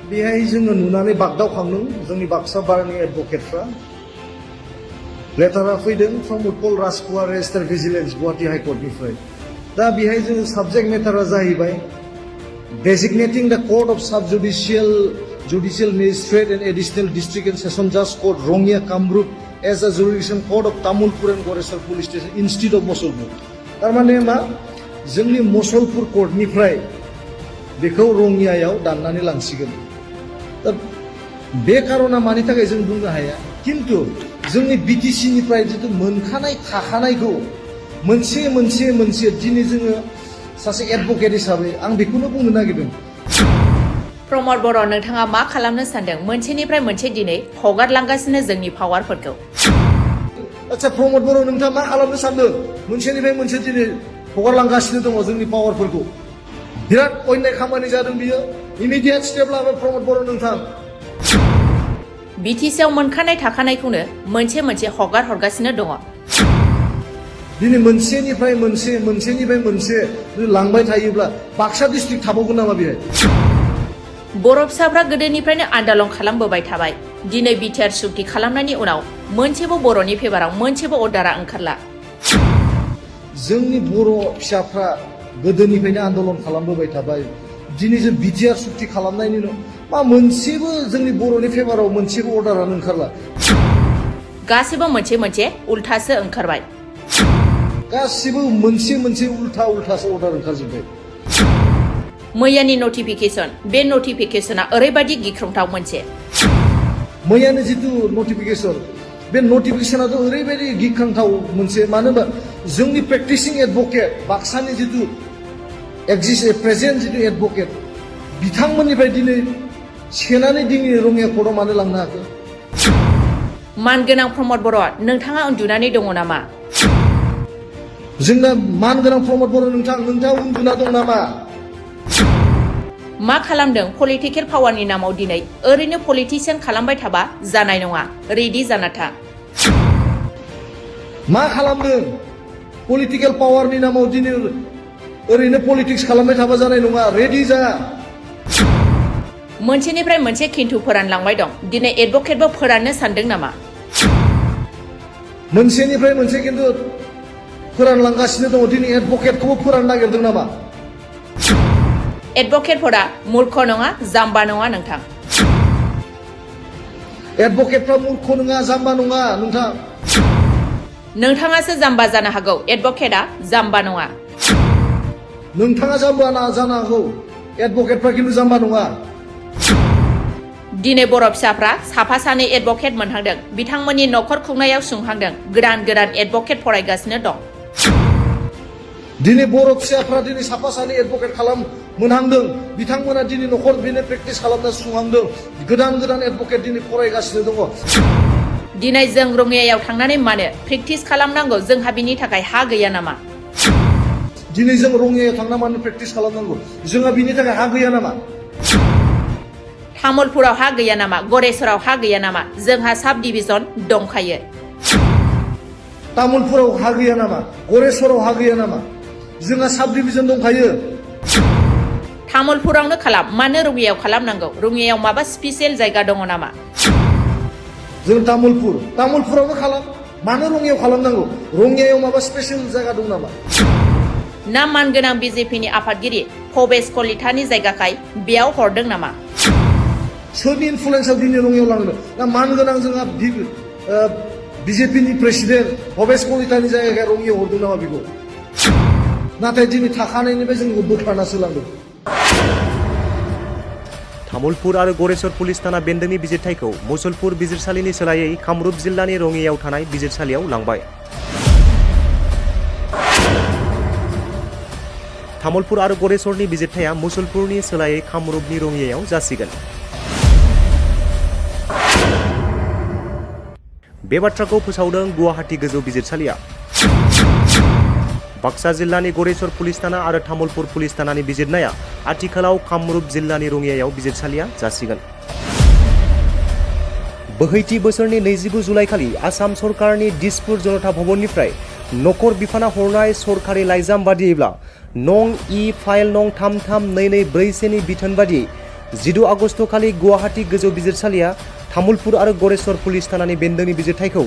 बेहाय जोङो नुनानै बागदावखांदों जोंनि बाक्सा बारनि एडभकेटफ्रा लेटारा फैदों from Utpal Rajkhowa registrar vigilance Guwahati हाइकर्टनिफ्राय दा बेहाय जोङो साबजेक्ट मेटारा जाहैबाय designating the court of subjudicial judicial magistrate and additional district and session judge court Rongya Kamrup as a jurisdiction court of Tamulpur and Goresar police station instead of Mosolpur. Tarmane ma जोंनि Mosolpur courtनिफ्राय बेखौ रंगियायाव दाननानै लांसिगोन दा बे कारना मानि थाखाय जों बुंनो हाया किन्तु जोंनि बिटिसि निफ्राय जितु मोनखानाय थाखानायखौ मोनसे दिनै जोङो सासे एडभकेट हिसाबै आं बेखौनो बुंनो नागिरदों प्रमद बर' नोंथाङा मा खालामनो सानदों मोनसेनिफ्राय मोनसे दिनै हगारलांगासिनो जोंनि पावारफोरखौ आচ্ছা प्रमद बर' नोंथाङा मा खालामनो सानदों मोनसेनिफ्राय मोनसे दिनै हगारलांगासिनो दङ जोंनि पावारफोरखौ बिराद अयनाय खामानि जादों बियो इमिडियेट स्टेप लाबाय प्रमद बर' नोंथां बिटिसिआव मोनखानाय थाखानायखौनो मोनसे हगार हरगासिनो दङ दिनै मोनसेनिफ्राय मोनसे लांबाय थायोब्ला बाक्सा डिस्ट्रिक्ट थाबावगोन नामा बेहाय बर' फिसाफ्रा गोदोनिफ्रायनो आन्दोलन खालामबोबाय थाबाय दिनै बिटिआर सुक्ति खालामनायनि उनाव मोनसेबो बर'नि फेभाराव मोनसेबो अर्डारा ओंखारला जोंनि बर' फिसाफ्रा गोदोनिफ्रायनो आन्दोलन खालामबोबाय थाबाय दिनै जों बिटिआर सुक्ति खालामनायनि उनाव मा मोनसेबो जोंनि बर'नि फेभाराव मोनसेबो अर्डारानो ओंखारला गासिबो मोनसे उल्थासो ओंखारबाय गासिबो मोनसे उल्थासो अर्डार ओंखारजोब्बाय मैयानि नटिफिकेशन बे नटिफिकेशना ओरैबायदि गिख्रंथाव मोनसे मैयानि जितु नटिफिकेशन बे नटिफिकेशनाथ' ओरैबायदि गिख्रंथाव मोनसे मानो होनबा जोंनि प्रेक्टिसिं एडभकेट बाक्सानि जितु प्रेजेन्ट जितु एडभकेट बिथांमोननिफ्राय दिनै सेनानै दिनै रङिया कर्टआव मानो लांनो हाखो मानगोनां प्रमद बर' नोंथाङा उन्दुनानै दङ नामा जोंना मानगोनां प्रमद बर' नोंथाङा उन्दुना दं नामा मा खालामदों पलिटिकेल पावारनि नामाव दिनै ओरैनो पलिटिशियान खालामबाय थाबा जानाय नङा रेडि जाना था मा खालामदों पलिटिकेल पावारनि नामाव दिनै ओरैनो पलिटिक्स खालामबाय थाबा जानाय नङा रेडि जा मोनसेनिफ्राय मोनसे खिन्थु फोरानलांबाय दं दिनै एडभकेटबो फोराननो सानदों नामा मोनसेनिफ्राय मोनसे खिन्थु फोरानलांगासिनो दङ दिनै एडभकेटखौबो फोराननो नागिरदों नामा एडभकेटफोरा मूर्ख नङा जाम्बा नङा नोंथां एडभकेटफ्रा मूर्ख नङा जाम्बा नङा नोंथां नोंथाङासो जाम्बा जानो हागौ एडभकेटआ जाम्बा नङा नोंथाङा जाम्बा जानो हागौ एडभकेटफ्रा खिन्थु जाम्बा नङा दिनै बर' फिसाफ्रा साफा सानै एडभकेट मोनहांदों बिथांमोननि न'खर खुंनायाव सुंहांदों गोदान एडभकेट फरायगासिनो दं दिनै बर' फिसाफ्रा दिनै साफा सानै एडभकेट मोनहांदों बिथांमोना दिनै न'खर बेनो प्रेक्टिस खालामना सुंहांदों गोदान एडभकेट दिनै फरायगासिनो दङ दिनै जों रङियायाव थांनानै मानो प्रेक्टिस खालामनांगौ जोंहा बिनि थाखाय हा गैया नामा दिनै जों रङियायाव थांना मानो प्रेक्टिस खालामनांगौ जोंहा बिनि थाखाय हा गैया नामा तामुलपुराव हा गैया नामा गरेसराव हा गैया नामा जोंहा साब डिभिजन दंखायो तामुलपुराव हा गैया नामा गरेसराव हा गैया नामा जोंहा साब डिभिजन दंखायो तामुलपुरावनो खालाम मानो रङियायाव खालामनांगौ रङियायाव माबा स्पेसियेल जायगा दङ नामा जों तामुलपुरावनो खालाम मानो रङियायाव खालामनांगौ रङियायाव माबा स्पेसियेल जायगा दं नामा ना मानगोनां बिजेपिनि आफादगिरि भबेश कलितानि जायगाखाय बेयाव हरदों नामा सोरनि इनफ्लुयेन्सआव दिनै रङियायाव लांनो ना मानगोनां जोंहा बिजेपिनि प्रेसिडेन्ट भबेश कलितानि जायगायाव रङियायाव हरदों नामा बेखौ नाथाय दिनै थाखानायनिफ्राय जोंखौ बोखारनासो लांदों तामुलपुर आरो गरेसर पुलिस थाना बेन्दोंनि बिजिरथायखौ मुसलपुर बिजिरसालिनि सोलायै कामरुप जिल्लानि रङियायाव थानाय बिजिरसालियाव लांबाय तामुलपुर आरो गरेसरनि बिजिरथाया मुसलपुरनि सोलायै कामरुपनि रङियायाव जासिगोन बे बाथ्राखौ फोसावदों गुवाहाटी गोजौ बिजिरसालिया बाक्सा जिल्लानि गरेसर पुलिस थाना आरो तामुलपुर पुलिस थानानि बिजिरनाया आथिखालाव कामरुप जिल्लानि रङियायाव बिजिरसालिया जासिगोन बोहैथि बोसोरनि 29 जुलाइखालि आसाम सरकारनि दिसपुर जनता भवननिफ्राय नखर बिफाना हरनाय सरकारि लाइजाम बादियैब्ला नं इ फाइल नं 33224 नि बिथोन बादियै 15 आगस्ट खालि गुवाहाटी गोजौ बिजिरसालिया तामुलपुर आरो गरेस्वर पुलिस थानानि बेन्दोंनि बिजिरथायखौ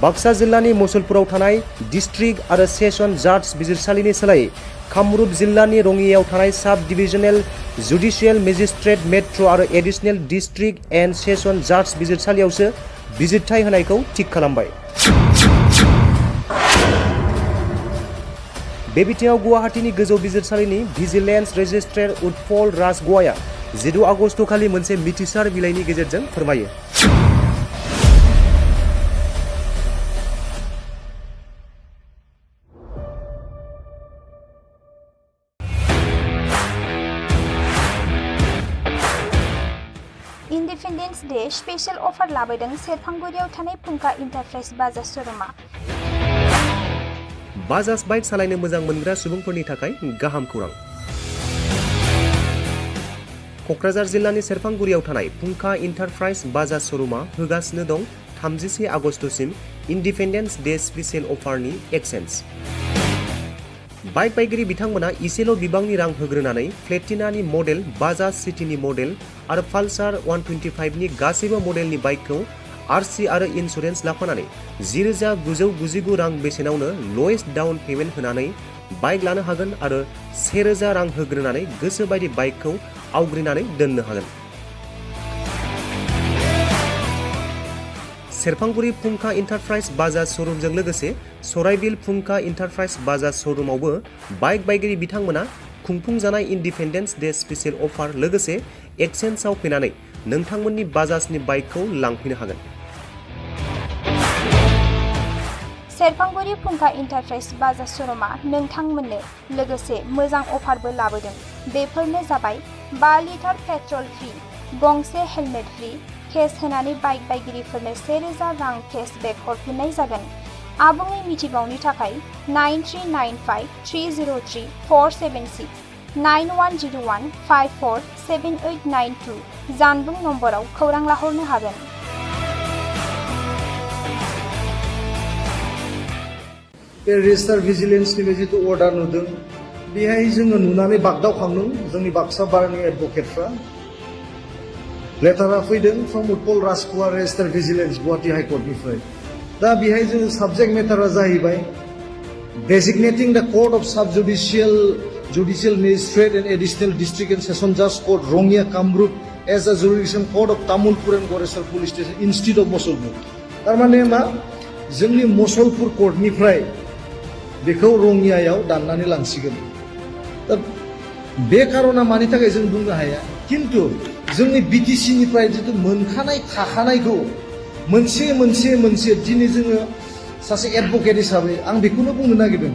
बाक्सा जिल्लानि मुसलपुराव थानाय डिस्ट्रिक्ट आरो सेसन जाज बिजिरसालिनि सोलायै कामरुप जिल्लानि रङियाव थानाय साब डिभिजनेल जुडिशियेल मेजिस्ट्रेट मेट्र' आरो एडिशनेल डिस्ट्रिक्ट एन्ड सेसन जाज बिजिरसालियावसो बिजिरथाय होनायखौ थिग खालामबाय। बे बिथिङाव गुवाहाटीनि गोजौ बिजिरसालिनि भिजिलेन्स रेजिस्ट्रार उत्पल राजगवाया 16 आगस्ट खालि मोनसे मिथिसार बिलाइनि गेजेरजों फोरमायो। इन्डिपेन्डेन्स डे स्पेशल अफार लाबोदों सेरफांगुरियाव थानाय फुंखा इन्टारप्राइज बाजाज श'रुमा। बाजाज बाइक सालायनो मोजां मोनग्रा सुबुंफोरनि थाखाय गाहाम खौरां। क'क्राझार जिल्लानि सेरफांगुरियाव थानाय फुंखा इन्टारप्राइज बाजाज श'रुमा होगासिनो दं 31 आगस्टसिम इन्डिपेन्डेन्स डे स्पेशल अफारनि एक्सेन्स। बाइक बायगिरि बिथांमोना इसेल' बिबांनि रां होग्रोनानै प्लेटिनानि मडेल, बाजाज सिटीनि मडेल आरो पालसार 125 नि गासैबो मडेलनि बाइकखौ आरसि आरो इन्सुरेन्स लाफानानै 10,999 रां बेसेनावनो ल'एस्ट डाउन पेमेन्ट होनानै बाइक लानो हागोन आरो 1,000 रां होग्रोनानै गोसो बायदि बाइकखौ आवग्रिनानै दोननो हागोन। सेरफांगुरि फुंखा इन्टारप्राइज बाजाज श'रुमजों लोगोसे सराइबिल फुंखा इन्टारप्राइज बाजाज श'रुमावबो बाइक बायगिरि बिथांमोना खुंफुंजानाय इन्डिपेन्डेन्स डे स्पेशल अफार लोगोसे एक्सेन्सआव फैनानै नोंथांमोननि बाजाजनि बाइकखौ लांफैनो हागोन। सेरफांगुरि फुंखा इन्टारप्राइज बाजाज श'रुमा नोंथांमोननो लोगोसे मोजां अफारबो लाबोदों। बेफोरनो जाबाय 5 लिटार पेट्रल फ्रि, गंसे हेलमेट फ्रि, केस होनानै बाइक बायगिरिफोरनो 1,000 रां केशबेक हरफिननाय जागोन। आबुङै मिथिबावनो थाखाय 9395-303-476 9101-547892 जानबुं नम्बराव खौरां लाहरनो हागोन। बे रेजिस्टार भिजिलेन्सनि जितु अर्डार नुदों बेहाय जोङो नुनानै बागदावखांदों जोंनि बाक्सा बारनि एडभकेटफ्रा। लेटारा फैदों from Utpal Rajkhowa registrar vigilance Guwahati हाइकर्टनिफ्राय। दा बेहाय जोङो साबजेक्ट मेटारा जाहैबाय designating the court of sub judicial magistrate and additional district and session जाज court Rangiya Kamrup as a jurisdiction court of Tamulpur and Goreswar police station institute of Musalpur. थारमाने मा जोंनि मुसलपुर कर्टनिफ्राय बेखौ रङियायाव दाननानै लांसिगोन। दा बे कारना मानि थाखाय जों बुंनो हाया, किन्तु जोंनि बिटिसिनिफ्राय जितु मोनखानाय थाखानायखौ मोनसे दिनै जोङो सासे एडभकेट हिसाबै आं बेखौनो बुंनो नागिरदों।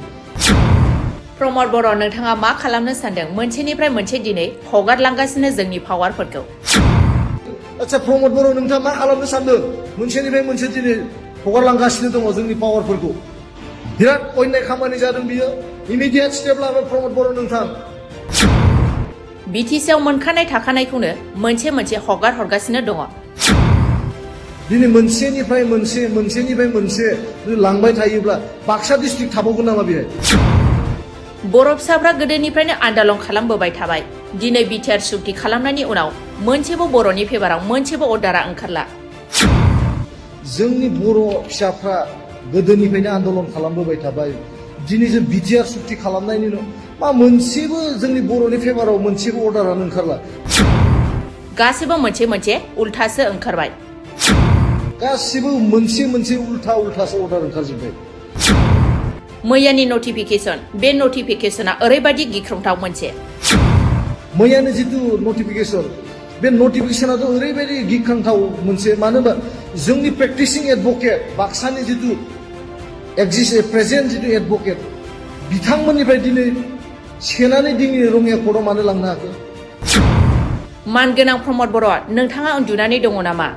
प्रमद बर' नोंथाङा मा खालामनो सानदों? मोनसेनिफ्राय मोनसे दिनै हगारलांगासिनो जोंनि पावारफोरखौ। आচ্ছা प्रमद बर' नोंथाङा मा खालामनो सानदों? मोनसेनिफ्राय मोनसे दिनै हगारलांगासिनो दङ जोंनि पावारफोरखौ। बिराद अयनाय खामानि जादों बियो। इमिडियेट स्टेप लागोन प्रमद बर' नोंथां। बिटिसिआव मोनखानाय थाखानायखौनो मोनसे हगार हरगासिनो दङ। दिनै मोनसेनिफ्राय मोनसे लांबाय थायोब्ला बाक्सा डिस्ट्रिक्ट थाबावगोन नामा बेहाय? बर' फिसाफ्रा गोदोनिफ्रायनो आन्दालन खालामबोबाय थाबाय। दिनै बिटिआर सुक्ति खालामनायनि उनाव मोनसेबो बर'नि फेभाराव मोनसेबो अर्डारा ओंखारला। जोंनि बर' फिसाफ्रा गोदोनिफ्रायनो आन्दोलन खालामबोबाय थाबाय। दिनै जों बिटिआर सुक्ति खालामनायनि उनाव मा मोनसेबो जोंनि बर'नि फेभाराव मोनसेबो अर्डारानो ओंखारला। गासिबो मोनसे उल्थासो ओंखारबाय। गासिबो मोनसे उल्थासो अर्डार ओंखारजोब्बाय। मैयानि नटिफिकेसन, बे नटिफिकेसना ओरैबायदि गिख्रंथाव मोनसे। मैयानि जितु नटिफिकेसन, बे नटिफिकेसनाथ' ओरैबायदि गिख्रंथाव मोनसे। मानो होनबा जोंनि प्रेक्टिसिं एडभकेट बाक्सानि जितु प्रेजेन्ट जितु एडभकेट बिथांमोननिफ्राय दिनै सेनानै दिनै रङिया कर्टआव मानो लांनो हाखो? मानगोनां प्रमद बर' नोंथाङा उन्दुनानै दङ नामा?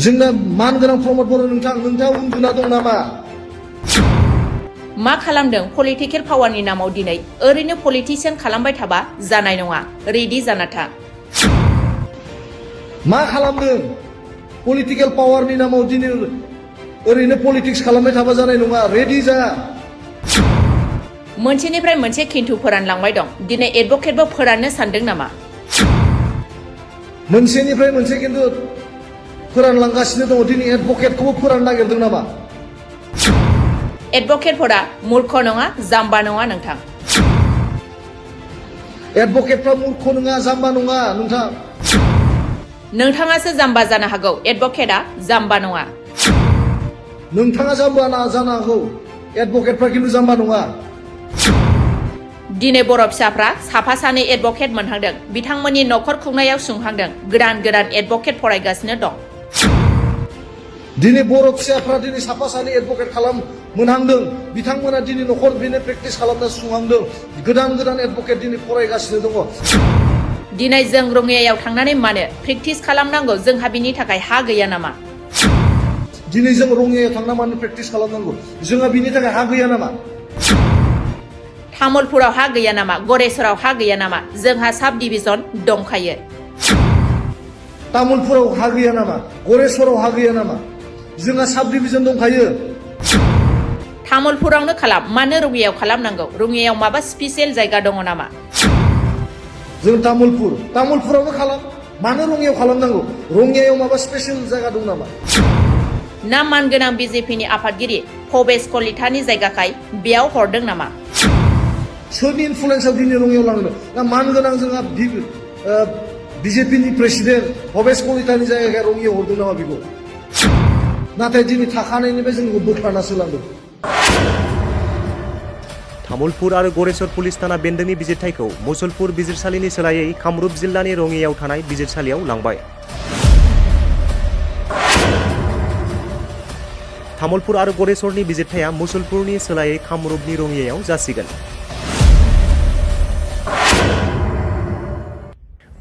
जोंना मानगोनां प्रमद बर' नोंथाङा उन्दुना दं नामा? मा खालामदों? पलिटिकेल पावारनि नामाव दिनै ओरैनो पलिटिसियान खालामबाय थाबा जानाय नङा। रेडि जाना था। मा खालामदों? पलिटिकेल पावारनि नामाव दिनै ओरैनो पलिटिक्स खालामबाय थाबा जानाय नङा। रेडि जा। मोनसेनिफ्राय मोनसे खिन्थु फोरानलांबाय दं। दिनै एडभकेटबो फोराननो सानदों नामा? मोनसेनिफ्राय मोनसे खिन्थु फोरानलांगासिनो दङ दिनै एडभकेटखौबो फोराननो नागिरदों नामा? एडभकेटफोरा मूर्ख नङा जाम्बा नङा नोंथां। एडभकेटफ्रा मूर्ख नङा जाम्बा नङा नोंथां। नोंथाङासो जाम्बा जानो हागौ, एडभकेटआ जाम्बा नङा। नोंथाङा जाम्बा जानो हागौ, एडभकेटफ्रा खिन्थु जाम्बा नङा। दिनै बर' फिसाफ्रा साफा सानै एडभकेट मोनहांदों, बिथांमोननि न'खर खुंनायाव सुंहांदों, गोदान गोदान एडभकेट फरायगासिनो दं। दिनै बर' फिसाफ्रा दिनै साफा सानै एडभकेट मोनहांदों, बिथांमोना दिनै न'खर बेनो प्रेक्टिस खालामना सुंहांदों, गोदान गोदान एडभकेट दिनै फरायगासिनो दङ। दिनै जों रङियायाव थांनानै मानो प्रेक्टिस खालामनांगौ? जोंहा बिनि थाखाय हा गैया नामा? दिनै जों रङियायाव थांना मानो प्रेक्टिस खालामनांगौ? जोंहा बिनि थाखाय हा गैया नामा? तामुलपुराव हा गैया नामा? गरेस्वराव हा गैया नामा? जोंहा साब डिभिजन दंखायो। तामुलपुराव हा गैया नामा? गरेस्वराव हा गैया नामा? जोंहा साब डिभिजन दंखायो। तामुलपुरावनो खालाम, मानो रङियायाव खालामनांगौ? रङियायाव माबा स्पेसियेल जायगा दङ नामा? जों तामुलपुरावनो खालाम, मानो रङियायाव खालामनांगौ? रङियायाव माबा स्पेसियेल जायगा दं नामा? ना मानगोनां बिजेपिनि आफादगिरि भबेश कलितानि जायगाखाय बेयाव हरदों नामा? सोरनि इनफ्लुयेन्सआव दिनै रङियायाव लांदों? ना मानगोनां जोंहा बिजेपिनि प्रेसिडेन्ट भबेश कलितानि जायगाया रङियायाव हरदों नामा बेखौ? नाथाय दिनै थाखानायनिफ्राय जोंखौ बोख्लानासो लांदों। तामुलपुर आरो गरेस्वर पुलिस थाना बेन्दोंनि बिजिरथायखौ मुसलपुर बिजिरसालिनि सोलायै कामरुप जिल्लानि रङियायाव थानाय बिजिरसालियाव लांबाय। तामुलपुर आरो गरेस्वरनि बिजिरथाया मुसलपुरनि सोलायै कामरुपनि रङियायाव जासिगोन।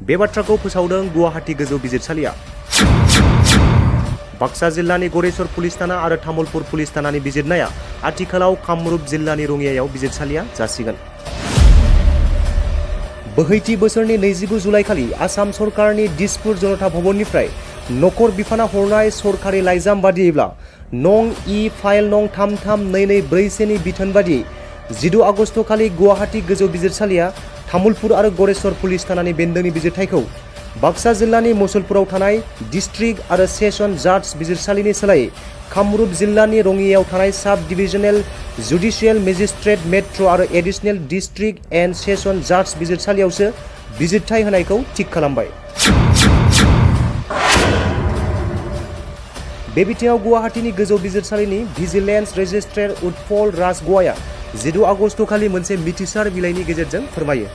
बे बाथ्राखौ फोसावदों गुवाहाटी गोजौ बिजिरसालिया। बाक्सा जिल्लानि गरेस्वर पुलिस थाना आरो तामुलपुर पुलिस थानानि बिजिरनाया आथिखालाव कामरुप जिल्लानि रङियायाव बिजिरसालिया जासिगोन। बोहैथि बोसोरनि 29 जुलाइखालि आसाम सरकारनि दिसपुर जनता भवननिफ्राय नखर बिफाना हरनाय सरकारि लाइजाम बादियैब्ला नं इ फाइल नं 33224 नि बिथोन बादियै 15 आगस्ट खालि गुवाहाटी गोजौ बिजिरसालिया तामुलपुर आरो गरेस्वर पुलिस थानानि बेन्दोंनि बिजिरथायखौ बाक्सा जिल्लानि मुसलपुराव थानाय डिस्ट्रिक्ट आरो सेसन जाज बिजिरसालिनि सोलायै कामरुप जिल्लानि रङियायाव थानाय साब डिभिजनेल जुडिशियेल मेजिस्ट्रेट मेट्र आरो एडिशनेल डिस्ट्रिक्ट एन्ड सेसन जाज बिजिरसालियावसो बिजिरथाय होनायखौ थिक खालामबाय। बे बिथिङाव गुवाहाटीनि गोजौ बिजिरसालिनि भिजिलेन्स रेजिस्ट्रार उत्पल राजगवाया 15 आगस्ट खालि मोनसे मिथिसार बिलाइनि गेजेरजों फोरमायो।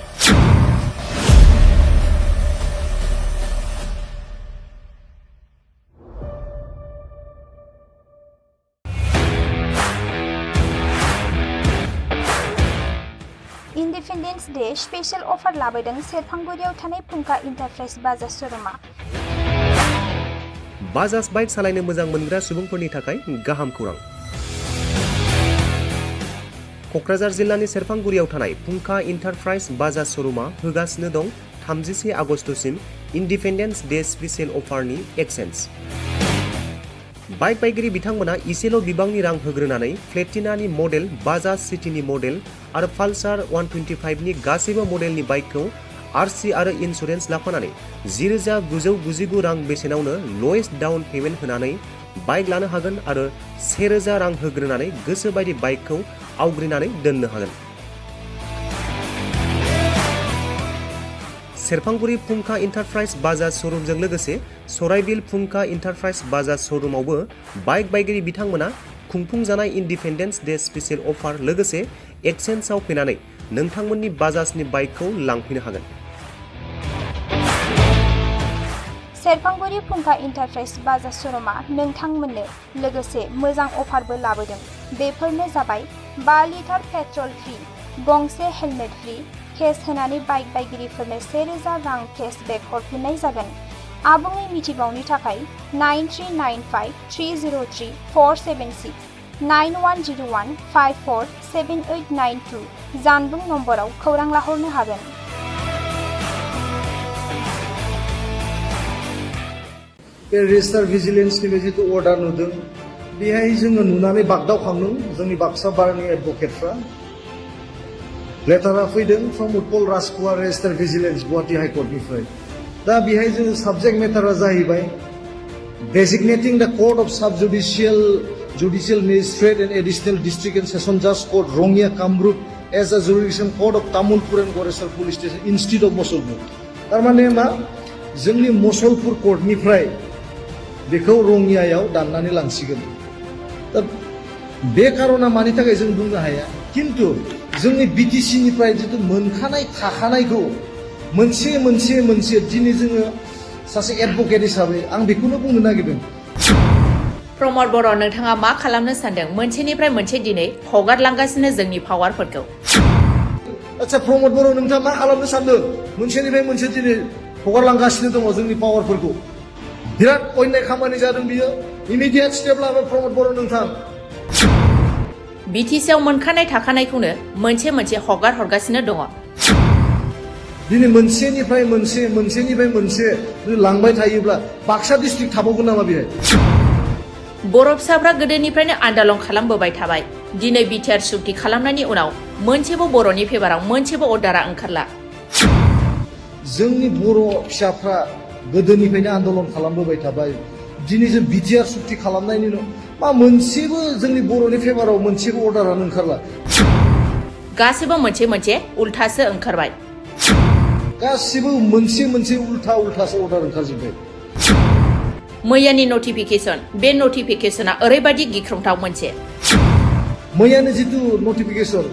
इन्डिपेन्डेन्स डे स्पेशल अफार लाबोदों सेरफांगुरियाव थानाय फुंखा इन्टारप्राइज बाजाज श'रुमा। बाजाज बाइक सालायनो मोजां मोनग्रा सुबुंफोरनि थाखाय गाहाम खौरां। क'क्राझार जिल्लानि सेरफांगुरियाव थानाय फुंखा इन्टारप्राइज बाजाज श'रुमा होगासिनो दं 31 आगस्टसिम इन्डिपेन्डेन्स डे स्पेशल अफारनि एक्सेन्स। बाइक बायगिरि बिथांमोना इसेल' बिबांनि रां होग्रोनानै प्लेटिनानि मडेल, बाजाज सिटीनि मडेल आरो पालसार 125नि गासैबो मडेलनि बाइकखौ आरसि आरो इन्सुरेन्स लाफानानै 10,999 रां बेसेनावनो लवेस्ट डाउन पेमेन्ट होनानै बाइक लानो हागोन आरो 1,000 रां होग्रोनानै गोसो बायदि बाइकखौ आवग्रिनानै दोननो हागोन। सेरफांगुरि फुंखा इन्टारप्राइज बाजाज श'रुमजों लोगोसे सराइबिल फुंखा इन्टारप्राइज बाजाज श'रुमावबो बाइक बायगिरि बिथांमोना खुंफुंजानाय इन्डिपेन्डेन्स डे स्पेशल अफार लोगोसे एक्सेन्सआव फैनानै नोंथांमोननि बाजाजनि बाइकखौ लांफैनो हागोन। सेरफांगुरि फुंखा इन्टारप्राइज बाजाज श'रुमा नोंथांमोननो लोगोसे मोजां अफारबो लाबोदों। बेफोरनो जाबाय 5 लिटार पेट्रल फ्रि, गंसे हेलमेट फ्रि, केस होनानै बाइक बायगिरिफोरनो 1,000 रां केशबेक हरफिननाय जागोन। आबुङै मिथिबावनो थाखाय 9395303476 9101547892 जानबुं नम्बराव खौरां लाहरनो हागोन। बे रेजिस्टार भिजिलेन्सनि जितु अर्डार नुदों बेहाय जोङो नुनानै बागदावखांदों जोंनि बाक्सा बारनि एडभकेटफ्रा। लेटारा फैदों from Utpal Rajkumar registrar vigilance Guwahati हाइकर्टनिफ्राय दा बेहाय जोङो साबजेक्ट मेटारा जाहैबाय designating the court of subjudicial judicial magistrate and additional district and session judge court Rongya Kamrup as a jurisdiction court of Tamulpur and Goresar police station instead of Mosolpur. तारमाने मा जोंनि मसलपुर कोर्टनिफ्राय बेखौ रङियायाव दाननानै लांसिगोन। दा बे कारना मानि थाखाय जों बुंनो हाया, किन्तु जोंनि बिटिसि निफ्राय जितु मोनखानाय थाखानायखौ मोनसे दिनै जोङो सासे एडभोकेट हिसाबै आं बेखौनो बुंनो नागिरदों। प्रमद बर' नोंथाङा मा खालामनो सानदों? मोनसेनिफ्राय मोनसे दिनै हगारलांगासिनो जोंनि पावारफोरखौ। आচ্ছা प्रमद बर' नोंथाङा मा खालामनो सानदों? मोनसेनिफ्राय मोनसे दिनै हगारलांगासिनो दङ जोंनि पावारफोरखौ। बिराद अयनाय खामानि जादों बियो। इमिडियेट स्टेप लाबाय प्रमद बर' नोंथां। बिटिसिआव मोनखानाय थाखानायखौनो मोनसे हगार हरगासिनो दङ। दिनै मोनसेनिफ्राय मोनसे लांबाय थायोब्ला बाक्सा डिस्ट्रिक्ट थाबावगोन नामा बेहाय? बर' फिसाफ्रा गोदोनिफ्रायनो आन्दालन खालामबोबाय थाबाय। दिनै बिटिआर सुक्ति खालामनायनि उनाव मोनसेबो बर'नि फेभाराव मोनसेबो अर्डारा ओंखारला। जोंनि बर' फिसाफ्रा गोदोनिफ्रायनो आन्दोलन खालामबोबाय थाबाय। दिनै जों बिटिआर सुक्ति खालामनायनि उनाव मा मोनसेबो जोंनि बर'नि फेभाराव मोनसेबो अर्डारानो ओंखारला। गासैबो मोनसे उल्थासो ओंखारबाय। गासिबो मोनसे उल्थासो अर्डार ओंखारजोब्बाय। मैयानि नटिफिकेसन, बे नटिफिकेसना ओरैबायदि गिख्रंथाव मोनसे। मैयानि जितु नटिफिकेसन,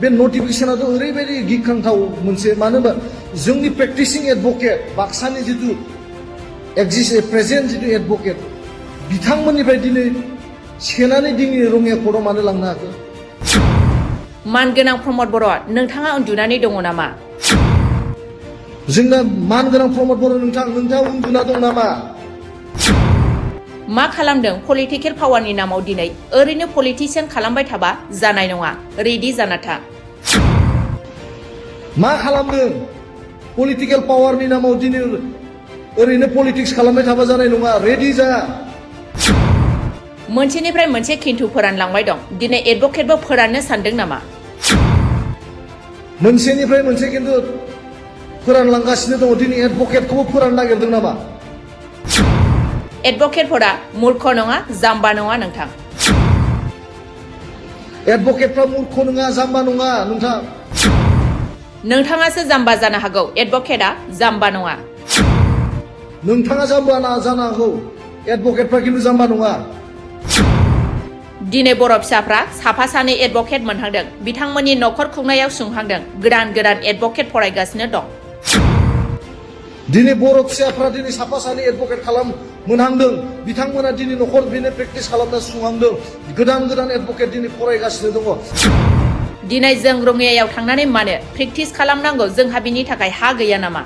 बे नटिफिकेसनाथ' ओरैबायदि गिख्रंथाव मोनसे, मानो होनबा जोंनि प्रेक्टिसिं एडभोकेट बाक्सानि जितु प्रेजेन्ट जितु एडभोकेट बिथांमोननिफ्राय दिनै सेनानै दिनै रङिया कर्टआव मानो लांनो हाखो? मानगोनां प्रमद बर', नोंथाङा उन्दुनानै दङ नामा? जोंना मानगोनां प्रमद बर' नोंथाङा उन्दुना दं नामा? मा खालामदों? पलिटिकेल पावारनि नामाव दिनै ओरैनो पलिटिसियान खालामबाय थाबा जानाय नङा। रेडि जाना था। मा खालामदों? पलिटिकेल पावारनि नामाव दिनै ओरैनो पलिटिक्स खालामबाय थाबा जानाय नङा। रेडि जा। मोनसेनिफ्राय मोनसे खिन्थु फोरानलांबाय दं। दिनै एडभोकेटबो फोराननो सानदों नामा? मोनसेनिफ्राय मोनसे खिन्थु फोरानलांगासिनो दङ। दिनै एडभोकेटखौबो फोराननो नागिरदों नामा? एडभोकेटफोरा मूर्ख नङा, जाम्बा नङा नोंथां। एडभोकेटफ्रा मूर्ख नङा, जाम्बा नङा नोंथां। नोंथाङासो जाम्बा जानो हागौ, एडभोकेटआ जाम्बा नङा। नोंथाङा जाम्बा जानो हागौ, एडभोकेटफ्रा खिन्थु जाम्बा नङा। दिनै बर' फिसाफ्रा साफा सानै एडभोकेट मोनहांदों। बिथांमोननि न'खर खुंनायाव सुंहांदों। गोदान एडभोकेट फरायगासिनो दं। दिनै बर' फिसाफ्रा दिनै साफा सानै एडभोकेट मोनहांदों। बिथांमोना दिनै न'खर बेनो प्रेक्टिस खालामना सुंहांदों। गोदान एडभोकेट दिनै फरायगासिनो दङ। दिनै जों रङियायाव थांनानै मानो प्रेक्टिस खालामनांगौ? जोंहा बिनि थाखाय हा गैया नामा?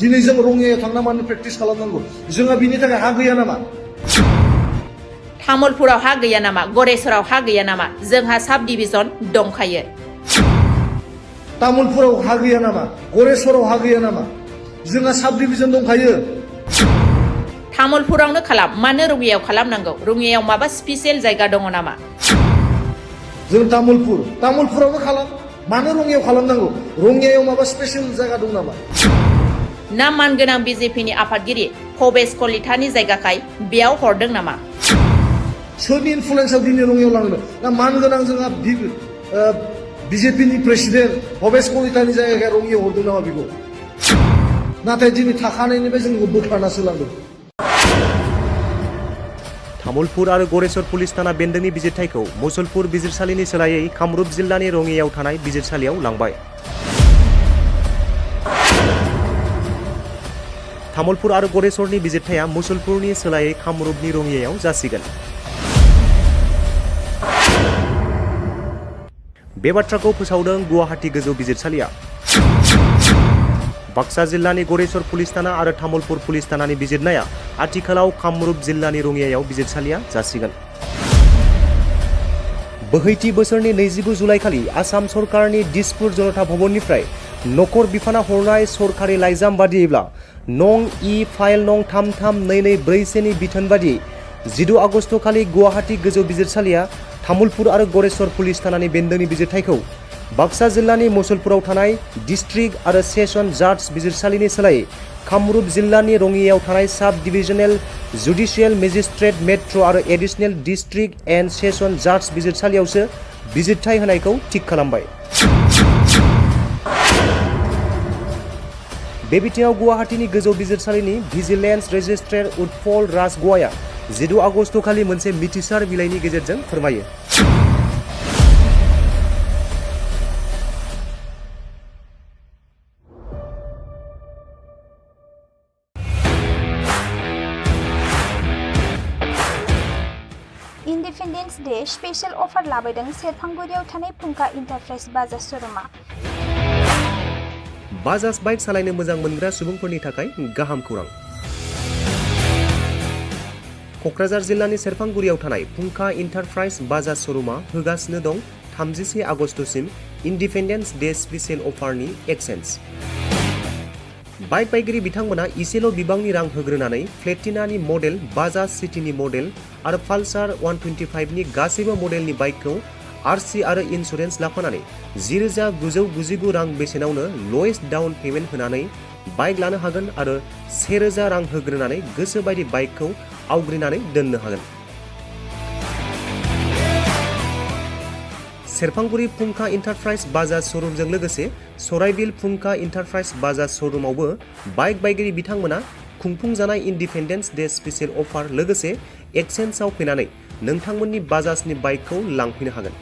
दिनै जों रङियायाव थांना मानो प्रेक्टिस खालामनांगौ? जोंहा बिनि थाखाय हा गैया नामा? तामुलपुराव हा गैया नामा? गरेसराव हा गैया नामा? जोंहा साब डिभिजन दंखायो। तामुलपुराव हा गैया नामा? गरेसराव हा गैया नामा? जोंहा साब डिभिजन दंखायो। तामुलपुरावनो खालाम, मानो रङियायाव खालामनांगौ? रङियायाव माबा स्पेसियेल जायगा दङ नामा? जों तामुलपुरावनो खालाम, मानो रङियायाव खालामनांगौ? रङियायाव माबा स्पेसियेल जायगा दं नामा? ना मानगोनां बिजेपिनि आफादगिरि भबेश कलितानि जायगाखाय बेयाव हरदों नामा? सोरनि इनफ्लुयेन्सआव दिनै रङियायाव लांदों? ना मानगोनां जोंहा बिजेपिनि प्रेसिडेन्ट भबेश कलितानि जायगाखाय रङियायाव हरदों नामा बेखौ? नाथाय दिनै थाखानायनिफ्राय जोंखौ बोखारनासो लांदों। तामुलपुर आरो गरेसर पुलिस थाना बेन्दोंनि बिजिरथायखौ मुसलपुर बिजिरसालिनि सोलायै कामरुप जिल्लानि रङियायाव थानाय बिजिरसालियाव लांबाय। तामुलपुर आरो गरेसरनि बिजिरथाया मुसलपुरनि सोलायै कामरुपनि रङियायाव जासिगोन। बे बाथ्राखौ फोसावदों गुवाहाटी गोजौ बिजिरसालिया। बाक्सा जिल्लानि गरेसर पुलिस थाना आरो तामुलपुर पुलिस थानानि बिजिरनाया आथिखालाव कामरुप जिल्लानि रङियायाव बिजिरसालिया जासिगोन। बोहैथि बोसोरनि 29 जुलाइखालि आसाम सरकारनि दिसपुर जनता भवननिफ्राय नखर बिफाना हरनाय सरकारि लाइजाम बादियैब्ला नं इ फाइल नं 33224 नि बिथोन बादियै 12 आगस्ट खालि गुवाहाटी गोजौ बिजिरसालिया तामुलपुर आरो गरेसर पुलिस थानानि बेन्दोंनि बिजिरथायखौ बाक्सा जिल्लानि मुसलपुराव थानाय डिस्ट्रिक्ट आरो सेसन जाज बिजिरसालिनि सोलायै कामरुप जिल्लानि रङियाव थानाय साब डिभिजनेल जुडिशियेल मेजिस्ट्रेट मेट्र' आरो एडिशनेल डिस्ट्रिक्ट एन्ड सेसन जाज बिजिरसालियावसो बिजिरथाय होनायखौ थिग खालामबाय। बे बिथिङाव गुवाहाटीनि गोजौ बिजिरसालिनि भिजिलेन्स रेजिस्ट्रार उत्पल राजग'वाया 16 आगस्ट खालि मोनसे मिथिसार बिलाइनि गेजेरजों फोरमायो। इन्डिपेन्डेन्स डे स्पेशल अफार लाबोदों सेरफांगुरियाव थानाय फुंखा इन्टारप्राइज बाजाज श'रुमा। बाजाज बाइक सालायनो मोजां मोनग्रा सुबुंफोरनि थाखाय गाहाम खौरां। क'क्राझार जिल्लानि सेरफांगुरियाव थानाय फुंखा इन्टारप्राइज बाजाज श'रुमा होगासिनो दं 31 आगस्टसिम इन्डिपेन्डेन्स डे स्पेशल अफारनि एक्सेन्स। बाइक बायगिरि बिथांमोना इसेल' बिबांनि रां होग्रोनानै प्लेटिनानि मडेल, बाजाज सिटीनि मडेल आरो पालसार 125 नि गासैबो मडेलनि बाइकखौ आरसि आरो इन्सुरेन्स लाफानानै 10,999 रां बेसेनावनो ल'एस्ट डाउन पेमेन्ट होनानै बाइक लानो हागोन आरो 1,000 रां होग्रोनानै गोसो बायदि बाइकखौ आवग्रिनानै दोननो हागोन। सेरफांगुरि फुंखा इन्टारप्राइज बाजाज श'रुमजों लोगोसे सराइबिल फुंखा इन्टारप्राइज बाजाज श'रुमावबो बाइक बायगिरि बिथांमोना खुंफुंजानाय इन्डिपेन्डेन्स डे स्पेशल अफार लोगोसे एक्सेन्सआव फैनानै नोंथांमोननि बाजाजनि बाइकखौ लांफैनो हागोन।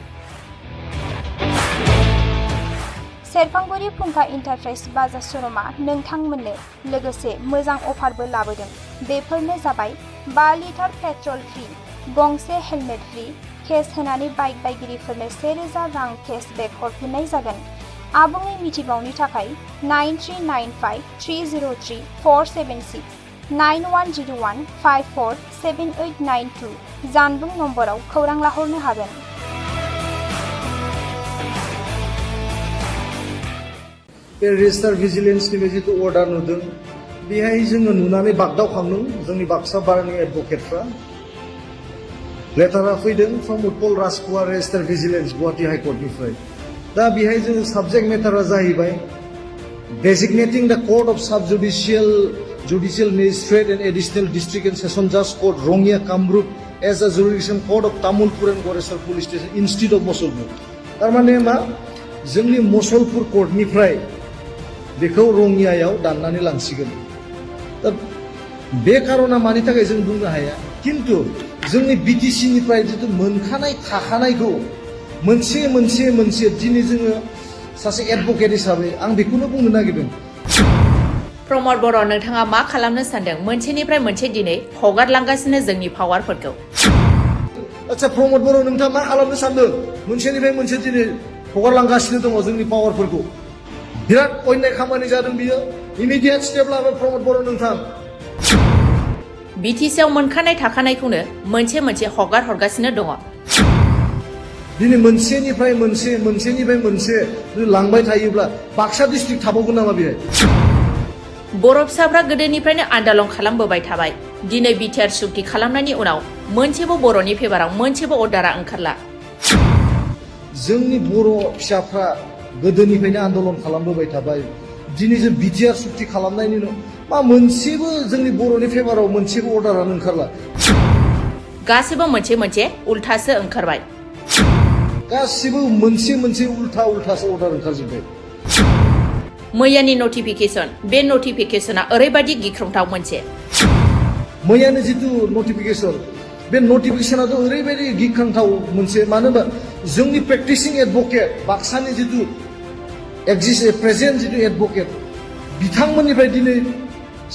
सेरफांगुरि फुंखा इन्टारप्राइज बाजाज श'रुमा नोंथांमोननो लोगोसे मोजां अफारबो लाबोदों। बेफोरनो जाबाय 5 लिटार पेट्रल फ्रि, गंसे हेलमेट फ्रि, केस होनानै बाइक बायगिरिफोरनो 1,000 रां केशबेक हरफिननाय जागोन। आबुङै मिथिबावनो थाखाय 9395303476 9101547892 जानबुं नम्बराव खौरां लाहरनो हागोन। बे रेजिस्टार भिजिलेन्सनि बे जिथु अर्डार नुदों बेहाय जोङो नुनानै बागदावखांदों जोंनि बाक्सा बारनि एडभकेटफ्रा। लेटारा फैदों from Utpal Rajkhowa registrar vigilance Guwahati हाइकर्टनिफ्राय। दा बेहाय जोङो साबजेक्ट मेटारा जाहैबाय designating the court of sub judicial magistrate and additional district and session जाज court Rangiya Kamrup as a jurisdiction court of Tamulpur and Goreswar police station institute of Musalpur. थारमाने मा जोंनि मुसलपुर कर्टनिफ्राय बेखौ रङियायाव दाननानै लांसिगोन। दा बे कारना मानि थाखाय जों बुंनो हाया, खिन्थु जोंनि बिटिसिनिफ्राय जितु मोनखानाय थाखानायखौ मोनसे दिनै जोङो सासे एडभकेट हिसाबै आं बेखौनो बुंनो नागिरदों। प्रमद बर' नोंथाङा मा खालामनो सानदों? मोनसेनिफ्राय मोनसे दिनै हगारलांगासिनो जोंनि पावारफोरखौ। आচ্ছা प्रमद बर' नोंथाङा मा खालामनो सानदों? मोनसेनिफ्राय मोनसे दिनै हगारलांगासिनो दङ जोंनि पावारफोरखौ। बिराद अन्याय खामानि जादों बियो। इमिडियेट स्टेप लाबाय प्रमद बर' नोंथां। बिटिसिआव मोनखानाय थाखानायखौनो मोनसे हगार हरगासिनो दङ। दिनै मोनसेनिफ्राय मोनसे लांबाय थायोब्ला बाक्सा डिस्ट्रिक्ट थाबावगोन नामा बेहाय? बर' फिसाफ्रा गोदोनिफ्रायनो आन्दालन खालामबोबाय थाबाय। दिनै बिटिआर सुक्ति खालामनायनि उनाव मोनसेबो बर'नि फेभाराव मोनसेबो अर्डारा ओंखारला। जोंनि बर' फिसाफ्रा गोदोनिफ्रायनो आन्दोलन खालामबोबाय थाबाय। दिनै जों बिटिआर सुक्ति खालामनायनि उनाव मा मोनसेबो जोंनि बर'नि फेभाराव मोनसेबो अर्डारानो ओंखारला। गासिबो मोनसे उल्थासो ओंखारबाय। गासिबो मोनसे उल्थासो अर्डार ओंखारजोब्बाय। मैयानि नटिफिकेसन, बे नटिफिकेसना ओरैबायदि गिख्रंथाव मोनसे। मैयानि जितु नटिफिकेसन, बे नटिफिकेसनाथ' ओरैबायदि गिख्रंथाव मोनसे। मानो होनबा जोंनि प्रेक्टिसिं एडभकेट बाक्सानि जितु प्रेजेन्ट जितु एडभकेट बिथांमोननिफ्राय दिनै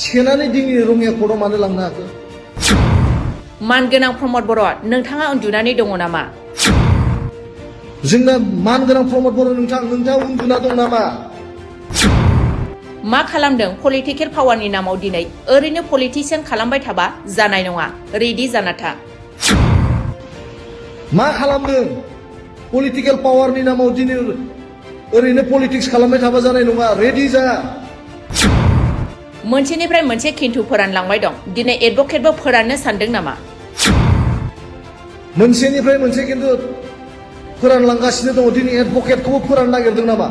सेनानै दिनै रङिया कर्टआव मानो लांनो हाखो? मानगोनां प्रमद बर', नोंथाङा उन्दुनानै दङ नामा? जोंना मानगोनां प्रमद बर' नोंथाङा उन्दुना दं नामा? मा खालामदों? पलिटिकेल पावारनि नामाव दिनै ओरैनो पलिटिसियान खालामबाय थाबा जानाय नङा। रेडि जाना था। मा खालामदों? पलिटिकेल पावारनि नामाव दिनै ओरैनो पलिटिक्स खालामबाय थाबा जानाय नङा। रेडि जा। मोनसेनिफ्राय मोनसे खिन्थु फोरानलांबाय दं। दिनै एडभकेटबो फोराननो सानदों नामा? मोनसेनिफ्राय मोनसे खिन्थु फोरानलांगासिनो दङ दिनै एडभकेटखौबो फोराननो नागिरदों नामा?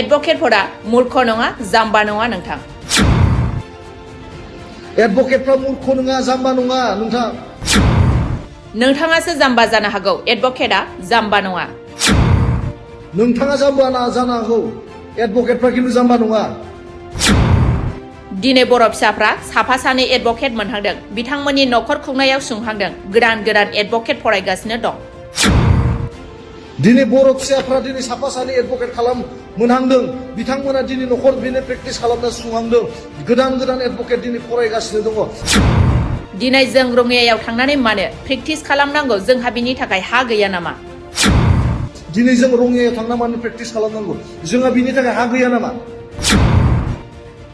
एडभकेटफोरा मूर्ख नङा जाम्बा नङा नोंथां। एडभकेटफ्रा मूर्ख नङा जाम्बा नङा नोंथां। नोंथाङासो जाम्बा जानो हागौ, एडभकेटआ जाम्बा नङा। नोंथाङा जाम्बा जानो हागौ, एडभकेटफ्रा खिन्थु जाम्बा नङा। दिनै बर' फिसाफ्रा साफा सानै एडभकेट मोनहांदों, बिथांमोननि न'खर खुंनायाव सुंहांदों, गोदान गोदान एडभकेट फरायगासिनो दं। दिनै बर' फिसाफ्रा दिनै साफा सानै एडभकेट मोनहांदों, बिथांमोना दिनै न'खर बेनो प्रेक्टिस खालामना सुंहांदों, गोदान गोदान एडभकेट दिनै फरायगासिनो दङ। दिनै जों रङियायाव थांनानै मानो प्रेक्टिस खालामनांगौ? जोंहा बिनि थाखाय हा गैया नामा? दिनै जों रङियायाव थांना मानो प्रेक्टिस खालामनांगौ? जोंहा बिनि थाखाय हा गैया नामा?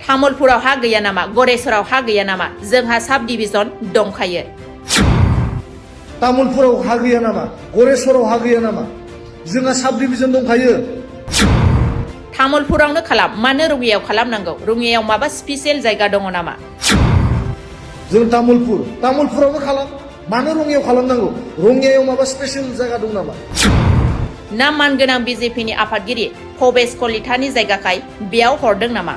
तामुलपुराव हा गैया नामा? गरेस्वराव हा गैया नामा? जोंहा साब डिभिजन दंखायो। तामुलपुराव हा गैया नामा? गरेस्वराव हा गैया नामा? जोंहा साब डिभिजन दंखायो। तामुलपुरावनो खालाम, मानो रङियायाव खालामनांगौ? रङियायाव माबा स्पेसियेल जायगा दङ नामा? जों तामुलपुरावनो खालाम, मानो रङियायाव खालामनांगौ? रङियायाव माबा स्पेसियेल जायगा दं नामा? ना मानगोनां बिजेपिनि आफादगिरि भबेश कलितानि जायगाखाय बेयाव हरदों नामा?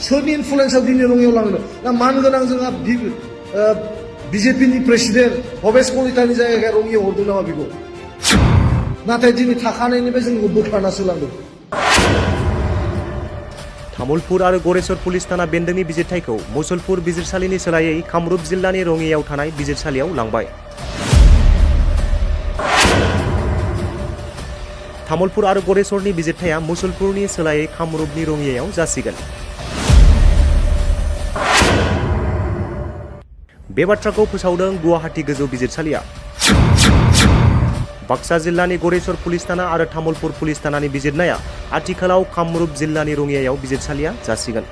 सोरनि इनफ्लुयेन्सआव दिनै रङियायाव लांनो? ना मानगोनां जोंहा बिजेपिनि प्रेसिडेन्ट भबेश कलितानि जायगायाव रङियायाव हरदों नामा बेखौ? नाथाय दिनै थाखानायनिफ्राय जोंखौ बोखारनासो लांदों। तामुलपुर आरो गरेस्वर पुलिस थाना बेन्दोंनि बिजिरथायखौ मुसलपुर बिजिरसालिनि सोलायै कामरुप जिल्लानि रङियायाव थानाय बिजिरसालियाव लांबाय। तामुलपुर आरो गरेस्वरनि बिजिरथाया मुसलपुरनि सोलायै कामरुपनि रङियायाव जासिगोन। बे बाथ्राखौ फोसावदों गुवाहाटी गोजौ बिजिरसालिया। बाक्सा जिल्लानि गरेस्वर पुलिस थाना आरो तामुलपुर पुलिस थानानि बिजिरनाया आथिखालाव कामरुप जिल्लानि रङियायाव बिजिरसालिया जासिगोन।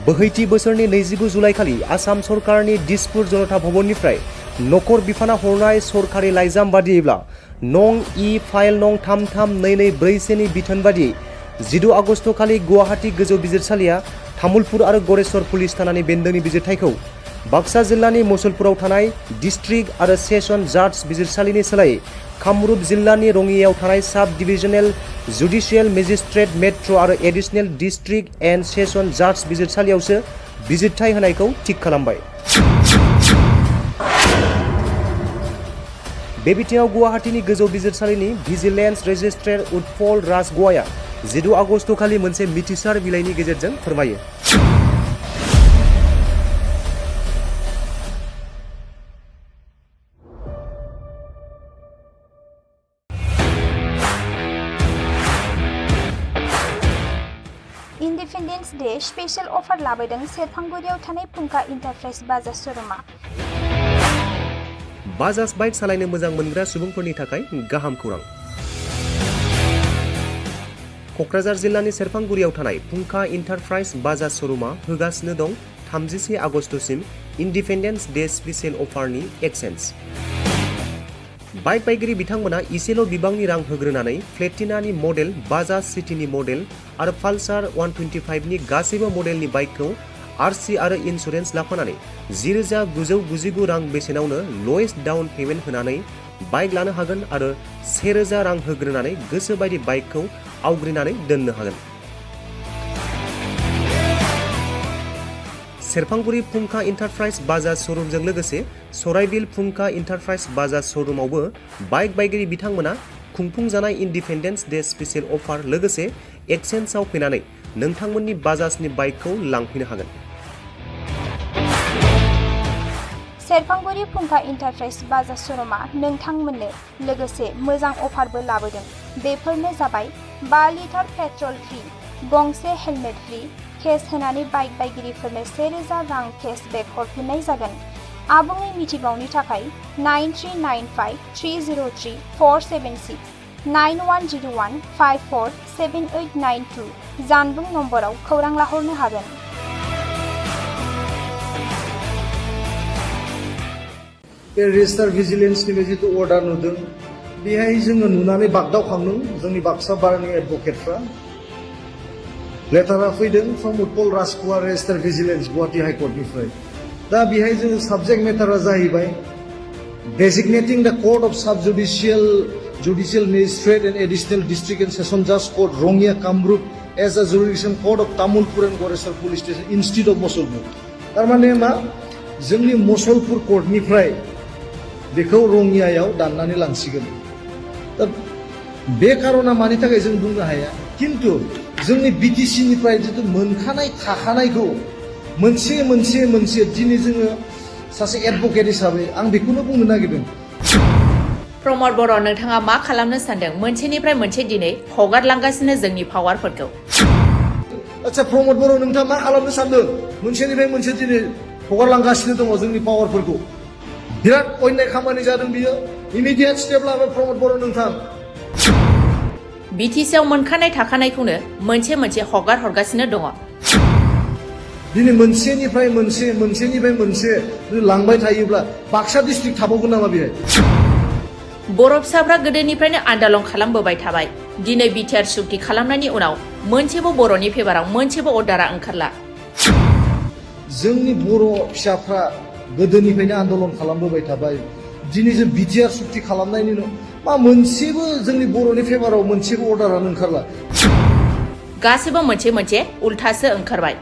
बोहैथि बोसोरनि 29 जुलाइखालि आसाम सरकारनि दिसपुर जनता भवननिफ्राय नखर बिफाना हरनाय सरकारि लाइजाम बादियैब्ला नं इ फाइल नं 33224 नि बिथोन बादियै 12 आगस्तखालि गुवाहाटी गोजौ बिजिरसालिया तामुलपुर आरो गरेस्वर पुलिस थानानि बेन्दोंनि बिजिरथायखौ बाक्सा जिल्लानि मुसलपुराव थानाय डिस्ट्रिक्ट आरो सेसन जाज बिजिरसालिनि सोलायै कामरुप जिल्लानि रङियायाव थानाय साब डिभिजनेल जुडिशियेल मेजिस्ट्रेट मेट्र' आरो एडिशनेल डिस्ट्रिक्ट एन्ड सेसन जाज बिजिरसालियावसो बिजिरथाय होनायखौ थिग खालामबाय। बे बिथिङाव गुवाहाटीनि गोजौ बिजिरसालिनि भिजिलेन्स रेजिस्ट्रार उत्पल राजगवाया 12 आगस्तखालि मोनसे मिथिसार बिलाइनि गेजेरजों फोरमायो। इन्डिपेन्डेन्स डे स्पेशल अफार लाबोदों सेरफांगुरियाव थानाय फुंखा इन्टारप्राइज बाजाज श'रुमा। बाजाज बाइक सालायनो मोजां मोनग्रा सुबुंफोरनि थाखाय गाहाम खौरां। क'क्राझार जिल्लानि सेरफांगुरियाव थानाय फुंखा इन्टारप्राइज बाजाज श'रुमा होगासिनो दं 31 आगस्तसिम इन्डिपेन्डेन्स डे स्पेशल अफारनि एक्सेन्स। बाइक बायगिरि बिथांमोना इसेल' बिबांनि रां होग्रोनानै प्लेटिनानि मडेल, बाजाज सिटीनि मडेल आरो पालसार 125 नि गासैबो मडेलनि बाइकखौ आरसि आरो इन्सुरेन्स लाफानानै 10,999 रां बेसेनावनो लवेस्ट डाउन पेमेन्ट होनानै बाइक लानो हागोन आरो 1,000 रां होग्रोनानै गोसो बायदि बाइकखौ आवग्रिनानै दोननो हागोन। सेरफांगुरि फुंखा इन्टारप्राइज बाजाज श'रुमजों लोगोसे सराइबिल फुंखा इन्टारप्राइज बाजाज श'रुमावबो बाइक बायगिरि बिथांमोना खुंफुंजानाय इन्डिपेन्डेन्स डे स्पेशल अफार लोगोसे एक्सेन्सआव फैनानै नोंथांमोननि बाजाजनि बाइकखौ लांफैनो हागोन। सेरफांगुरि फुंखा इन्टारप्राइज बाजाज श'रुमा नोंथांमोननो लोगोसे मोजां अफारबो लाबोदों। बेफोरनो जाबाय 5 लिटार पेट्रल फ्रि, गंसे हेलमेट फ्रि, केस होनानै बाइक बायगिरिफोरनो 1,000 रां केसबेक हरफिननाय जागोन। आबुङै मिथिबावनो थाखाय 9395303476 9101547892 जानबुं नम्बराव खौरां लाहरनो हागोन। बे रेजिस्टार भिजिलेन्सनि जिथु अर्डार नुदों बेहाय जोङो नुनानै बागदावखांदों जोंनि बाक्सा बारनि एडभकेटफ्रा। लेटारा फैदों from Utpal Rajkumar registrar vigilance Guwahati हाइकर्टनिफ्राय। दा बेहाय जोङो साबजेक्ट मेटारा जाहैबाय designating the court of subjudicial judicial magistrate and additional district and session judge court Rongya Kamrup as a jurisdiction court of Tamulpur and Goresar police station instead of Mosolpur. Tarmane ma जोंनि Mosolpur court निफ्राय बेखौ रङियायाव दाननानै लांसिगोन। दा बे कारना मानि थाखाय जों बुंनो हाया, किन्तु जोंनि बिटिसि निफ्राय जितु मोनखानाय थाखानायखौ मोनसे दिनै जोङो सासे एडभोकेट हिसाबै आं बेखौनो बुंनो नागिरदों। प्रमद बर' नोंथाङा मा खालामनो सानदों? मोनसेनिफ्राय मोनसे दिनै हगारलांगासिनो जोंनि पावारफोरखौ। आচ্ছা प्रमद बर' नोंथाङा मा खालामनो सानदों? मोनसेनिफ्राय मोनसे दिनै हगारलांगासिनो दङ जोंनि पावारफोरखौ। बिराद अन्याय खामानि जादों बियो। इमिडियेट स्टेप लाबाय प्रमद बर' नोंथां। बिटिसिआव मोनखानाय थाखानायखौनो मोनसे हगार हरगासिनो दङ। दिनै मोनसेनिफ्राय मोनसे लांबाय थायोब्ला बाक्सा डिस्ट्रिक्ट थाबावगोन नामा बेहाय? बर' फिसाफ्रा गोदोनिफ्रायनो आन्दालन खालामबोबाय थाबाय। दिनै बिटिआर सुक्ति खालामनायनि उनाव मोनसेबो बर'नि फेभाराव मोनसेबो अर्डारा ओंखारला। जोंनि बर' फिसाफ्रा गोदोनिफ्रायनो आन्दालन खालामबोबाय थाबाय। दिनै जों बिटिआर सुक्ति खालामनायनि उनाव मा मोनसेबो जोंनि बर'नि फेभाराव मोनसेबो अर्डारानो ओंखारला। गासिबो मोनसे उल्थासो ओंखारबाय।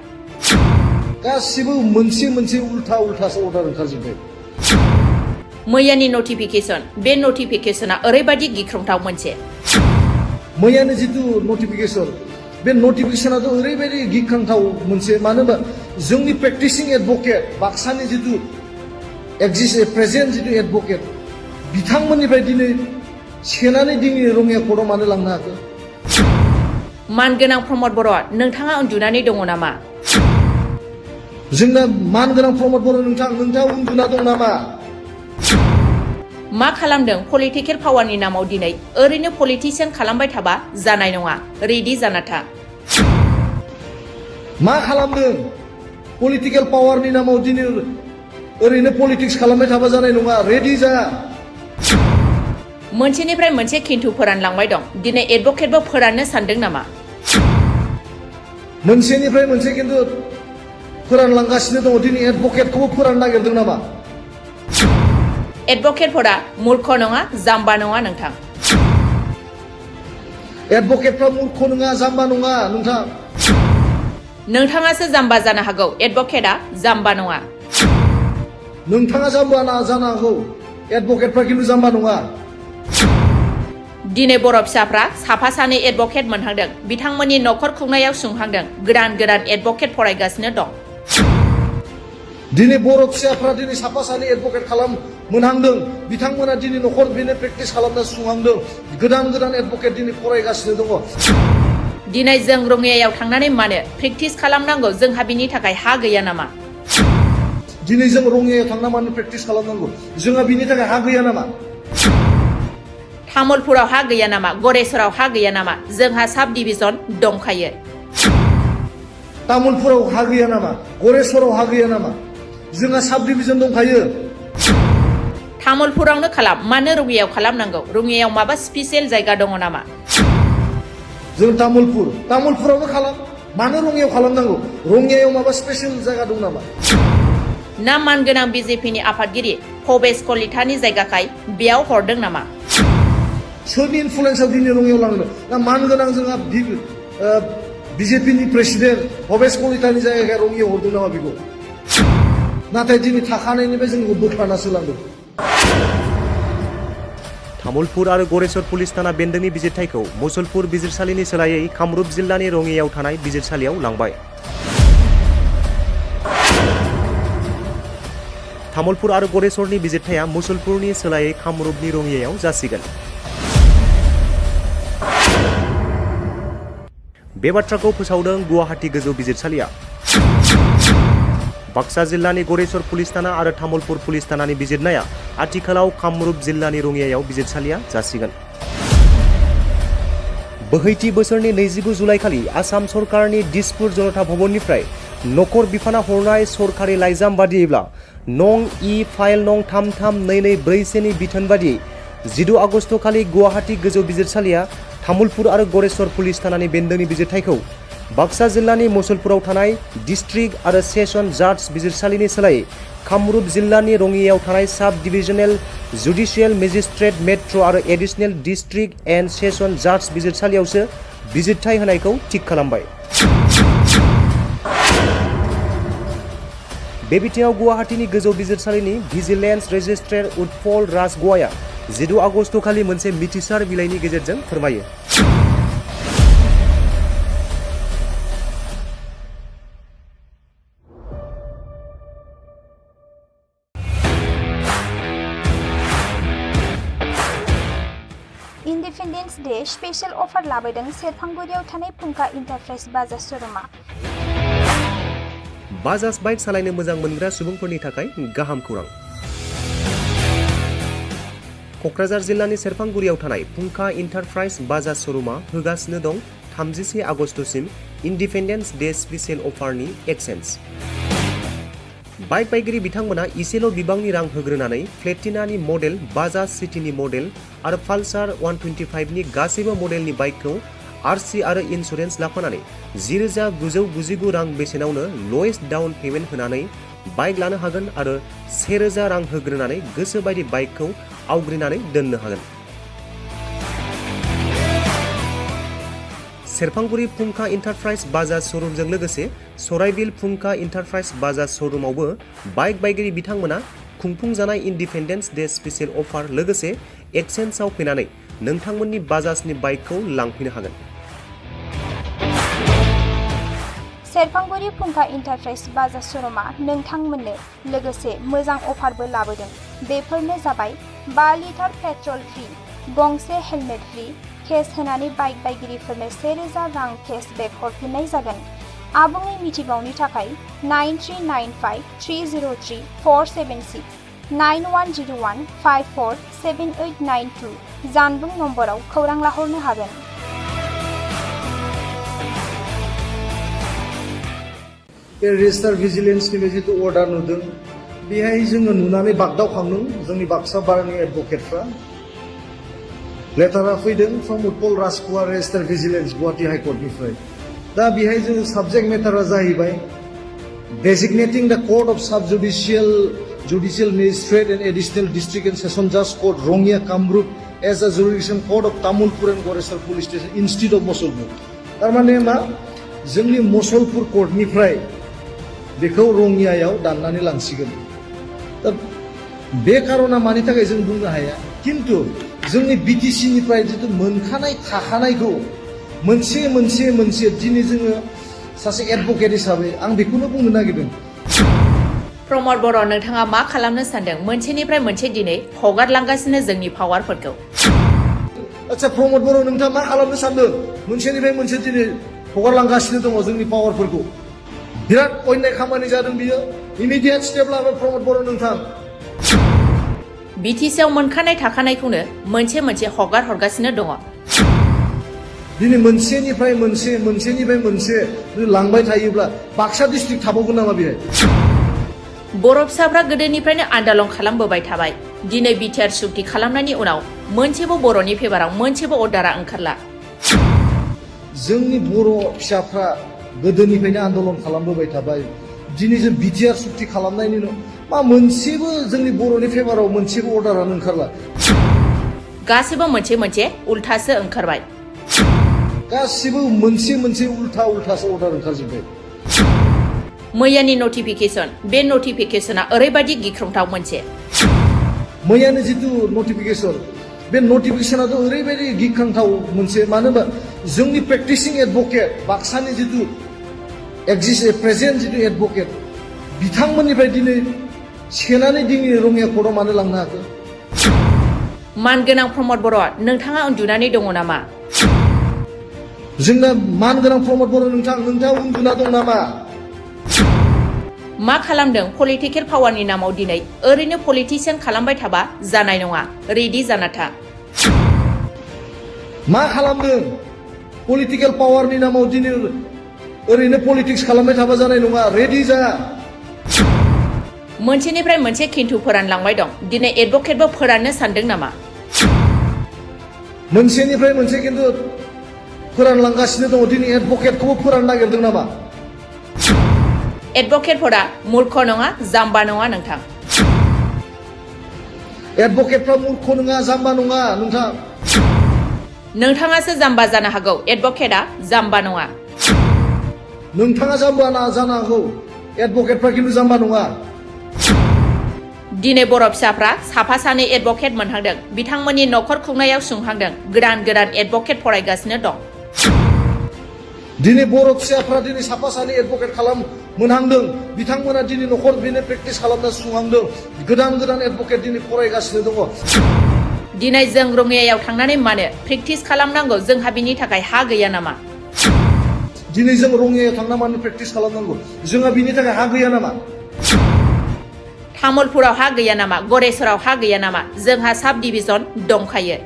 गासिबो मोनसे उल्थासो अर्डार ओंखारजोब्बाय। मैयानि नटिफिकेसन, बे नटिफिकेसना ओरैबायदि गिख्रंथाव मोनसे। मैयानि जितु नटिफिकेसन, बे नटिफिकेसनाथ' ओरैबायदि गिख्रंथाव मोनसे, मानो होनबा जोंनि प्रेक्टिसिं एडभोकेट बाक्सानि जितु प्रेजेन्ट जितु एडभोकेट बिथांमोननिफ्राय दिनै सेनानै दिनै रङिया कर्टआव मानो लांनो हाखो? मानगोनां प्रमद बर', नोंथाङा उन्दुनानै दङ नामा? जोंना मानगोनां प्रमद बर' नोंथाङा उन्दुना दं नामा? मा खालामदों? पलिटिकेल पावारनि नामाव दिनै ओरैनो पलिटिसियान खालामबाय थाबा जानाय नङा। रेडि जाना था। मा खालामदों? पलिटिकेल पावारनि नामाव दिनै ओरैनो पलिटिक्स खालामबाय थाबा जानाय नङा। रेडि जा। मोनसेनिफ्राय मोनसे खिन्थु फोरानलांबाय दं। दिनै एडभोकेटबो फोराननो सानदों नामा? मोनसेनिफ्राय मोनसे खिन्थु फोरानलांगासिनो दङ। दिनै एडभोकेटखौबो फोराननो नागिरदों नामा? एडभोकेटफोरा मूर्ख नङा, जाम्बा नङा नोंथां। एडभोकेटफ्रा मूर्ख नङा, जाम्बा नङा नोंथां। नोंथाङासो जाम्बा जानो हागौ, एडभोकेटआ जाम्बा नङा। नोंथाङा जाम्बा जानो हागौ, एडभोकेटफ्रा खिन्थु जाम्बा नङा। दिनै बर' फिसाफ्रा साफा सानै एडभोकेट मोनहांदों। बिथांमोननि न'खर खुंनायाव सुंहांदों। गोदान एडभोकेट फरायगासिनो दं। दिनै बर' फिसाफ्रा दिनै साफा सानै एडभोकेट मोनहांदों। बिथांमोना दिनै न'खर बेनो प्रेक्टिस खालामना सुंहांदों। गोदान एडभोकेट दिनै फरायगासिनो दङ। दिनै जों रङियायाव थांनानै मानो प्रेक्टिस खालामनांगौ? जोंहा बिनि थाखाय हा गैया नामा? दिनै जों रङियायाव थांना मानो प्रेक्टिस खालामनांगौ? जोंहा बिनि थाखाय हा गैया नामा? तामुलपुराव हा गैया नामा? गरेस्वराव हा गैया नामा? जोंहा साब डिभिजन दंखायो। तामुलपुराव हा गैया नामा? गरेस्वराव हा गैया नामा? जोंहा साब डिभिजन दंखायो। तामुलपुरावनो खालाम, मानो रङियायाव खालामनांगौ? रङियायाव माबा स्पेसियेल जायगा दङ नामा? जों तामुलपुरावनो खालाम, मानो रङियायाव खालामनांगौ? रङियायाव माबा स्पेसियेल जायगा दं नामा? ना मानगोनां बिजेपिनि आफादगिरि भबेश कलितानि जायगाखाय बेयाव हरदों नामा? सोरनि इनफ्लुयेन्सआव दिनै रङियायाव लांदों? ना मानगोनां जोंहा बिजेपिनि प्रेसिडेन्ट भबेश कलितानि जायगाखाय रङियायाव हरदों नामा बेखौ? नाथाय दिनै थाखानायनिफ्राय जोंखौ बोखारनासो लांदों। तामुलपुर आरो गरेस्वर पुलिस थाना बेन्दोंनि बिजिरथायखौ मुसलपुर बिजिरसालिनि सोलायै कामरुप जिल्लानि रङियायाव थानाय बिजिरसालियाव लांबाय। तामुलपुर आरो गरेस्वरनि बिजिरथाया मुसलपुरनि सोलायै कामरुपनि रङियायाव जासिगोन। बे बाथ्राखौ फोसावदों गुवाहाटी गोजौ बिजिरसालिया। बाक्सा जिल्लानि गरेस्वर पुलिस थाना आरो तामुलपुर पुलिस थानानि बिजिरनाया आथिखालाव कामरुप जिल्लानि रङियायाव बिजिरसालिया जासिगोन। बोहैथि बोसोरनि 29 जुलाइखालि आसाम सरकारनि दिसपुर जनता भवननिफ्राय नखर बिफाना हरनाय सरकारि लाइजाम बादियैब्ला नं इ फाइल नं 33224 नि बिथोन बादियै 12 आगस्ट खालि गुवाहाटी गोजौ बिजिरसालिया तामुलपुर आरो गरेस्वर पुलिस थानानि बेन्दोंनि बिजिरथायखौ बाक्सा जिल्लानि मुसलपुराव थानाय डिस्ट्रिक्ट आरो सेसन जाज बिजिरसालिनि सोलायै कामरुप जिल्लानि रङियाव थानाय साब डिभिजनेल जुडिशियेल मेजिस्ट्रेट मेट्र' आरो एडिशनेल डिस्ट्रिक्ट एन्ड सेसन जाज बिजिरसालियावसो बिजिरथाय होनायखौ थिग खालामबाय। बे बिथिङाव गुवाहाटीनि गोजौ बिजिरसालिनि भिजिलेन्स रेजिस्ट्रार उत्पल राजगवाया 16 आगस्ट खालि मोनसे मिथिसार बिलाइनि गेजेरजों फोरमायो। इन्डिपेन्डेन्स डे स्पेशल अफार लाबोदों सेरफांगुरियाव थानाय फुंखा इन्टारप्राइज बाजाज श'रुमा। बाजाज बाइक सालायनो मोजां मोनग्रा सुबुंफोरनि थाखाय गाहाम खौरां। क'क्राझार जिल्लानि सेरफांगुरियाव थानाय फुंखा इन्टारप्राइज बाजाज श'रुमा होगासिनो दं 31 आगस्टसिम इन्डिपेन्डेन्स डे स्पेशल अफारनि एक्सेन्स। बाइक बायगिरि बिथांमोना इसेल' बिबांनि रां होग्रोनानै प्लेटिनानि मडेल, बाजाज सिटीनि मडेल आरो पालसार 125 नि गासैबो मडेलनि बाइकखौ आरसि आरो इन्सुरेन्स लाफानानै 10,999 रां बेसेनावनो ल'एस्ट डाउन पेमेन्ट होनानै बाइक लानो हागोन आरो 1,000 रां होग्रोनानै गोसो बायदि बाइकखौ आवग्रिनानै दोननो हागोन। सेरफांगुरि फुंखा इन्टारप्राइज बाजाज श'रुमजों लोगोसे सराइबिल फुंखा इन्टारप्राइज बाजाज श'रुमावबो बाइक बायगिरि बिथांमोना खुंफुंजानाय इन्डिपेन्डेन्स डे स्पेशल अफार लोगोसे एक्सेन्सआव फैनानै नोंथांमोननि बाजाजनि बाइकखौ लांफैनो हागोन। सेरफांगुरि फुंखा इन्टारप्राइज बाजाज श'रुमा नोंथांमोननो लोगोसे मोजां अफारबो लाबोदों। बेफोरनो जाबाय 5 लिटार पेट्रल फ्रि, गंसे हेलमेट फ्रि, केस होनानै बाइक बायगिरिफोरनो 1,000 रां केशबेक हरफिननाय जागोन। आबुङै मिथिबावनो थाखाय 9395303476 9101547892 जानबुं नम्बराव खौरां लाहरनो हागोन। बे रेजिस्टार भिजिलेन्सनि जितु अर्डार नुदों बेहाय जोङो नुनानै बागदावखांदों जोंनि बाक्सा बारनि एडभकेटफ्रा। लेटारा फैदों from Utpal Rajkhowa registrar vigilance Guwahati हाइकर्टनिफ्राय। दा बेहाय जोङो साबजेक्ट मेटारा जाहैबाय designating the court of sub judicial magistrate and additional district and session जाज court Rangiya Kamrup as a jurisdiction court of Tamulpur and Goreswar police station institute of Musalpur. थारमाने मा जोंनि मसलपुर कर्टनिफ्राय बेखौ रङियायाव दाननानै लांसिगोन। दा बे कारना मानि थाखाय जों बुंनो हाया, किन्तु जोंनि बिटिसिनिफ्राय जितु मोनखानाय थाखानायखौ मोनसे दिनै जोङो सासे एडभकेट हिसाबै आं बेखौनो बुंनो नागिरदों। प्रमद बर' नोंथाङा मा खालामनो सानदों? मोनसेनिफ्राय मोनसे दिनै हगारलांगासिनो जोंनि पावारफोरखौ। आচ্ছা प्रमद बर' नोंथाङा मा खालामनो सानदों? मोनसेनिफ्राय मोनसे दिनै हगारलांगासिनो दङ जोंनि पावारफोरखौ। बिराद अन्याय खामानि जादों बियो। इमिडियेट स्टेप लाबाय प्रमद बर' नोंथां। बिटिसिआव मोनखानाय थाखानायखौनो मोनसे हगार हरगासिनो दङ। दिनै मोनसेनिफ्राय मोनसे लांबाय थायोब्ला बाक्सा डिस्ट्रिक्ट थाबावगोन नामा बेहाय? बर' फिसाफ्रा गोदोनिफ्रायनो आन्दालन खालामबोबाय थाबाय। दिनै बिटिआर सुक्ति खालामनायनि उनाव मोनसेबो बर'नि फेभाराव मोनसेबो अर्डारा ओंखारला। जोंनि बर' फिसाफ्रा गोदोनिफ्रायनो आन्दोलन खालामबोबाय थाबाय। दिनै जों बिटिआर सुक्ति खालामनायनि उनाव मा मोनसेबो जोंनि बर'नि फेभाराव मोनसेबो अर्डारानो ओंखारला। गासिबो मोनसे उल्थासो ओंखारबाय। गासिबो मोनसे उल्थासो अर्डार ओंखारजोब्बाय। मैयानि नटिफिकेसन, बे नटिफिकेसना ओरैबायदि गिख्रंथाव मोनसे। मैयानि जितु नटिफिकेसन, बे नटिफिकेसनाथ' ओरैबायदि गिख्रंथाव मोनसे। मानो होनबा जोंनि प्रेक्टिसिं एडभकेट बाक्सानि जितु प्रेजेन्ट जितु एडभकेट बिथांमोननिफ्राय दिनै सेनानै दिनै रङिया कर्टआव मानो लांनो हाखो? मानगोनां प्रमद बर' नोंथाङा उन्दुनानै दङ नामा? जोंना मानगोनां प्रमद बर' नोंथाङा उन्दुना दं नामा? मा खालामदों? पलिटिकेल पावारनि नामाव दिनै ओरैनो पलिटिसियान खालामबाय थाबा जानाय नङा। रेडि जाना था। मा खालामदों? पलिटिकेल पावारनि नामाव दिनै ओरैनो पलिटिक्स खालामबाय थाबा जानाय नङा। रेडि जा। मोनसेनिफ्राय मोनसे खिन्थु फोरानलांबाय दं। दिनै एडभकेटबो फोराननो सानदों नामा? मोनसेनिफ्राय मोनसे खिन्थु फोरानलांगासिनो दङ। दिनै एडभकेटखौबो फोराननो नागिरदों नामा? एडभकेटफोरा मूर्ख नङा जाम्बा नङा नोंथां। एडभकेटफ्रा मूर्ख नङा जाम्बा नङा नोंथां। नोंथाङासो जाम्बा जानो हागौ, एडभकेटआ जाम्बा नङा। नोंथाङा जाम्बा जानो हागौ, एडभकेटफ्रा खिन्थु जाम्बा नङा। दिनै बर' फिसाफ्रा साफा सानै एडभकेट मोनहांदों, बिथांमोननि न'खर खुंनायाव सुंहांदों, गोदान गोदान एडभकेट फरायगासिनो दं। दिनै बर' फिसाफ्रा दिनै साफा सानै एडभकेट मोनहांदों, बिथांमोना दिनै न'खर बेनो प्रेक्टिस खालामना सुंहांदों, गोदान गोदान एडभकेट दिनै फरायगासिनो दङ। दिनै जों रङियायाव थांनानै मानो प्रेक्टिस खालामनांगौ? जोंहा बिनि थाखाय हा गैया नामा? दिनै जों रङियायाव थांना मानो प्रेक्टिस खालामनांगौ? जोंहा बिनि थाखाय हा गैया नामा? तामुलपुराव हा गैया नामा? गरेस्वराव हा गैया नामा? जोंहा साब डिभिजन दंखायो।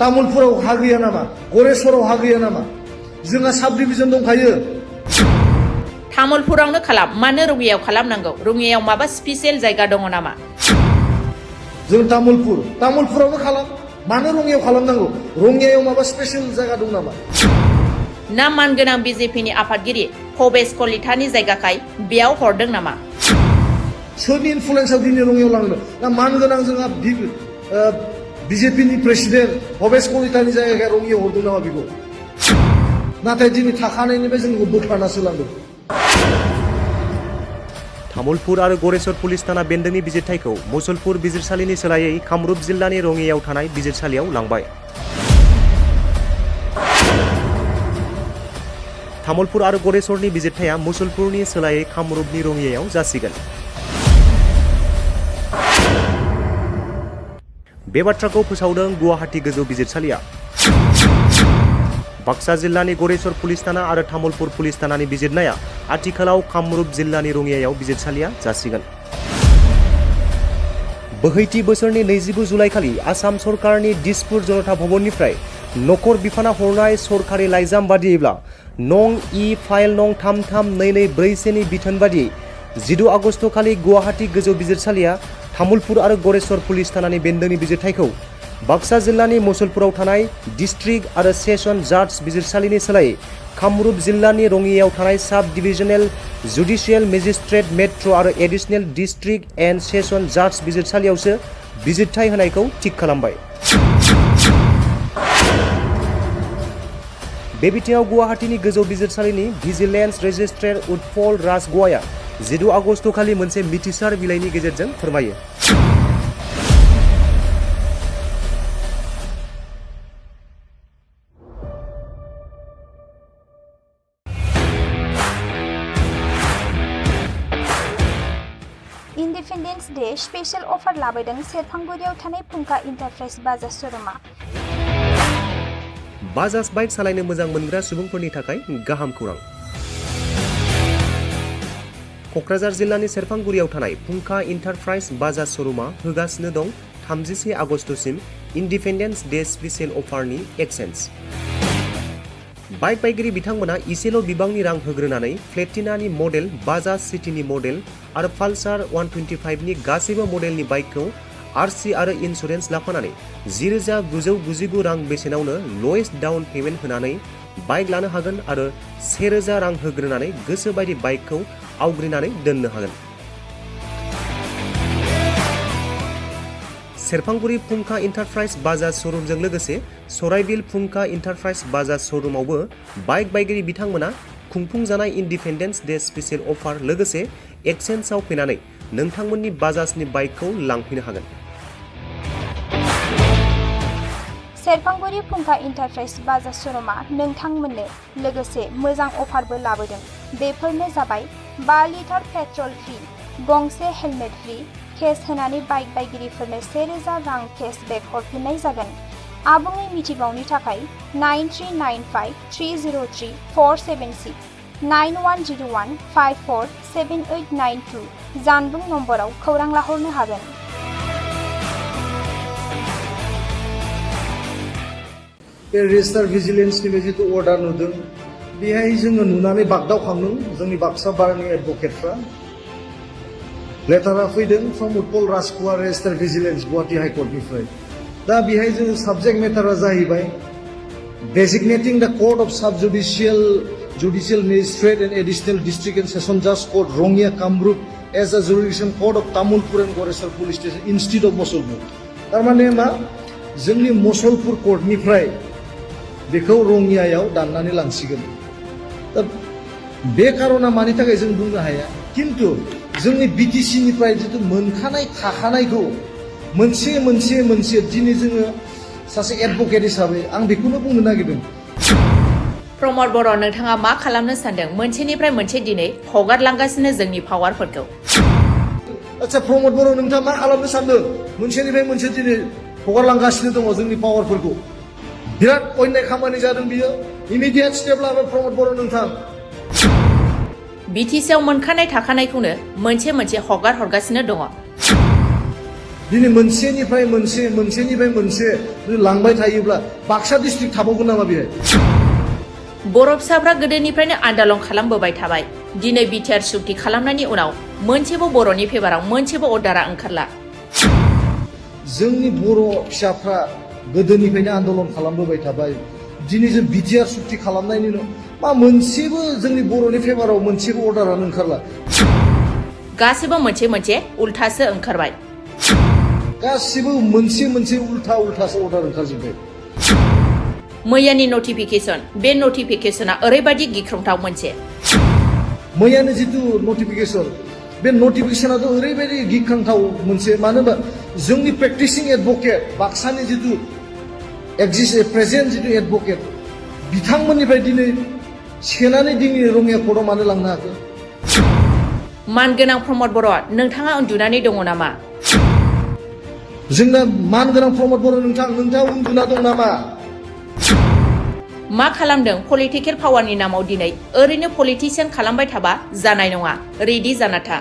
तामुलपुराव हा गैया नामा? गरेस्वराव हा गैया नामा? जोंहा साब डिभिजन दंखायो। तामुलपुरावनो खालाम, मानो रङियायाव खालामनांगौ? रङियायाव माबा स्पेसियेल जायगा दङ नामा? जों तामुलपुरावनो खालाम, मानो रङियायाव खालामनांगौ? रङियायाव माबा स्पेसियेल जायगा दं नामा? ना मानगोनां बिजेपिनि आफादगिरि भबेश कलितानि जायगाखाय बेयाव हरदों नामा? सोरनि इनफ्लुयेन्सआव दिनै रङियायाव लांदों? ना मानगोनां जोंहा बिजेपिनि प्रेसिडेन्ट भबेश कलितानि जायगायाव रङियायाव हरदों नामा बेखौ? नाथाय दिनै थाखानायनिफ्राय जोंखौ बोखारनासो लांदों। तामुलपुर आरो गरेस्वर पुलिस थाना बेन्दोंनि बिजिरथायखौ मुसलपुर बिजिरसालिनि सोलायै कामरुप जिल्लानि रङियायाव थानाय बिजिरसालियाव लांबाय। तामुलपुर आरो गरेस्वरनि बिजिरथाया मुसलपुरनि सोलायै कामरुपनि रङियायाव जासिगोन। बे बाथ्राखौ फोसावदों गुवाहाटी गोजौ बिजिरसालिया। बाक्सा जिल्लानि गरेस्वर पुलिस थाना आरो तामुलपुर पुलिस थानानि बिजिरनाया आथिखालाव कामरुप जिल्लानि रङियायाव बिजिरसालिया जासिगोन। बोहैथि बोसोरनि 22 जुलाइखालि आसाम सरकारनि दिसपुर जनता भवननिफ्राय नखर बिफाना हरनाय सरकारि लाइजाम बादियैब्ला नं इ फाइल नं 33224 नि बिथोन बादियै 16 आगस्ट खालि गुवाहाटी गोजौ बिजिरसालिया तामुलपुर आरो गरेस्वर पुलिस थानानि बेन्दोंनि बिजिरथायखौ बाक्सा जिल्लानि मुसलपुराव थानाय डिस्ट्रिक्ट आरो सेसन जाज बिजिरसालिनि सोलायै कामरुप जिल्लानि रङियायाव थानाय साब डिभिजनेल जुडिशियेल मेजिस्ट्रेट मेट्र आरो एडिशनेल डिस्ट्रिक्ट एन्ड सेसन जाज बिजिरसालियावसो बिजिरथाय होनायखौ थिक खालामबाय। बे बिथिङाव गुवाहाटीनि गोजौ बिजिरसालिनि भिजिलेन्स रेजिस्ट्रार उत्पल राजगवाया 16 आगस्ट खालि मोनसे मिथिसार बिलाइनि गेजेरजों फोरमायो। इन्डिपेन्डेन्स डे स्पेशल अफार लाबोदों सेरफांगुरियाव थानाय फुंखा इन्टारप्राइज बाजाज श'रुमा। बाजाज बाइक सालायनो मोजां मोनग्रा सुबुंफोरनि थाखाय गाहाम खौरां। क'क्राझार जिल्लानि सेरफांगुरियाव थानाय फुंखा इन्टारप्राइज बाजाज श'रुमा होगासिनो दं 31 आगस्तसिम इन्डिपेन्डेन्स डे स्पेशल अफारनि एक्सेन्स। बाइक बायगिरि बिथांमोना इसेल' बिबांनि रां होग्रोनानै प्लेटिनानि मडेल, बाजाज सिटीनि मडेल आरो पालसार 125 नि गासैबो मडेलनि बाइकखौ आरसि आरो इन्सुरेन्स लाफानानै 10,999 रां बेसेनावनो लवेस्ट डाउन पेमेन्ट होनानै बाइक लानो हागोन आरो 1,000 रां होग्रोनानै गोसो बायदि बाइकखौ आवग्रिनानै दोननो हागोन। सेरफांगुरि फुंखा इन्टारप्राइज बाजाज श'रुमजों लोगोसे सराइबिल फुंखा इन्टारप्राइज बाजाज श'रुमावबो बाइक बायगिरि बिथांमोना खुंफुंजानाय इन्डिपेन्डेन्स डे स्पेशल अफार लोगोसे एक्सेन्सआव फैनानै नोंथांमोननि बाजाजनि बाइकखौ लांफैनो हागोन। सेरफांगुरि फुंखा इन्टारप्राइज बाजाज श'रुमा नोंथांमोननो लोगोसे मोजां अफारबो लाबोदों। बेफोरनो जाबाय 5 लिटार पेट्रल फ्रि, गंसे हेलमेट फ्रि, केस होनानै बाइक बायगिरिफोरनो 1,000 रां केसबेक हरफिननाय जागोन। आबुङै मिथिबावनो थाखाय 9395303476 9101547892 जानबुं नम्बराव खौरां लाहरनो हागोन। बे रेजिस्टार भिजिलेन्सनि जिथु अर्डार नुदों बेहाय जोङो नुनानै बागदावखांदों जोंनि बाक्सा बारनि एडभकेटफ्रा। लेटारा फैदों from Utpal Rajkumar registrar vigilance Guwahati हाइकर्टनिफ्राय। दा बेहाय जोङो साबजेक्ट मेटारा जाहैबाय designating the court of sub Judicial Magistrate and Additional District and Session Judge Court, Rongya Kamrup, as a jurisdiction court of Tamulpur and Goresar Police Station instead of Mosolpur. Tarmane ma, जोंनि Mosolpur Court निफ्राय बेखौ रङियायाव दाननानै लांसिगोन। दा बे कारना मानि थाखाय जों बुंनो हाया, किन्तु जोंनि बिटिसि निफ्राय जितु मोनखानाय थाखानायखौ मोनसे दिनै जोङो सासे एडभोकेट हिसाबै आं बेखौनो बुंनो नागिरदों। प्रमद बर' नोंथाङा मा खालामनो सानदों? मोनसेनिफ्राय मोनसे दिनै हगारलांगासिनो जोंनि पावारफोरखौ। आচ্ছা प्रमद बर' नोंथाङा मा खालामनो सानदों? मोनसेनिफ्राय मोनसे दिनै हगारलांगासिनो दङ जोंनि पावारफोरखौ। बिराद अयनाय खामानि जादों बियो। इमिडियेट स्टेप लाबाय प्रमद बर' नोंथां। बिटिसिआव मोनखानाय थाखानायखौनो मोनसे हगार हरगासिनो दङ। दिनै मोनसेनिफ्राय मोनसे लांबाय थायोब्ला बाक्सा डिस्ट्रिक्ट थाबावगोन नामा बेहाय? बर' फिसाफ्रा गोदोनिफ्रायनो आन्दालन खालामबोबाय थाबाय। दिनै बिटिआर सुक्ति खालामनायनि उनाव मोनसेबो बर'नि फेभाराव मोनसेबो अर्डारा ओंखारला। जोंनि बर' फिसाफ्रा गोदोनिफ्रायनो आन्दालन खालामबोबाय थाबाय। दिनै जों बिटिआर सुक्ति खालामनायनि उनाव मा मोनसेबो जोंनि बर'नि फेभाराव मोनसेबो अर्डारानो ओंखारला। गासिबो मोनसे उल्थासो ओंखारबाय। गासिबो मोनसे उल्थासो अर्डार ओंखारजोब्बाय। मैयानि नटिफिकेसन, बे नटिफिकेसना ओरैबायदि गिख्रंथाव मोनसे। मैयानि जितु नटिफिकेसन, बे नटिफिकेसनाथ' ओरैबायदि गिख्रंथाव मोनसे, मानो होनबा जोंनि प्रेक्टिसिं एडभोकेट बाक्सानि जितु प्रेजेन्ट जितु एडभोकेट बिथांमोननिफ्राय दिनै सेनानै दिनै रङिया कर्टआव मानो लांनो हाखो? मानगोनां प्रमद बर', नोंथाङा उन्दुनानै दङ नामा? जोंना मानगोनां प्रमद बर' नोंथाङा उन्दुना दं नामा? मा खालामदों? पलिटिकेल पावारनि नामाव दिनै ओरैनो पलिटिसियान खालामबाय थाबा जानाय नङा। रेडि जाना था।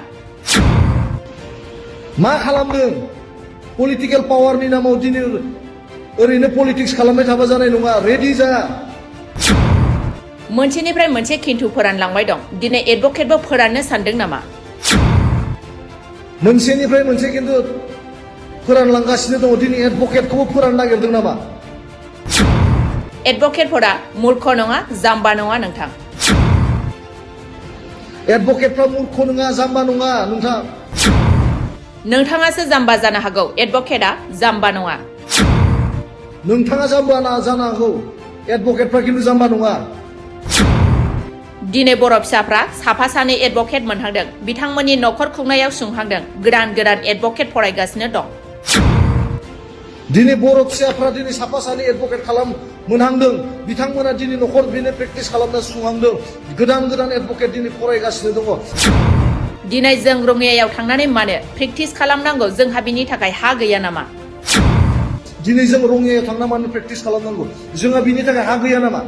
मा खालामदों? पलिटिकेल पावारनि नामाव दिनै ओरैनो पलिटिक्स खालामबाय थाबा जानाय नङा। रेडि जा। मोनसेनिफ्राय मोनसे खिन्थु फोरानलांबाय दं। दिनै एडभोकेटबो फोराननो सानदों नामा? मोनसेनिफ्राय मोनसे खिन्थु फोरानलांगासिनो दङ। दिनै एडभोकेटखौबो फोराननो नागिरदों नामा? एडभोकेटफोरा मूर्ख नङा, जाम्बा नङा नोंथां। एडभोकेटफ्रा मूर्ख नङा, जाम्बा नङा नोंथां। नोंथाङासो जाम्बा जानो हागौ, एडभोकेटआ जाम्बा नङा। नोंथाङा जाम्बा जानो हागौ, एडभोकेटफ्रा खिन्थु जाम्बा नङा। दिनै बर' फिसाफ्रा साफा सानै एडभोकेट मोनहांदों। बिथांमोननि न'खर खुंनायाव सुंहांदों। गोदान एडभोकेट फरायगासिनो दं। दिनै बर' फिसाफ्रा दिनै साफा सानै एडभोकेट मोनहांदों। बिथांमोना दिनै न'खर बेनो प्रेक्टिस खालामना सुंहांदों। गोदान एडभोकेट दिनै फरायगासिनो दङ। दिनै जों रङियायाव थांनानै मानो प्रेक्टिस खालामनांगौ? जोंहा बिनि थाखाय हा गैया नामा? दिनै जों रङियायाव थांना मानो प्रेक्टिस खालामनांगौ? जोंहा बिनि थाखाय हा गैया नामा?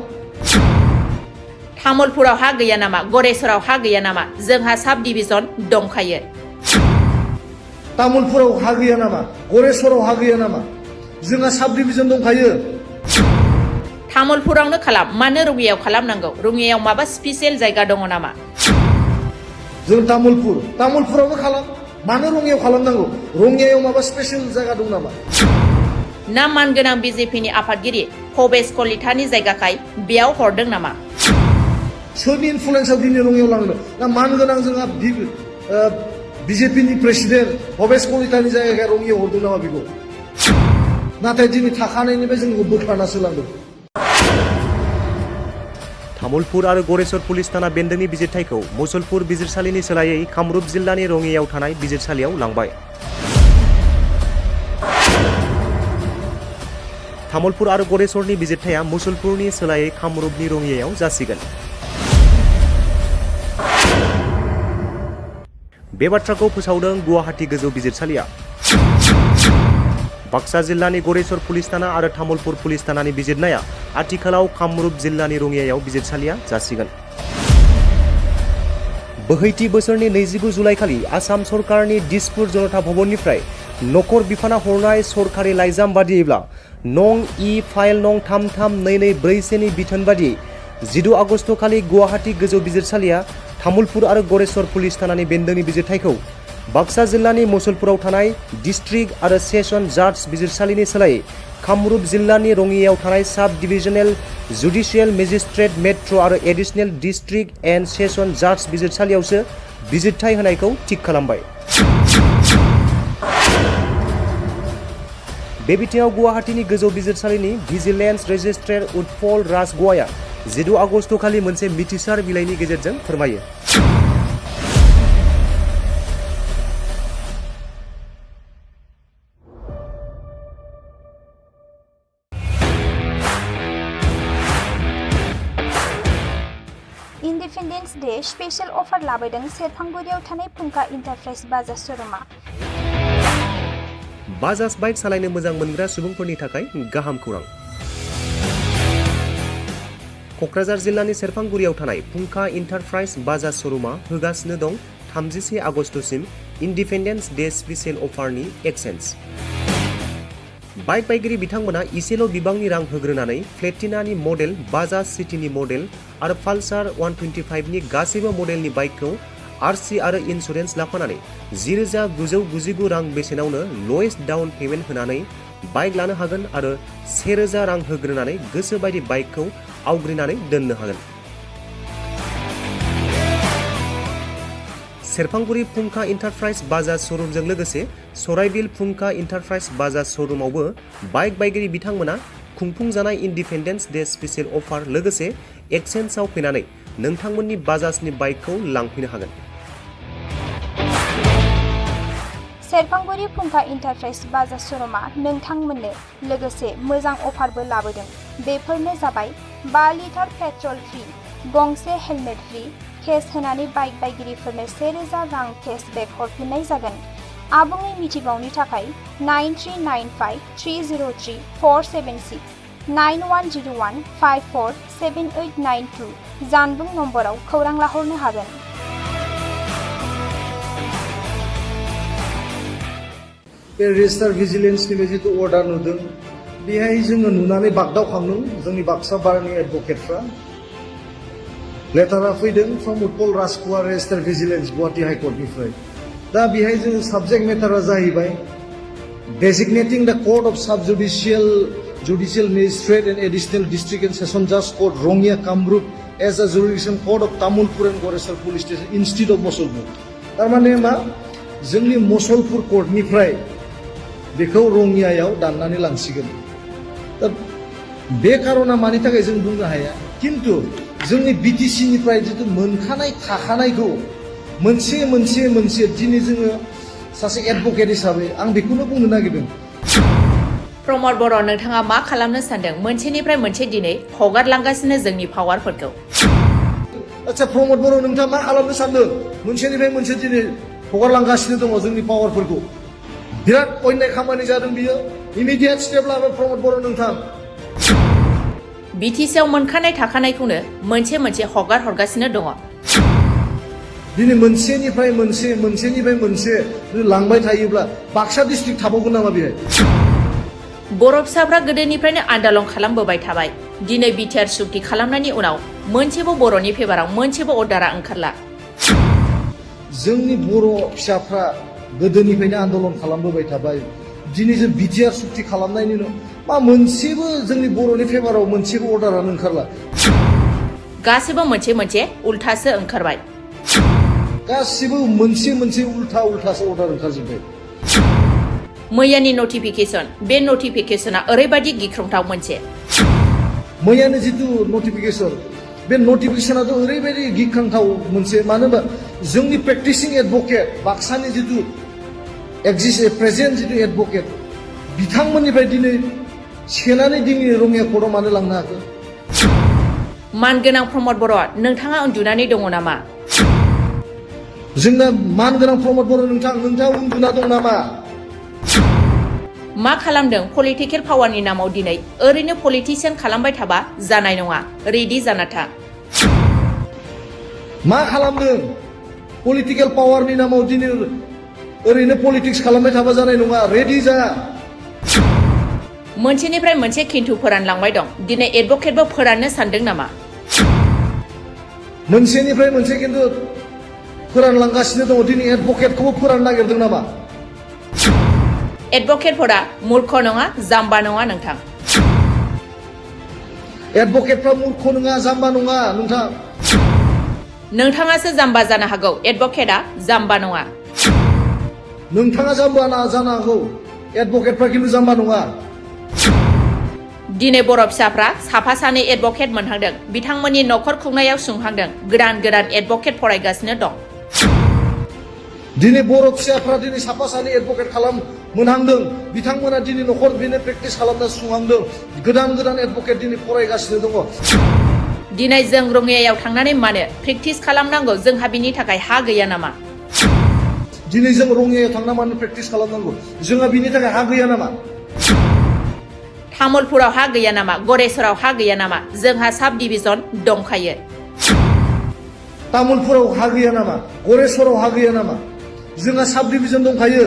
तामुलपुराव हा गैया नामा? गरेसराव हा गैया नामा? जोंहा साब डिभिजन दंखायो। तामुलपुराव हा गैया नामा? गरेसराव हा गैया नामा? जोंहा साब डिभिजन दंखायो। तामुलपुरावनो खालाम, मानो रङियायाव खालामनांगौ? रङियायाव माबा स्पेसियेल जायगा दङ नामा? जों तामुलपुरावनो खालाम, मानो रङियायाव खालामनांगौ? रङियायाव माबा स्पेसियेल जायगा दं नामा? ना मानगोनां बिजेपिनि आफादगिरि भबेश कलितानि जायगाखाय बेयाव हरदों नामा? सोरनि इनफ्लुयेन्सआव दिनै रङियायाव लांदों? ना मानगोनां जोंहा बिजेपिनि प्रेसिडेन्ट भबेश कलितानि जायगायाव रङियायाव हरदों नामा बेखौ? नाथाय दिनै थाखानायनिफ्राय जोंखौ बोखारनासो लांदों। तामुलपुर आरो गरेसर पुलिस थाना बेन्दोंनि बिजिरथायखौ मुसलपुर बिजिरसालिनि सोलायै कामरुप जिल्लानि रङियायाव थानाय बिजिरसालियाव लांबाय। तामुलपुर आरो गरेसरनि बिजिरथाया मुसलपुरनि सोलायै कामरुपनि रङियायाव जासिगोन। बे बाथ्राखौ फोसावदों गुवाहाटी गोजौ बिजिरसालिया। बाक्सा जिल्लानि गरेसर पुलिस थाना आरो तामुलपुर पुलिस थानानि बिजिरनाया आथिखालाव कामरुप जिल्लानि रङियायाव बिजिरसालिया जासिगोन। बोहैथि बोसोरनि 29 जुलाइखालि आसाम सरकारनि दिसपुर जनता भवननिफ्राय नखर बिफाना हरनाय सरकारि लाइजाम बादियैब्ला नं इ फाइल नं 33224 नि बिथोन बादियै 12 आगस्तखालि गुवाहाटी गोजौ बिजिरसालिया तामुलपुर आरो गरेसर पुलिस थानानि बेन्दोंनि बिजिरथायखौ बाक्सा जिल्लानि मुसलपुराव थानाय डिस्ट्रिक्ट आरो सेसन जाज बिजिरसालिनि सोलायै कामरुप जिल्लानि रङियाव थानाय साब डिभिजनेल जुडिशियेल मेजिस्ट्रेट मेट्र' आरो एडिशनेल डिस्ट्रिक्ट एन्ड सेसन जाज बिजिरसालियावसो बिजिरथाय होनायखौ थिग खालामबाय। बे बिथिङाव गुवाहाटीनि गोजौ बिजिरसालिनि भिजिलेन्स रेजिस्ट्रार उत्पल राजग'वाया 16 आगस्ट खालि मोनसे मिथिसार बिलाइनि गेजेरजों फोरमायो। इन्डिपेन्डेन्स डे स्पेशल अफार लाबोदों सेरफांगुरियाव थानाय फुंखा इन्टारप्राइज बाजाज श'रुमा। बाजाज बाइक सालायनो मोजां मोनग्रा सुबुंफोरनि थाखाय गाहाम खौरां। क'क्राझार जिल्लानि सेरफांगुरियाव थानाय फुंखा इन्टारप्राइज बाजाज श'रुमा होगासिनो दं 31 आगस्टसिम इन्डिपेन्डेन्स डे स्पेशल अफारनि एक्सेन्स। बाइक बायगिरि बिथांमोना इसेल' बिबांनि रां होग्रोनानै प्लेटिनानि मडेल, बाजाज सिटीनि मडेल आरो पालसार 125 नि गासैबो मडेलनि बाइकखौ आरसि आरो इन्सुरेन्स लाफानानै 10,999 रां बेसेनावनो ल'एस्ट डाउन पेमेन्ट होनानै बाइक लानो हागोन आरो 1,000 रां होग्रोनानै गोसो बायदि बाइकखौ आवग्रिनानै दोननो हागोन। सेरफांगुरि फुंखा इन्टारप्राइज बाजाज श'रुमजों लोगोसे सराइबिल फुंखा इन्टारप्राइज बाजाज श'रुमावबो बाइक बायगिरि बिथांमोना खुंफुंजानाय इन्डिपेन्डेन्स डे स्पेशल अफार लोगोसे एक्सेन्सआव फैनानै नोंथांमोननि बाजाजनि बाइकखौ लांफैनो हागोन। सेरफांगुरि फुंखा इन्टारप्राइज बाजाज श'रुमा नोंथांमोननो लोगोसे मोजां अफारबो लाबोदों। बेफोरनो जाबाय 5 लिटार पेट्रल फ्रि, गंसे हेलमेट फ्रि, केस होनानै बाइक बायगिरिफोरनो 1,000 रां केसबेक हरफिननाय जागोन। आबुङै मिथिबावनो थाखाय 9395 303 476 9101 547892 जानबुं नम्बराव खौरां लाहरनो हागोन। बे रेजिस्टार भिजिलेन्सनि जितु अर्डार नुदों बेहाय जोङो नुनानै बागदावखांदों जोंनि बाक्सा बारनि एडभकेटफ्रा। लेटारा फैदों from Utpal Rajkhowa registrar vigilance Guwahati हाइकर्टनिफ्राय। दा बेहाय जोङो साबजेक्ट मेटारा जाहैबाय designating the court of sub judicial magistrate and additional district and session जाज court Rangiya Kamrup as a jurisdiction court of Tamulpur and Goreswar police station institute of Musalpur. थारमाने मा जोंनि मुसलपुर कर्टनिफ्राय बेखौ रङियायाव दाननानै लांसिगोन। दा बे कारना मानि थाखाय जों बुंनो हाया, किन्तु जोंनि बिटिसिनिफ्राय जितु मोनखानाय थाखानायखौ मोनसे दिनै जोङो सासे एडभकेट हिसाबै आं बेखौनो बुंनो नागिरदों। प्रमद बर' नोंथाङा मा खालामनो सानदों? मोनसेनिफ्राय मोनसे दिनै हगारलांगासिनो जोंनि पावारफोरखौ। आচ্ছা प्रमद बर' नोंथाङा मा खालामनो सानदों? मोनसेनिफ्राय मोनसे दिनै हगारलांगासिनो दङ जोंनि पावारफोरखौ। बिराद अन्याय खामानि जादों बियो। इमिडियेट स्टेप लाबो प्रमद बर' नोंथां। बिटिसिआव मोनखानाय थाखानायखौनो मोनसे हगार हरगासिनो दङ। दिनै मोनसेनिफ्राय मोनसे लांबाय थायोब्ला बाक्सा डिस्ट्रिक्ट थाबावगोन नामा बेहाय? बर' फिसाफ्रा गोदोनिफ्रायनो आन्दालन खालामबोबाय थाबाय। दिनै बिटिआर सुक्ति खालामनायनि उनाव मोनसेबो बर'नि फेभाराव मोनसेबो अर्डारा ओंखारला। जोंनि बर' फिसाफ्रा गोदोनिफ्रायनो आन्दालन खालामबोबाय थाबाय। दिनै जों बिटिआर सुक्ति खालामनायनि उनाव मा मोनसेबो जोंनि बर'नि फेभाराव मोनसेबो अर्डारानो ओंखारला। गासिबो मोनसे उल्थासो ओंखारबाय। गासिबो मोनसे उल्थासो अर्डार ओंखारजोब्बाय। मैयानि नटिफिकेसन, बे नटिफिकेसना ओरैबायदि गिख्रंथाव मोनसे। मैयानि जितु नटिफिकेसन, बे नटिफिकेसनाथ' ओरैबायदि गिख्रंथाव मोनसे। मानो होनबा जोंनि प्रेक्टिसिं एडभकेट बाक्सानि जितु प्रेजेन्ट जितु एडभकेट बिथांमोननिफ्राय दिनै सेनानै दिनै रङिया कर्टआव मानो लांनो हाखो? मानगोनां प्रमद बर' नोंथाङा उन्दुनानै दङ नामा? जोंना मानगोनां प्रमद बर' नोंथाङा उन्दुना दं नामा? मा खालामदों? पलिटिकेल पावारनि नामाव दिनै ओरैनो पलिटिसियान खालामबाय थाबा जानाय नङा। रेडि जाना था। मा खालामदों? पलिटिकेल पावारनि नामाव दिनै ओरैनो पलिटिक्स खालामबाय थाबा जानाय नङा। रेडि जा। मोनसेनिफ्राय मोनसे खिन्थु फोरानलांबाय दं। दिनै फोरानलांगासिनो दङ दिनै एडभकेटखौबो फोराननो नागिरदों नामा एडभकेटफोरा मूर्ख नङा जाम्बा नङा नोंथां एडभकेटफ्रा मूर्ख नङा जाम्बा नङा नोंथां नोंथाङासो जाम्बा जानो हागौ एडभकेटआ जाम्बा नङा नोंथाङा जाम्बा जानो हागौ एडभकेटफ्रा खिन्थु जाम्बा नङा दिनै बर' फिसाफ्रा साफा सानै एडभकेट मोनहांदों बिथांमोननि न'खर खुंनायाव सुंहांदों गोदान गोदान एडभकेट फरायगासिनो दं दिनै बर' फिसाफ्रा दिनै साफा सानै एडभकेट मोनहांदों बिथांमोना दिनै न'खर बेनो प्रेक्टिस खालामना सुंहांदों गोदान गोदान एडभकेट दिनै फरायगासिनो दङ दिनै जों रङियायाव थांनानै मानो प्रेक्टिस खालामनांगौ जोंहा बिनि थाखाय हा गैया नामा दिनै जों रङियायाव थांना मानो प्रेक्टिस खालामनांगौ जोंहा बिनि थाखाय हा गैया नामा तामुलपुराव हा गैया नामा गरेस्वराव हा गैया नामा जोंहा साब डिभिजन दंखायो तामुलपुराव हा गैया नामा गरेस्वराव हा गैया नामा जोंहा साब डिभिजन दंखायो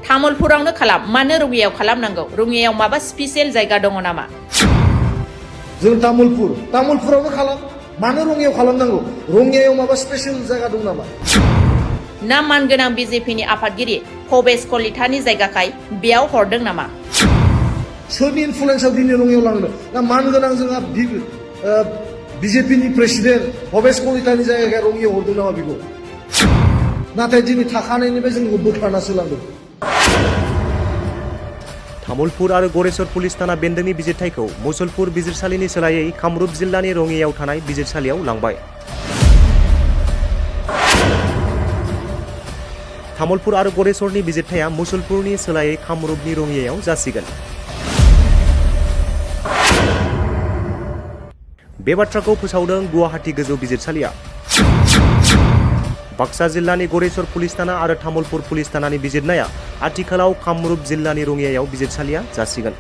तामुलपुरावनो खालाम मानो रङियायाव खालामनांगौ रङियायाव माबा स्पेसियेल जायगा दङ नामा जों तामुलपुरावनो खालाम मानो रङियायाव खालामनांगौ रङियायाव माबा स्पेसियेल जायगा दं नामा ना मानगोनां बिजेपिनि आफादगिरि भबेश कलितानि जायगाखाय बेयाव हरदों नामा सोरनि इनफ्लुयेन्सआव दिनै रङियायाव लांदों ना मानगोनां जोंहा बिजेपिनि प्रेसिडेन्ट भबेश कलितानि जायगायाव रङियायाव हरदों नामा बेखौ नाथाय दिनै थाखानायनिफ्राय जोंखौ बोखारनासो लांदों तामुलपुर आरो गरेस्वर पुलिस थाना बेन्दोंनि बिजिरथायखौ मुसलपुर बिजिरसालिनि सोलायै कामरुप जिल्लानि रङियायाव थानाय बिजिरसालियाव लांबाय तामुलपुर आरो गरेस्वरनि बिजिरथाया मुसलपुरनि सोलायै कामरुपनि रङियायाव जासिगोन बे बाथ्राखौ फोसावदों गुवाहाटी गोजौ बिजिरसालिया बाक्सा जिल्लानि गरेस्वर पुलिस थाना आरो तामुलपुर पुलिस थानानि बिजिरनाया आथिखालाव कामरुप जिल्लानि रङियायाव बिजिरसालिया जासिगोन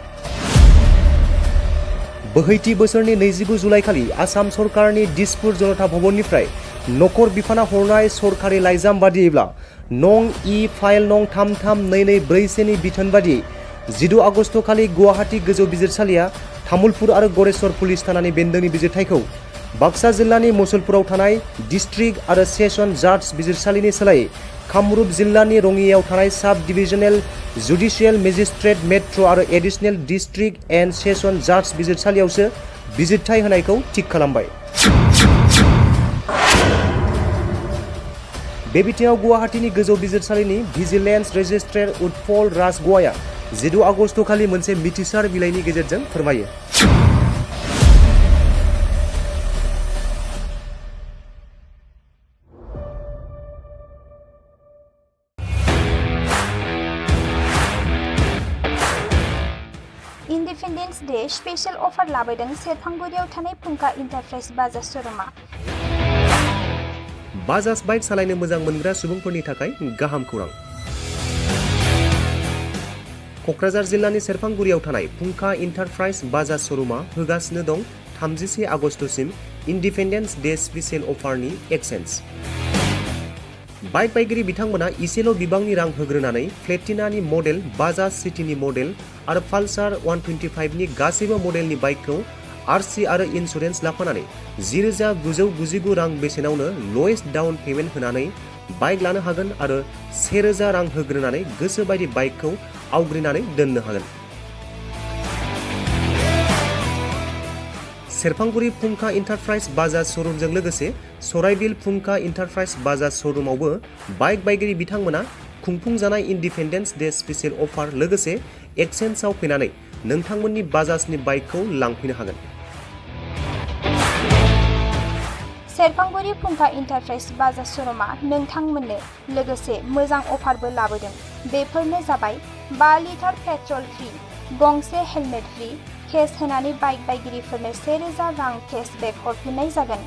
बोहैथि बोसोरनि 29 जुलाइखालि आसाम सरकारनि दिसपुर जनता भवननिफ्राय नखर बिफाना हरनाय सरकारि लाइजाम बादियैब्ला नं इ फाइल नं 33224 नि बिथोन बादियै 12 आगस्ट खालि गुवाहाटी गोजौ बिजिरसालिया तामुलपुर आरो गरेस्वर पुलिस थानानि बेन्दोंनि बिजिरथायखौ बाक्सा जिल्लानि मुसलपुराव थानाय डिस्ट्रिक्ट आरो सेसन जाज बिजिरसालिनि सोलायै कामरुप जिल्लानि रङियायाव थानाय साब डिभिजनेल जुडिशियेल मेजिस्ट्रेट मेट्र आरो एडिशनेल डिस्ट्रिक्ट एन्ड सेसन जाज बिजिरसालियावसो बिजिरथाय होनायखौ थिक खालामबाय बे बिथिङाव गुवाहाटीनि गोजौ बिजिरसालिनि भिजिलेन्स रेजिस्ट्रार उत्पल राजगवाया 12 आगस्ट खालि मोनसे मिथिसार बिलाइनि गेजेरजों फोरमायो इन्डिपेन्डेन्स डे स्पेशल अफार लाबोदों सेरफांगुरियाव थानाय फुंखा इन्टारप्राइज बाजाज शोरूमा बाजाज बाइक सालायनो मोजां मोनग्रा सुबुंफोरनि थाखाय गाहाम खौरां क'क्राझार जिल्लानि सेरफांगुरियाव थानाय फुंखा इन्टारप्राइज बाजाज शोरूमा होगासिनो दं 31 आगस्टसिम इन्डिपेन्डेन्स डे स्पेशल अफारनि एक्सेन्स बाइक बायगिरि बिथांमोना इसेल' बिबांनि रां होग्रोनानै प्लेटिनानि मडेल बाजाज सिटीनि मडेल आरो पालसार 125 नि गासैबो मडेलनि बाइकखौ आरसि आरो इन्सुरेन्स लाफानानै 10,999 रां बेसेनावनो लवेस्ट डाउन पेमेन्ट होनानै बाइक लानो हागोन आरो 1,000 रां होग्रोनानै गोसो बायदि बाइकखौ आवग्रिनानै दोननो हागोन सेरफांगुरि फुंखा इन्टारप्राइज बाजाज शोरूमजों लोगोसे सराइबिल फुंखा इन्टारप्राइज बाजाज शोरूमावबो बाइक बायगिरि बिथांमोना खुंफुंजानाय इन्डिपेन्डेन्स डे स्पेशल अफार लोगोसे एक्सेन्सआव फैनानै नोंथांमोननि बाजाजनि बाइकखौ लांफैनो हागोन सेरफांगुरि फुंखा इन्टारप्राइज बाजाज शोरूमा नोंथांमोननो लोगोसे मोजां अफारबो लाबोदों बेफोरनो जाबाय 5 लिटार पेट्रल फ्रि गंसे हेलमेट फ्रि केस होनानै बाइक बायगिरिफोरनो 1,000 रां केशबेक हरफिननाय जागोन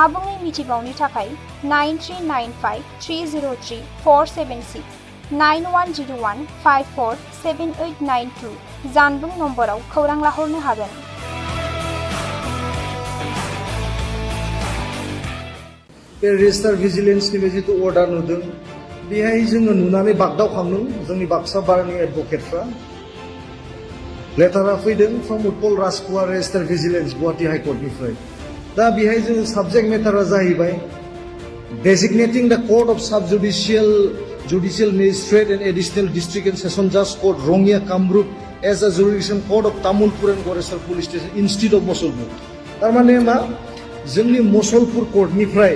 आबुङै मिथिबावनो थाखाय 9395303476 9101547892 जानबुं नम्बराव खौरां लाहरनो हागोन बे रेजिस्टार भिजिलेन्सनि जितु अर्डार नुदों बेहाय जोङो नुनानै बागदावखांदों जोंनि बाक्सा बारनि एडभकेटफ्रा लेटारा फैदों from Utpal Rajkumar registrar vigilance Guwahati हाइकर्टनिफ्राय दा बेहाय जोङो साबजेक्ट मेटारा जाहैबाय designating the court of judicial magistrate and additional district and session judge court Rongya Kamrup as a jurisdiction court of Tamulpur and Goresar police station instead of Mosulpur. Tarmane ma जोंनि Mosulpur court निफ्राय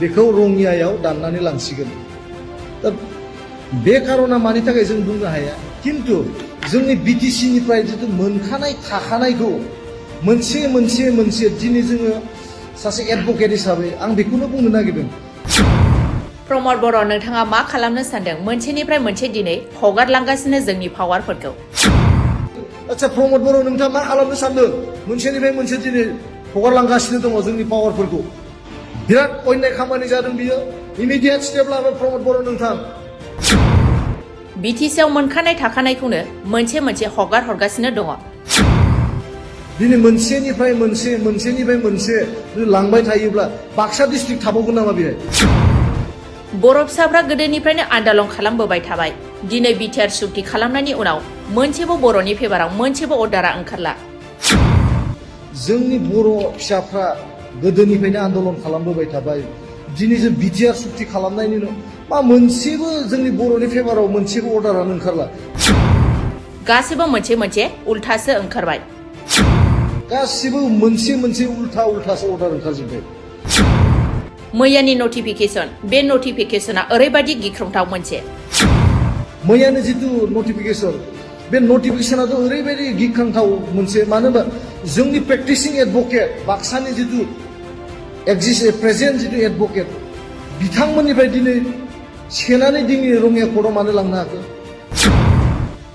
बेखौ रङियायाव दाननानै लांसिगोन। दा बे कारना मानि थाखाय जों बुंनो हाया, किन्तु जोंनि बिटिसि निफ्राय जितु मोनखानाय थाखानायखौ मोनसे दिनै जोङो सासे एडभकेट हिसाबै आं बेखौनो बुंनो नागिरदों। प्रमद बर' नोंथाङा मा खालामनो सानदों? मोनसेनिफ्राय मोनसे दिनै हगारलांगासिनो जोंनि पावारफोरखौ। आচ্ছা प्रमद बर' नोंथाङा मा खालामनो सानदों? मोनसेनिफ्राय मोनसे दिनै हगारलांगासिनो दङ जोंनि पावारफोरखौ। बिराद अयनाय खामानि जादों बियो। इमिडियेट स्टेप लाबाय प्रमद बर' नोंथां। बिटिसिआव मोनखानाय थाखानायखौनो मोनसे हगार हरगासिनो दङ। दिनै मोनसेनिफ्राय मोनसे लांबाय थायोब्ला बाक्सा डिस्ट्रिक्ट थाबावगोन नामा बेहाय? बर' फिसाफ्रा गोदोनिफ्रायनो आन्दालन खालामबोबाय थाबाय। दिनै बिटिआर सुक्ति खालामनायनि उनाव मोनसेबो बर'नि फेभाराव मोनसेबो अर्डारा ओंखारला। जोंनि बर' फिसाफ्रा गोदोनिफ्रायनो आन्दोलन खालामबोबाय थाबाय। दिनै जों बिटिआर सुक्ति खालामनायनि उनाव मा मोनसेबो जोंनि बर'नि फेभाराव मोनसेबो अर्डारानो ओंखारला। गासिबो मोनसे उल्थासो ओंखारबाय। गासिबो मोनसे उल्थासो अर्डार ओंखारजोब्बाय। मैयानि नटिफिकेसन, बे नटिफिकेसना ओरैबायदि गिख्रंथाव मोनसे। मैयानि जितु नटिफिकेसन, बे नटिफिकेसनाथ' ओरैबायदि गिख्रंथाव मोनसे, मानो होनबा जोंनि प्रेक्टिसिं एडभकेट बाक्सानि जितु प्रेजेन्ट जितु एडभकेट बिथांमोननिफ्राय दिनै सेनानै दिनै रङिया कर्टआव मानो लांनो हाखो?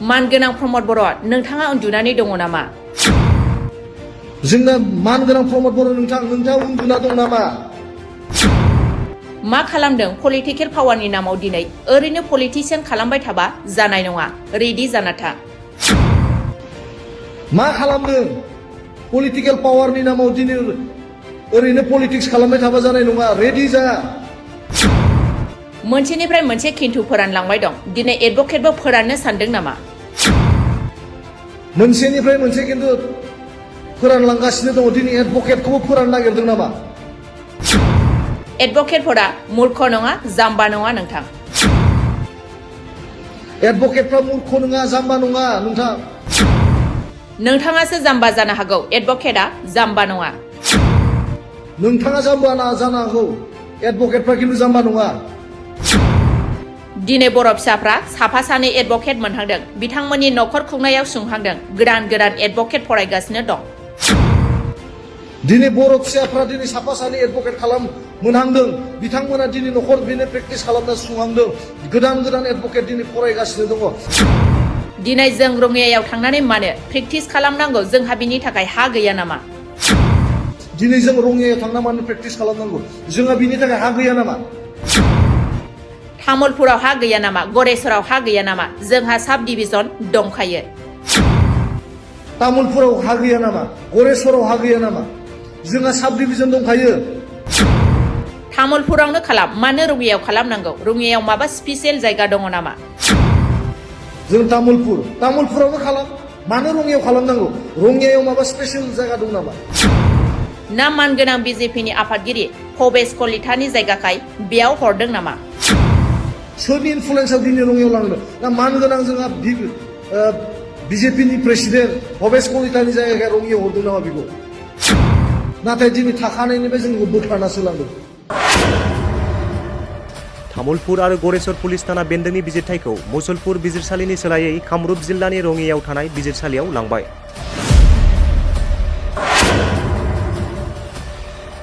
मानगोनां प्रमद बर', नोंथाङा उन्दुनानै दङ नामा? जोंना मानगोनां प्रमद बर' नोंथाङा उन्दुना दं नामा? मा खालामदों? पलिटिकेल पावारनि नामाव दिनै ओरैनो पलिटिसियान खालामबाय थाबा जानाय नङा। रेडि जाना था। मा खालामदों? पलिटिकेल पावारनि नामाव दिनै ओरैनो पलिटिक्स खालामबाय थाबा जानाय नङा। रेडि जा। मोनसेनिफ्राय मोनसे खिन्थु फोरानलांबाय दं। दिनै एडभकेटबो फोराननो सानदों नामा? मोनसेनिफ्राय मोनसे खिन्थु फोरानलांगासिनो दङ। दिनै एडभकेटखौबो फोराननो नागिरदों नामा? एडभकेटफोरा मूर्ख नङा, जाम्बा नङा नोंथां। एडभकेटफ्रा मूर्ख नङा, जाम्बा नङा नोंथां। नोंथाङासो जाम्बा जानो हागौ, एडभकेटआ जाम्बा नङा। नोंथाङा जाम्बा जानो हागौ, एडभकेटफ्रा खिन्थु जाम्बा नङा। दिनै बर' फिसाफ्रा साफा सानै एडभकेट मोनहांदों। बिथांमोननि न'खर खुंनायाव सुंहांदों। गोदान एडभकेट फरायगासिनो दं। दिनै बर' फिसाफ्रा दिनै साफा सानै एडभकेट मोनहांदों। बिथांमोना दिनै न'खर बेनो प्रेक्टिस खालामना सुंहांदों। गोदान एडभकेट दिनै फरायगासिनो दङ। दिनै जों रङियायाव थांनानै मानो प्रेक्टिस खालामनांगौ? जोंहा बिनि थाखाय हा गैया नामा? दिनै जों रङियायाव थांना मानो प्रेक्टिस खालामनांगौ? जोंहा बिनि थाखाय हा गैया नामा? तामुलपुराव हा गैया नामा? गरेसराव हा गैया नामा? जोंहा साब डिभिजन दंखायो। तामुलपुराव हा गैया नामा? गरेसराव हा गैया नामा? जोंहा साब डिभिजन दंखायो। तामुलपुरावनो खालाम, मानो रङियायाव खालामनांगौ? रङियायाव माबा स्पेसियेल जायगा दङ नामा? जों तामुलपुरावनो खालाम, मानो रङियायाव खालामनांगौ? रङियायाव माबा स्पेसियेल जायगा दं नामा? ना मानगोनां बिजेपिनि आफादगिरि भबेश कलितानि जायगाखाय बेयाव हरदों नामा? सोरनि इनफ्लुयेन्सआव दिनै रङियायाव लांदों? ना मानगोनां जोंहा बिजेपिनि प्रेसिडेन्ट भबेश कलितानि जायगाखाय रङियायाव हरदों नामा बेखौ? नाथाय दिनै थाखानायनिफ्राय जोंखौ बोखारनासो लांदों। तामुलपुर आरो गरेसर पुलिस थाना बेन्दोंनि बिजिरथायखौ मुसलपुर बिजिरसालिनि सोलायै कामरुप जिल्लानि रङियायाव थानाय बिजिरसालियाव लांबाय।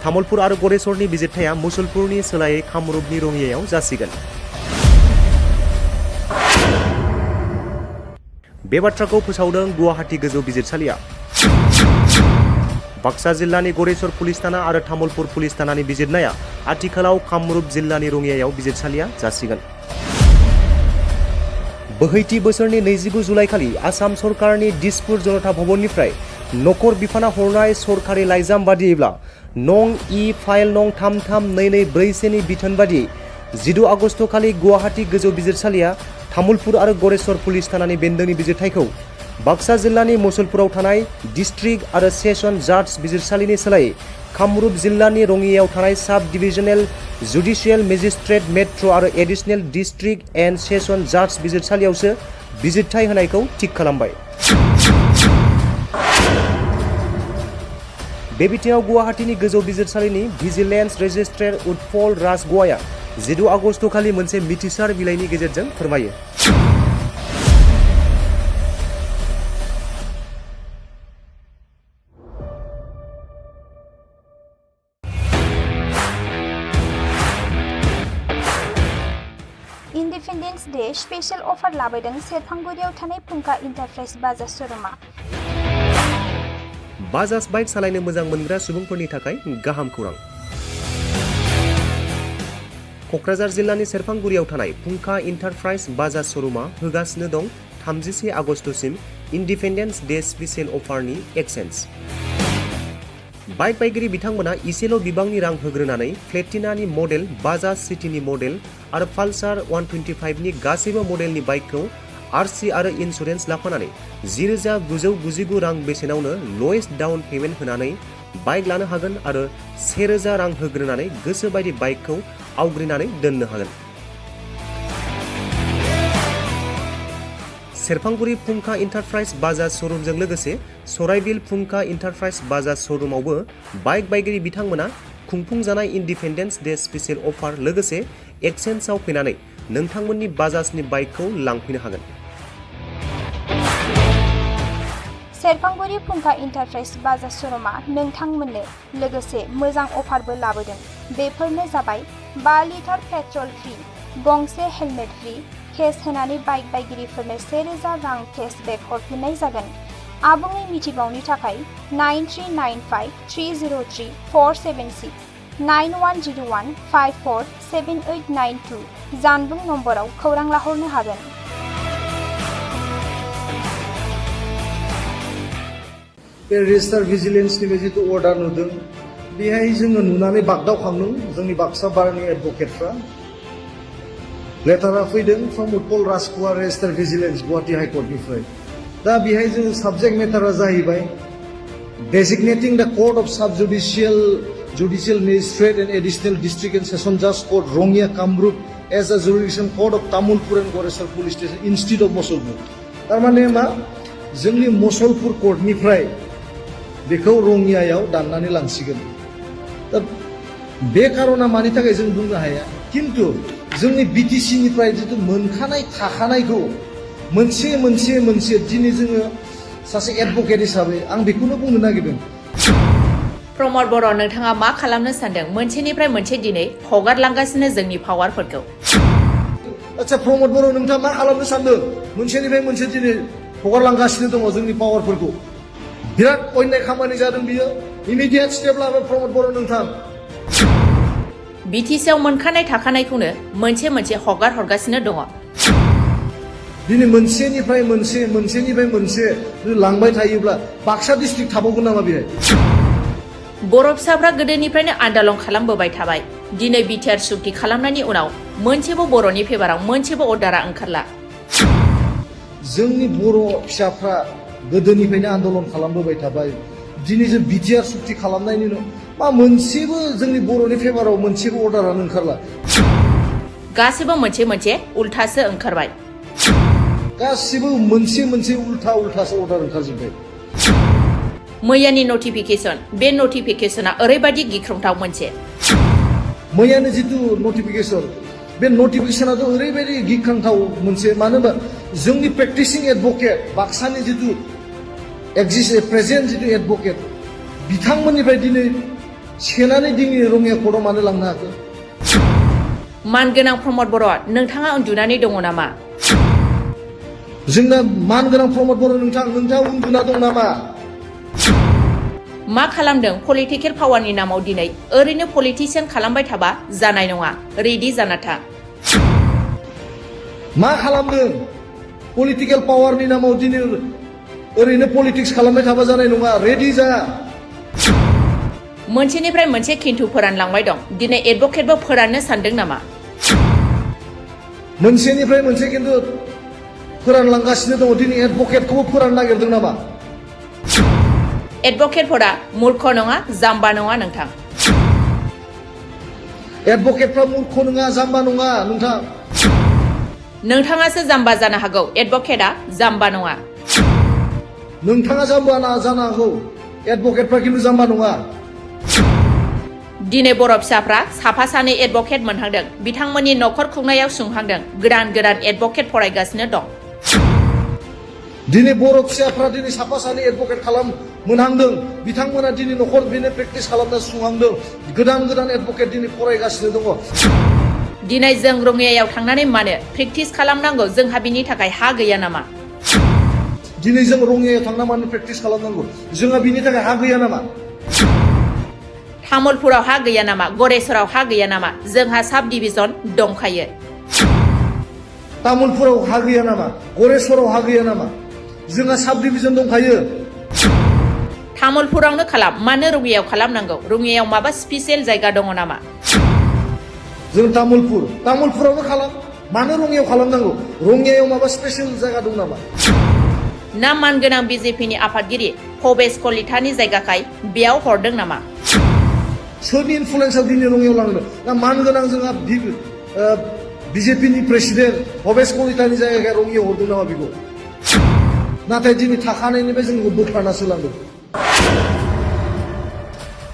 तामुलपुर आरो गरेसरनि बिजिरथाया मुसलपुरनि सोलायै कामरुपनि रङियायाव जासिगोन। बे बाथ्राखौ फोसावदों गुवाहाटी गोजौ बिजिरसालिया। बाक्सा जिल्लानि गरेसर पुलिस थाना आरो तामुलपुर पुलिस थानानि बिजिरनाया आथिखालाव कामरुप जिल्लानि रङियायाव बिजिरसालिया जासिगोन। बोहैथि बोसोरनि 29 जुलाइखालि आसाम सरकारनि दिसपुर जनता भवननिफ्राय नखर बिफाना हरनाय सरकारि लाइजाम बादियैब्ला नं इ फाइल नं 33224 नि बिथोन बादियै 12 आगस्तखालि गुवाहाटी गोजौ बिजिरसालिया तामुलपुर आरो गरेसर पुलिस थानानि बेन्दोंनि बिजिरथायखौ बाक्सा जिल्लानि मुसलपुराव थानाय डिस्ट्रिक्ट आरो सेसन जाज बिजिरसालिनि सोलायै कामरुप जिल्लानि रङियाव थानाय साब डिभिजनेल जुडिशियेल मेजिस्ट्रेट मेट्र' आरो एडिशनेल डिस्ट्रिक्ट एन्ड सेसन जाज बिजिरसालियावसो बिजिरथाय होनायखौ थिग खालामबाय। बे बिथिङाव गुवाहाटीनि गोजौ बिजिरसालिनि भिजिलेन्स रेजिस्ट्रार उत्पल राजग'वाया 16 आगस्ट खालि मोनसे मिथिसार बिलाइनि गेजेरजों फोरमायो। इन्डिपेन्डेन्स डे स्पेशल अफार लाबोदों सेरफांगुरियाव थानाय फुंखा इन्टारप्राइज बाजाज श'रुमा। बाजाज बाइक सालायनो मोजां मोनग्रा सुबुंफोरनि थाखाय गाहाम खौरां। क'क्राझार जिल्लानि सेरफांगुरियाव थानाय फुंखा इन्टारप्राइज बाजाज श'रुमा होगासिनो दं 31 आगस्टसिम इन्डिपेन्डेन्स डे स्पेशल अफारनि एक्सेन्स। बाइक बायगिरि बिथांमोना इसेल' बिबांनि रां होग्रोनानै प्लेटिनानि मडेल, बाजाज सिटीनि मडेल आरो पालसार 125 नि गासैबो मडेलनि बाइकखौ आरसि आरो इन्सुरेन्स लाफानानै 10,999 रां बेसेनावनो ल'एस्ट डाउन पेमेन्ट होनानै बाइक लानो हागोन आरो 1,000 रां होग्रोनानै गोसो बायदि बाइकखौ आवग्रिनानै दोननो हागोन। सेरफांगुरि फुंखा इन्टारप्राइज बाजाज श'रुमजों लोगोसे सराइबिल फुंखा इन्टारप्राइज बाजाज श'रुमावबो बाइक बायगिरि बिथांमोना खुंफुंजानाय इन्डिपेन्डेन्स डे स्पेशल अफार लोगोसे एक्सेन्सआव फैनानै नोंथांमोननि बाजाजनि बाइकखौ लांफैनो हागोन। सेरफांगुरि फुंखा इन्टारप्राइज बाजाज श'रुमा नोंथांमोननो लोगोसे मोजां अफारबो लाबोदों। बेफोरनो जाबाय 5 लिटार पेट्रल फ्रि, गंसे हेलमेट फ्रि, केस होनानै बाइक बायगिरिफोरनो 1,000 रां केशबेक हरफिननाय जागोन। आबुङै मिथिबावनो थाखाय 9395303476 9101547892 जानबुं नम्बराव खौरां लाहरनो हागोन। बे रेजिस्टार भिजिलेन्सनि बे जिथु अर्डार नुदों बेहाय जोङो नुनानै बागदावखांदों जोंनि बाक्सा बारनि एडभकेटफ्रा। लेटारा फैदों from Utpal Rajkhowa registrar vigilance Guwahati हाइकर्टनिफ्राय। दा बेहाय जोङो साबजेक्ट मेटारा जाहैबाय designating the court of sub judicial magistrate and additional district and session जाज court Rangiya Kamrup as a jurisdiction court of Tamulpur and Goreswar police station institute of Musalpur. थारमाने मा जोंनि मुसलपुर कर्टनिफ्राय बेखौ रङियायाव दाननानै लांसिगोन। दा बे कारना मानि थाखाय जों बुंनो हाया, खिन्थु जोंनि बिटिसिनिफ्राय जिथु मोनखानाय थाखानायखौ मोनसे दिनै जोङो सासे एडभकेट हिसाबै आं बेखौनो बुंनो नागिरदों। प्रमद बर' नोंथाङा मा खालामनो सानदों? मोनसेनिफ्राय मोनसे दिनै हगारलांगासिनो जोंनि पावारफोरखौ। आচ্ছা प्रमद बर' नोंथाङा मा खालामनो सानदों? मोनसेनिफ्राय मोनसे दिनै हगारलांगासिनो दङ जोंनि पावारफोरखौ। बिराद अयनाय खामानि जादों बियो। इमिडियेट स्टेप लाबाय प्रमद बर' नोंथां। बिटिसिआव मोनखानाय थाखानायखौनो मोनसे हगार हरगासिनो दङ। दिनै मोनसेनिफ्राय मोनसे लांबाय थायोब्ला बाक्सा डिस्ट्रिक्ट थाबावगोन नामा बेहाय? बर' फिसाफ्रा गोदोनिफ्रायनो आन्दालन खालामबोबाय थाबाय। दिनै बिटिआर सुक्ति खालामनायनि उनाव मोनसेबो बर'नि फेभाराव मोनसेबो अर्डारा ओंखारला। जोंनि बर' फिसाफ्रा गोदोनिफ्रायनो आन्दोलन खालामबोबाय थाबाय। दिनै जों बिटिआर सुक्ति खालामनायनि उनाव मा मोनसेबो जोंनि बर'नि फेभाराव मोनसेबो अर्डारानो ओंखारला। गासिबो मोनसे उल्थासो ओंखारबाय। गासिबो मोनसे उल्थासो अर्डार ओंखारजोब्बाय। मैयानि नटिफिकेसन, बे नटिफिकेसना ओरैबायदि गिख्रंथाव मोनसे। मैयानि जिथु नटिफिकेसन, बे नटिफिकेसनाथ' ओरैबायदि गिख्रंथाव मोनसे। मानो होनबा जोंनि प्रेक्टिसिं एडभकेट बाक्सानि जिथु प्रेजेन्ट जिथु एडभकेट बिथांमोननिफ्राय दिनै सेनानै दिनै रङिया कर्टआव मानो लांनो हाखो? मानगोनां प्रमद बर', नोंथाङा उन्दुनानै दङ नामा? जोंना मानगोनां प्रमद बर' नोंथाङा उन्दुना दं नामा? मा खालामदों? पलिटिकेल पावारनि नामाव दिनै ओरैनो पलिटिसियान खालामबाय थाबा जानाय नङा। रेडि जाना था। मा खालामदों? पलिटिकेल पावारनि नामाव दिनै ओरैनो पलिटिक्स खालामबाय थाबा जानाय नङा। रेडि जा। मोनसेनिफ्राय मोनसे खिन्थु फोरानलांबाय दं। दिनै एडभकेटबो फोराननो सानदों नामा? मोनसेनिफ्राय मोनसे खिन्थु फोरानलांगासिनो दङ दिनै एडभकेटखौबो फोराननो नागिरदों नामा एडभकेटफोरा मूर्ख नङा जाम्बा नङा नोंथां एडभकेटफ्रा मूर्ख नङा जाम्बा नङा नोंथां नोंथाङासो जाम्बा जानो हागौ एडभकेटआ जाम्बा नङा नोंथाङा जाम्बा जानो हागौ एडभकेटफ्रा खिन्थु जाम्बा नङा दिनै बर' फिसाफ्रा साफा सानै एडभकेट मोनहांदों बिथांमोननि न'खर खुंनायाव सुंहांदों गोदान एडभकेट फरायगासिनो दं दिनै बर' फिसाफ्रा दिनै साफा सानै एडभकेट मोनहांदों बिथांमोना दिनै न'खर बेनो प्रेक्टिस खालामना सुंहांदों गोदान एडभकेट दिनै फरायगासिनो दङ दिनै जों रङियायाव थांनानै मानो प्रेक्टिस खालामनांगौ जोंहा बिनि थाखाय हा गैया नामा दिनै जों रङियायाव थांना मानो प्रेक्टिस खालामनांगौ जोंहा बिनि थाखाय हा गैया नामा तामुलपुराव हा गैया नामा गरेसराव हा गैया नामा जोंहा साब डिभिजन दंखायो तामुलपुराव हा गैया नामा गरेसराव हा गैया नामा जोंहा साब डिभिजन दंखायो तामुलपुरावनो खालाम मानो रङियायाव खालामनांगौ रङियायाव माबा स्पेसियेल जायगा दङ नामा जों तामुलपुरावनो खालाम मानो रङियायाव खालामनांगौ रङियायाव माबा स्पेसियेल जायगा दं नामा ना मानगोनां बिजेपिनि आफादगिरि भबेश कलितानि जायगाखाय बेयाव हरदों नामा सोरनि इनफ्लुयेन्सआव दिनै रङियायाव लांदों ना मानगोनां जोंहा बिजेपिनि प्रेसिडेन्ट भबेश कलितानि जायगायाव रङियायाव हरदों नामा बेखौ नाथाय दिनै थाखानायनिफ्राय जोंखौ बोख्लानासो लांदों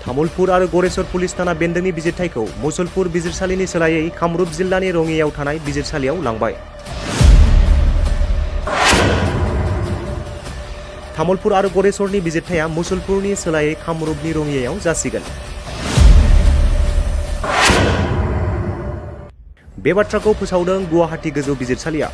तामुलपुर आरो गरेसर पुलिस थाना बेन्दोंनि बिजिरथायखौ मुसलपुर बिजिरसालिनि सोलायै कामरुप जिल्लानि रङियायाव थानाय बिजिरसालियाव लांबाय तामुलपुर आरो गरेसरनि बिजिरथाया मुसलपुरनि सोलायै कामरुपनि रङियायाव जासिगोन बे बाथ्राखौ फोसावदों गुवाहाटी गोजौ बिजिरसालिया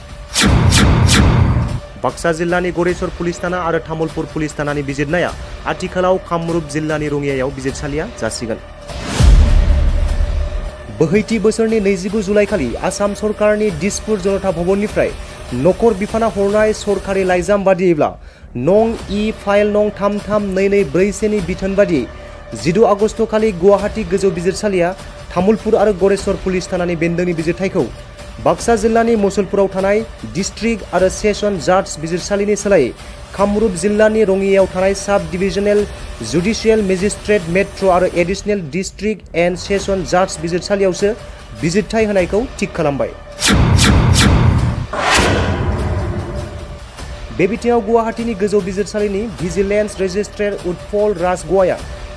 बाक्सा जिल्लानि गरेसर पुलिस थाना आरो तामुलपुर पुलिस थानानि बिजिरनाया आथिखालाव कामरुप जिल्लानि रङियायाव बिजिरसालिया जासिगोन बोहैथि बोसोरनि 29 जुलाइखालि आसाम सरकारनि दिसपुर जनता भवननिफ्राय नखर बिफाना हरनाय सरकारि लाइजाम बादियैब्ला नं इ फाइल नं 33224 नि बिथोन बादियै 12 आगस्तखालि गुवाहाटी गोजौ बिजिरसालिया तामुलपुर आरो गरेसर पुलिस थानानि बेन्दोंनि बिजिरथायखौ बाक्सा जिल्लानि मुसलपुराव थानाय डिस्ट्रिक्ट आरो सेसन जाज बिजिरसालिनि सोलायै कामरुप जिल्लानि रङियायाव थानाय साब डिभिजनेल जुडिशियेल मेजिस्ट्रेट मेट्र' आरो एडिशनेल डिस्ट्रिक्ट एन्ड सेसन जाज बिजिरसालियावसो बिजिरथाय होनायखौ थिग खालामबाय बे बिथिङाव गुवाहाटीनि गोजौ बिजिरसालिनि भिजिलेन्स रेजिस्ट्रार उत्पल राजगवाया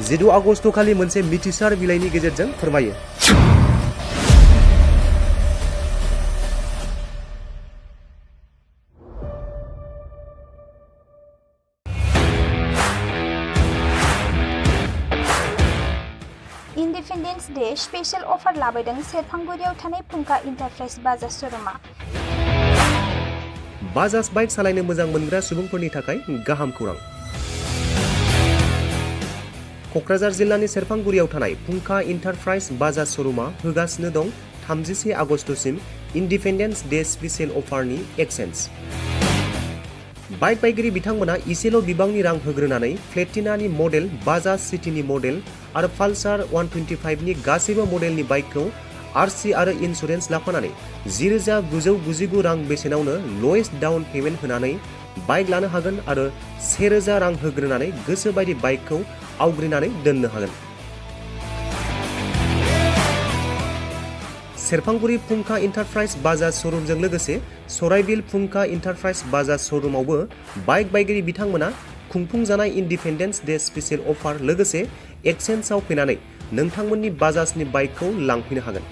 12 आगस्तखालि मोनसे मिथिसार बिलाइनि गेजेरजों फोरमायो इन्डिपेन्डेन्स डे स्पेशल अफार लाबोदों सेरफांगुरियाव थानाय फुंखा इन्टारप्राइज बाजाज श'रुमा बाजाज बाइक सालायनो मोजां मोनग्रा सुबुंफोरनि थाखाय गाहाम खौरां क'क्राझार जिल्लानि सेरफांगुरियाव थानाय फुंखा इन्टारप्राइज बाजाज श'रुमा होगासिनो दं 31 आगस्तसिम इन्डिपेन्डेन्स डे स्पेशल अफारनि एक्सेन्स बाइक बायगिरि बिथांमोना इसेल' बिबांनि रां होग्रोनानै प्लेटिनानि मडेल बाजाज सिटीनि मडेल आरो पालसार 125 नि गासैबो मडेलनि बाइकखौ आरसि आरो इन्सुरेन्स लाफानानै 10,999 रां बेसेनावनो लवेस्ट डाउन पेमेन्ट होनानै बाइक लानो हागोन आरो 1,000 रां होग्रोनानै गोसो बायदि बाइकखौ आवग्रिनानै दोननो हागोन सेरफांगुरि फुंखा इन्टारप्राइज बाजाज श'रुमजों लोगोसे सराइबिल फुंखा इन्टारप्राइज बाजाज श'रुमावबो बाइक बायगिरि बिथांमोना खुंफुंजानाय इन्डिपेन्डेन्स डे स्पेशल अफार लोगोसे एक्सेन्सआव फैनानै नोंथांमोननि बाजाजनि बाइकखौ लांफैनो हागोन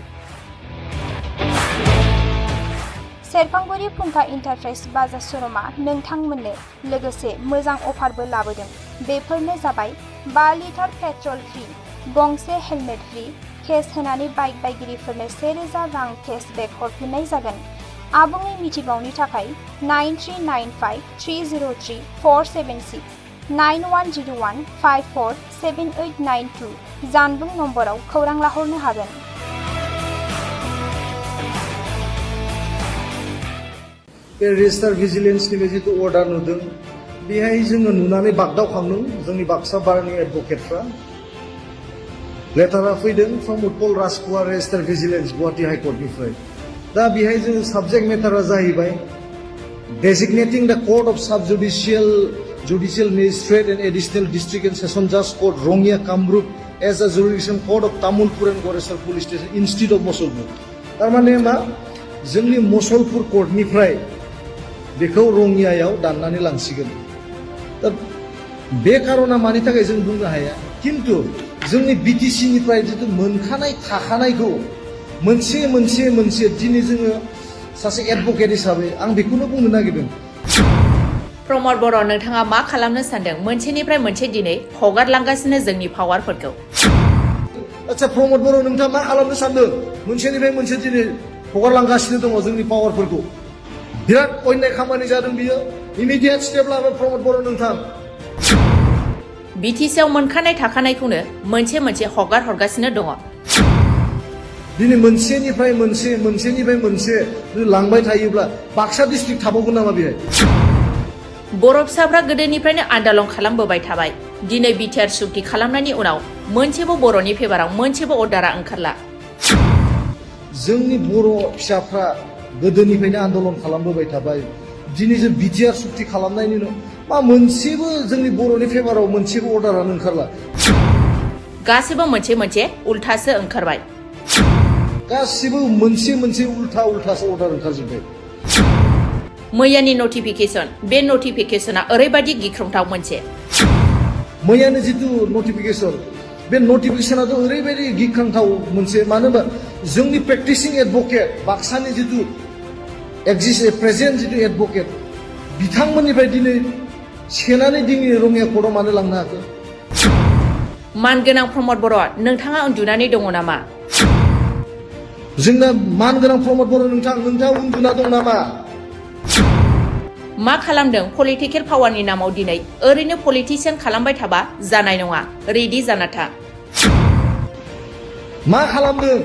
सेरफांगुरि फुंखा इन्टारप्राइज बाजाज श'रुमा नोंथांमोननो लोगोसे मोजां अफारबो लाबोदों बेफोरनो जाबाय 5 लिटार पेट्रल फ्रि गंसे हेलमेट फ्रि केस होनानै बाइक बायगिरिफोरनो 1,000 रां केशबेक हरफिननाय जागोन आबुङै मिथिबावनो थाखाय 9395303476 9101547892 जानबुं नम्बराव खौरां लाहरनो हागोन बे रेजिस्टार भिजिलेन्सनि जितु अर्डार नुदों बेहाय जोङो नुनानै बागदावखांदों जोंनि बाक्सा बारनि एडभकेटफ्रा लेटारा फैदों from Utpal Rajkumar registrar vigilance Guwahati हाइकर्टनिफ्राय दा बेहाय जोङो साबजेक्ट मेटारा जाहैबाय designating the court of judicial magistrate and additional district and session judge court Rongya Kamrup as a jurisdiction court of Tamulpur and Goresar police station instead of Mosolpur. Tarmane ma जोंनि Mosolpur court निफ्राय बेखौ रङियायाव दाननानै लांसिगोन। दा बे कारना मानि थाखाय जों बुंनो हाया, किन्तु जोंनि बिटिसि निफ्राय जितु मोनखानाय थाखानायखौ मोनसे दिनै जोङो सासे एडभोकेट हिसाबै आं बेखौनो बुंनो नागिरदों। प्रमद बर' नोंथाङा मा खालामनो सानदों मोनसेनिफ्राय मोनसे दिनै हगारलांगासिनो जोंनि पावारफोरखौ? आচ্ছা प्रमद बर' नोंथाङा मा खालामनो सानदों मोनसेनिफ्राय मोनसे दिनै हगारलांगासिनो दङ जोंनि पावारफोरखौ? बिराद अन्याय खामानि जादों बियो। इमिडियेट स्टेप लाबाय प्रमद बर' नोंथां। बिटिसिआव मोनखानाय थाखानायखौनो मोनसे हगारहरगासिनो दङ। दिनै मोनसेनिफ्राय मोनसे लांबाय थायोब्ला बाक्सा डिस्ट्रिक्ट थाबावगोन नामा बेहाय? बर' फिसाफ्रा गोदोनिफ्रायनो आन्दालन खालामबोबाय थाबाय। दिनै बिटिआर सुक्ति खालामनायनि उनाव मोनसेबो बर'नि फेभाराव मोनसेबो अर्डारा ओंखारला। जोंनि बर' फिसाफ्रा गोदोनिफ्रायनो आन्दालन खालामबोबाय थाबाय। दिनै जों बिटिआर सुक्ति खालामनायनि उनाव मा मोनसेबो जोंनि बर'नि फेभाराव मोनसेबो अर्डारानो ओंखारला। गासिबो मोनसे उल्थासो ओंखारबाय। गासिबो मोनसे उल्थासो अर्डार ओंखारजोब्बाय। मैयानि नटिफिकेसन, बे नटिफिकेसना ओरैबायदि गिख्रंथाव मोनसे। मैयानि जितु नटिफिकेसन, बे नटिफिकेसनाथ' ओरैबायदि गिख्रंथाव मोनसे, मानो होनबा जोंनि प्रेक्टिसिं एडभोकेट बाक्सानि जितु प्रेजेन्ट जितु एडभोकेट बिथांमोननिफ्राय दिनै सेनानै दिनै रङिया कर्टआव मानो लांनो हाखो? मानगोनां प्रमद बर' नोंथाङा उन्दुनानै दङ नामा? जोंना मानगोनां प्रमद बर' नोंथाङा उन्दुना दं नामा? मा खालामदों पलिटिकेल पावारनि नामाव दिनै ओरैनो पलिटिसियान खालामबाय थाबा जानाय नङा। रेडि जाना था। मा खालामदों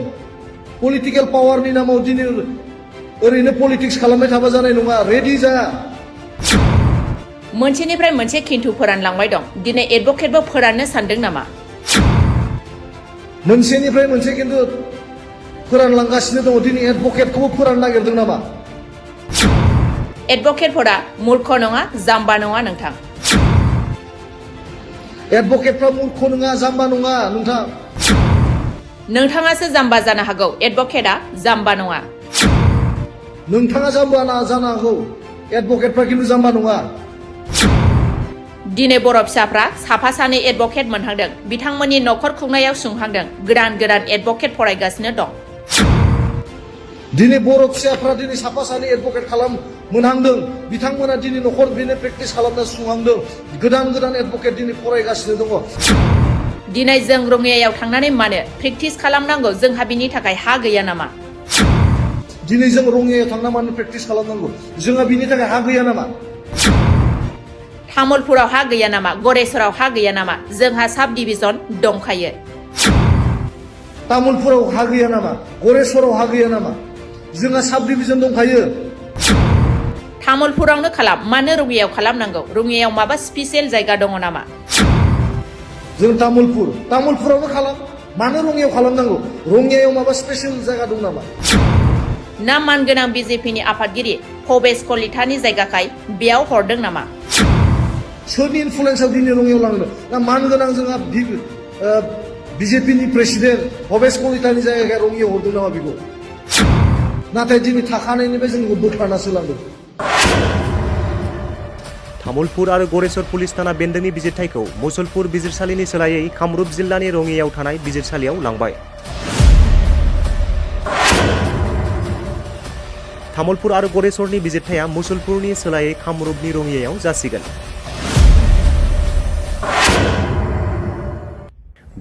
पलिटिकेल पावारनि नामाव दिनै ओरैनो पलिटिक्स खालामबाय थाबा जानाय नङा। रेडि जा। मोनसेनिफ्राय मोनसे खिन्थु फोरानलांबाय दं। दिनै एडभोकेटबो फोराननो सानदों नामा? मोनसेनिफ्राय मोनसे खिन्थु फोरानलांगासिनो दङ। दिनै एडभोकेटखौबो फोराननो नागिरदों नामा? एडभोकेटफोरा मूर्ख नङा, जाम्बा नङा नोंथां। एडभोकेटफ्रा मूर्ख नङा, जाम्बा नङा नोंथां। नोंथाङासो जाम्बा जानो हागौ, एडभोकेटआ जाम्बा नङा। नोंथाङा जाम्बा जानो हागौ, एडभोकेटफ्रा खिन्थु जाम्बा नङा। दिनै बर' फिसाफ्रा साफा सानै एडभोकेट मोनहांदों। बिथांमोननि न'खर खुंनायाव सुंहांदों। गोदान एडभोकेट फरायगासिनो दं। दिनै बर' फिसाफ्रा दिनै साफा सानै एडभोकेट मोनहांदों। बिथांमोना दिनै न'खर बेनो प्रेक्टिस खालामना सुंहांदों। गोदान एडभोकेट दिनै फरायगासिनो दङ। दिनै जों रङियायाव थांनानै मानो प्रेक्टिस खालामनांगौ? जोंहा बिनि थाखाय हा गैया नामा? दिनै जों रङियायाव थांना मानो प्रेक्टिस खालामनांगौ? जोंहा बिनि थाखाय हा गैया नामा? तामुलपुराव हा गैया नामा? गरेस्वराव हा गैया नामा? जोंहा साब डिभिजन दंखायो। तामुलपुराव हा गैया नामा? गरेस्वराव हा गैया नामा? जोंहा साब डिभिजन दंखायो। तामुलपुरावनो खालाम, मानो रङियायाव खालामनांगौ? रङियायाव माबा स्पेसियेल जायगा दङ नामा? जों तामुलपुरावनो खालाम, मानो रङियायाव खालामनांगौ? रङियायाव माबा स्पेसियेल जायगा दं नामा? ना मानगोनां बिजेपिनि आफादगिरि भबेश कलितानि जायगाखाय बेयाव हरदों नामा? सोरनि इनफ्लुयेन्सआव दिनै रङियायाव लांदों? ना मानगोनां जोंहा बिजेपिनि प्रेसिडेन्ट भबेश कलितानि जायगाया रङियायाव हरदों नामा बेखौ? नाथाय दिनै थाखानायनिफ्राय जोंखौ बोखारनासो लांदों। तामुलपुर आरो गरेस्वर पुलिस थाना बेन्दोंनि बिजिरथायखौ मुसलपुर बिजिरसालिनि सोलायै कामरुप जिल्लानि रङियायाव थानाय बिजिरसालियाव लांबाय। तामुलपुर आरो गरेस्वरनि बिजिरथाया मुसलपुरनि सोलायै कामरुपनि रङियायाव जासिगोन।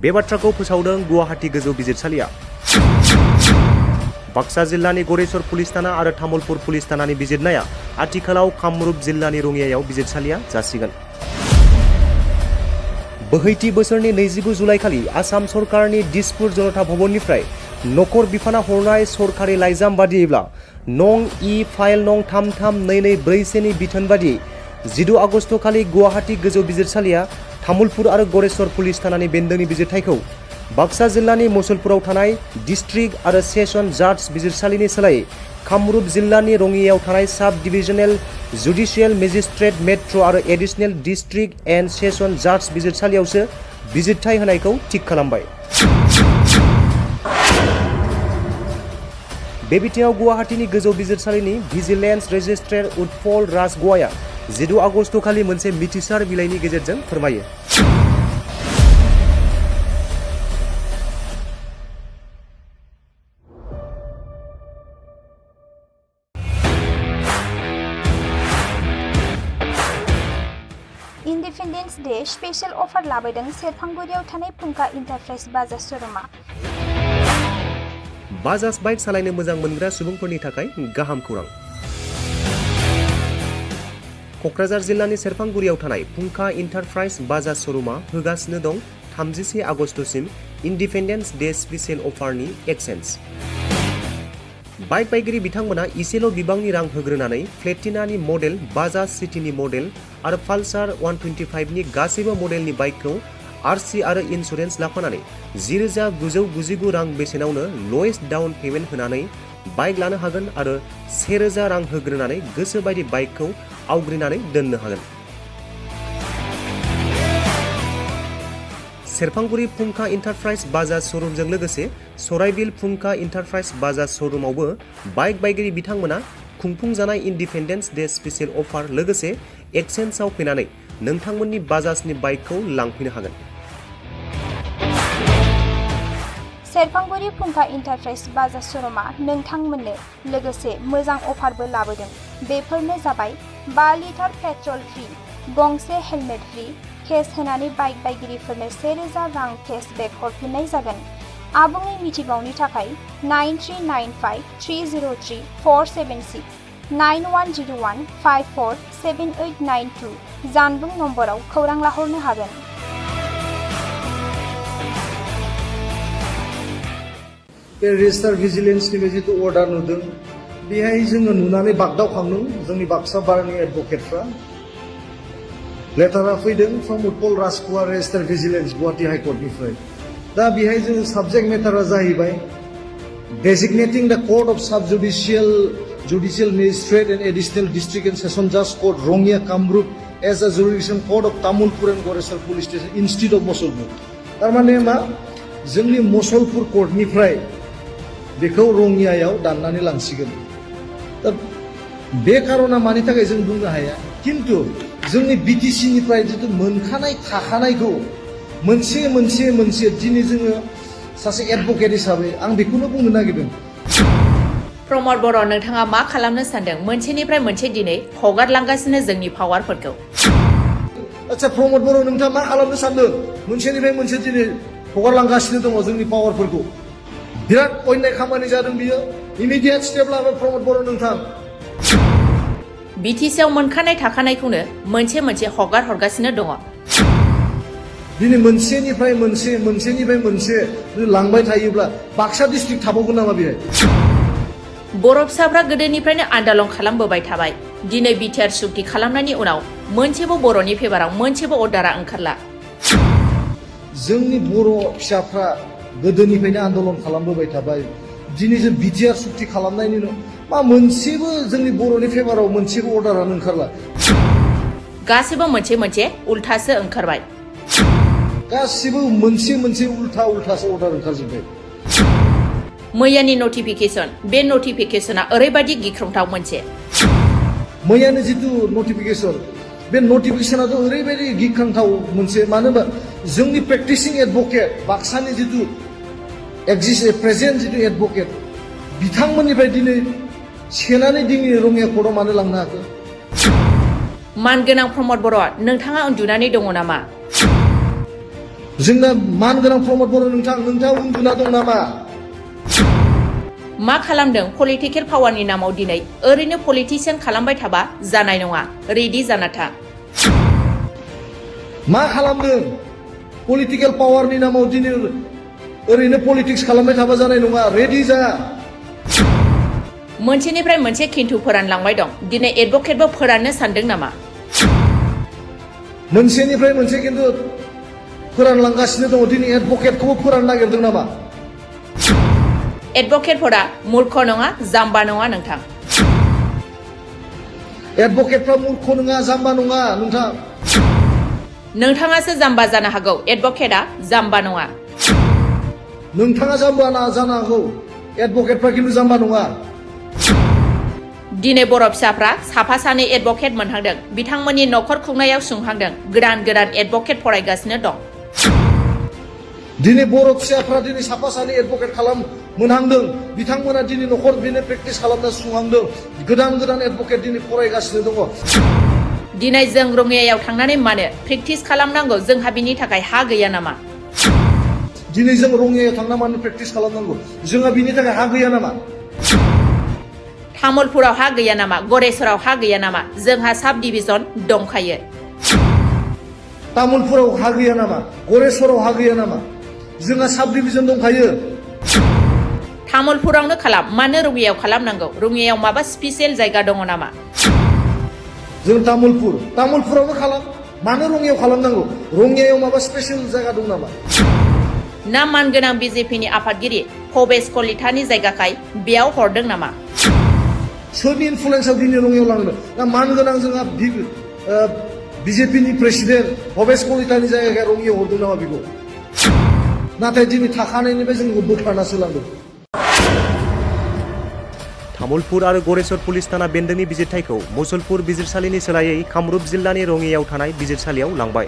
बे बाथ्राखौ फोसावदों गुवाहाटी गोजौ बिजिरसालिया। बाक्सा जिल्लानि गरेस्वर पुलिस थाना आरो तामुलपुर पुलिस थानानि बिजिरनाया आथिखालाव कामरुप जिल्लानि रङियायाव बिजिरसालिया जासिगोन। बोहैथि बोसोरनि 29 जुलाइखालि आसाम सरकारनि दिसपुर जनता भवननिफ्राय नखर बिफाना हरनाय सरकारि लाइजाम बादियैब्ला नं इ फाइल नं 33224 नि बिथोन बादियै 12 आगस्तखालि गुवाहाटी गोजौ बिजिरसालिया तामुलपुर आरो गरेस्वर पुलिस थानानि बेन्दोंनि बिजिरथायखौ बाक्सा जिल्लानि मुसलपुराव थानाय डिस्ट्रिक्ट आरो सेसन जाज बिजिरसालिनि सोलायै कामरुप जिल्लानि रङियाव थानाय साब डिभिजनेल जुडिशियेल मेजिस्ट्रेट मेट्र' आरो एडिशनेल डिस्ट्रिक्ट एन्ड सेसन जाज बिजिरसालियावसो बिजिरथाय होनायखौ थिग खालामबाय। बे बिथिङाव गुवाहाटीनि गोजौ बिजिरसालिनि भिजिलेन्स रेजिस्ट्रार उत्पल राजगवाया 16 आगस्ट खालि मोनसे मिथिसार बिलाइनि गेजेरजों फोरमायो। इन्डिपेन्डेन्स डे स्पेशल अफार लाबोदों सेरफांगुरियाव थानाय फुंखा इन्टारप्राइज बाजाज श'रुमा। बाजाज बाइक सालायनो मोजां मोनग्रा सुबुंफोरनि थाखाय गाहाम खौरां। क'क्राझार जिल्लानि सेरफांगुरियाव थानाय फुंखा इन्टारप्राइज बाजाज श'रुमा होगासिनो दं 31 आगस्टसिम इन्डिपेन्डेन्स डे स्पेशल अफारनि एक्सेन्स। बाइक बायगिरि बिथांमोना इसेल' बिबांनि रां होग्रोनानै प्लेटिनानि मडेल, बाजाज सिटीनि मडेल आरो पालसार 125 नि गासैबो मडेलनि बाइकखौ आरसि आरो इन्सुरेन्स लाफानानै 10,999 रां बेसेनावनो ल'एस्ट डाउन पेमेन्ट होनानै बाइक लानो हागोन आरो 1,000 रां होग्रोनानै गोसो बायदि बाइकखौ आवग्रिनानै दोननो हागोन। सेरफांगुरि फुंखा इन्टारप्राइज बाजाज श'रुमजों लोगोसे सराइबिल फुंखा इन्टारप्राइज बाजाज श'रुमावबो बाइक बायगिरि बिथांमोना खुंफुंजानाय इन्डिपेन्डेन्स डे स्पेशल अफार लोगोसे एक्सेन्सआव फैनानै नोंथांमोननि बाजाजनि बाइकखौ लांफैनो हागोन। सेरफांगुरि फुंखा इन्टारप्राइज बाजाज श'रुमा नोंथांमोननो लोगोसे मोजां अफारबो लाबोदों। बेफोरनो जाबाय 5 लिटार पेट्रल फ्रि, गंसे हेलमेट फ्रि, केस होनानै बाइक बायगिरिफोरनो 1,000 रां केशबेक हरफिननाय जागोन। आबुङै मिथिबावनो थाखाय 9395303476 9101547892 जानबुं नम्बराव खौरां लाहरनो हागोन। बे रेजिस्टार भिजिलेन्सनि जितु अर्डार नुदों बेहाय जोङो नुनानै बागदावखांदों जोंनि बाक्सा बारनि एडभकेटफ्रा। लेटारा फैदों from Utpal Rajkhowa registrar vigilance Guwahati हाइकर्टनिफ्राय। दा बेहाय जोङो साबजेक्ट मेटारा जाहैबाय designating the court of sub judicial magistrate and additional district and session जाज court Rangiya Kamrup as a jurisdiction court of Tamulpur and Goreswar police station institute of Musalpur. थारमाने मा जोंनि मुसलपुर कर्टनिफ्राय बेखौ रङियायाव दाननानै लांसिगोन। दा बे कारना मानि थाखाय जों बुंनो हाया, किन्तु जोंनि बिटिसिनिफ्राय जितु मोनखानाय थाखानायखौ मोनसे दिनै जोङो सासे एडभकेट हिसाबै आं बेखौनो बुंनो नागिरदों। प्रमद बर' नोंथाङा मा खालामनो सानदों? मोनसेनिफ्राय मोनसे दिनै हगारलांगासिनो जोंनि पावारफोरखौ। आচ্ছা प्रमद बर' नोंथाङा मा खालामनो सानदों? मोनसेनिफ्राय मोनसे दिनै हगारलांगासिनो दङ जोंनि पावारफोरखौ। बिराद अयनाय खामानि जादों बियो। इमिडियेट स्टेप लाबाय प्रमद बर' नोंथां। बिटिसिआव मोनखानाय थाखानायखौनो मोनसे हगार हरगासिनो दङ। दिनै मोनसेनिफ्राय मोनसे लांबाय थायोब्ला बाक्सा डिस्ट्रिक्ट थाबावगोन नामा बेहाय? बर' फिसाफ्रा गोदोनिफ्रायनो आन्दालन खालामबोबाय थाबाय। दिनै बिटिआर सुक्ति खालामनायनि उनाव मोनसेबो बर'नि फेभाराव मोनसेबो अर्डारा ओंखारला। जोंनि बर' फिसाफ्रा गोदोनिफ्रायनो आन्दोलन खालामबोबाय थाबाय। दिनै जों बिटिआर सुक्ति खालामनायनि उनाव मा मोनसेबो जोंनि बर'नि फेभाराव मोनसेबो अर्डारानो ओंखारला। गासिबो मोनसे उल्थासो ओंखारबाय। गासिबो मोनसे उल्थासो अर्डार ओंखारजोब्बाय। मैयानि नटिफिकेसन, बे नटिफिकेसना ओरैबायदि गिख्रंथाव मोनसे। मैयानि जितु नटिफिकेसन, बे नटिफिकेसनाथ' ओरैबायदि गिख्रंथाव मोनसे। मानो होनबा जोंनि प्रेक्टिसिं एडभकेट बाक्सानि जितु प्रेजेन्ट जितु एडभकेट बिथांमोननिफ्राय दिनै सेनानै दिनै रङिया कर्टआव मानो लांनो हाखो? मानगोनां प्रमद बर' नोंथाङा उन्दुनानै दङ नामा? जोंना मानगोनां प्रमद बर' नोंथाङा उन्दुना दं नामा? मा खालामदों? पलिटिकेल पावारनि नामाव दिनै ओरैनो पलिटिसियान खालामबाय थाबा जानाय नङा। रेडि जाना था। मा खालामदों? पलिटिकेल पावारनि नामाव दिनै ओरैनो पलिटिक्स खालामबाय थाबा जानाय नङा। रेडि जा। मोनसेनिफ्राय मोनसे खिन्थु फोरानलांबाय दं। दिनै फोरानलांगासिनो दङ दिनै एडभकेटखौबो फोराननो नागिरदों नामा एडभकेटफोरा मूर्ख नङा जाम्बा नङा नोंथां एडभकेटफ्रा मूर्ख नङा जाम्बा नङा नोंथां नोंथाङासो जाम्बा जानो हागौ एडभकेटआ जाम्बा नङा नोंथाङा जाम्बा जानो हागौ एडभकेटफ्रा खिन्थु जाम्बा नङा दिनै बर' फिसाफ्रा साफा सानै एडभकेट मोनहांदों बिथांमोननि न'खर खुंनायाव सुंहांदों गोदान गोदान एडभकेट फरायगासिनो दं दिनै बर' फिसाफ्रा दिनै साफा सानै एडभकेट मोनहांदों बिथांमोना दिनै न'खर बेनो प्रेक्टिस खालामना सुंहांदों गोदान गोदान एडभकेट दिनै फरायगासिनो दङ दिनै जों रङियायाव थांनानै मानो प्रेक्टिस खालामनांगौ जोंहा बिनि थाखाय हा गैया नामा दिनै जों रङियायाव थांना मानो प्रेक्टिस खालामनांगौ जोंहा बिनि थाखाय हा गैया नामा तामुलपुराव हा गैया नामा गरेस्वराव हा गैया नामा जोंहा साब डिभिजन दंखायो तामुलपुराव हा गैया नामा गरेस्वराव हा गैया नामा जोंहा साब डिभिजन दंखायो तामुलपुरावनो खालाम मानो रङियायाव खालामनांगौ रङियायाव माबा स्पेसियेल जायगा दङ नामा जों तामुलपुरावनो खालाम मानो रङियायाव खालामनांगौ रङियायाव माबा स्पेसियेल जायगा दं नामा ना मानगोनां बिजेपिनि आफादगिरि भबेश कलितानि जायगाखाय बेयाव हरदों नामा सोरनि इनफ्लुयेन्सआव दिनै रङियायाव लांदों ना मानगोनां जोंहा बिजेपिनि प्रेसिडेन्ट भबेश कलितानि जायगायाव रङियायाव हरदों नामा बेखौ नाथाय दिनै थाखानायनिफ्राय जोंखौ बोखारनासो लांदों तामुलपुर आरो गरेस्वर पुलिस थाना बेन्दोंनि बिजिरथायखौ मुसलपुर बिजिरसालिनि सोलायै कामरुप जिल्लानि रङियायाव थानाय बिजिरसालियाव लांबाय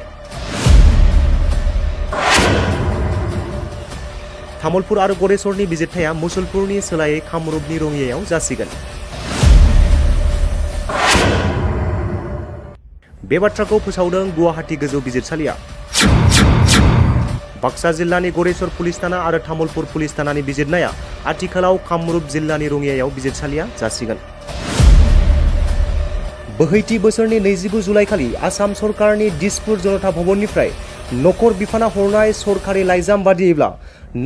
तामुलपुर आरो गरेस्वरनि बिजिरथाया मुसलपुरनि सोलायै कामरुपनि रङियायाव जासिगोन बे बाथ्राखौ फोसावदों गुवाहाटी गोजौ बिजिरसालिया बाक्सा जिल्लानि गरेस्वर पुलिस थाना आरो तामुलपुर पुलिस थानानि बिजिरनाया आथिखालाव कामरुप जिल्लानि रङियायाव बिजिरसालिया जासिगोन बोहैथि बोसोरनि 29 जुलाइखालि आसाम सरकारनि दिसपुर जनता भवननिफ्राय नखर बिफाना हरनाय सरकारि लाइजाम बादियैब्ला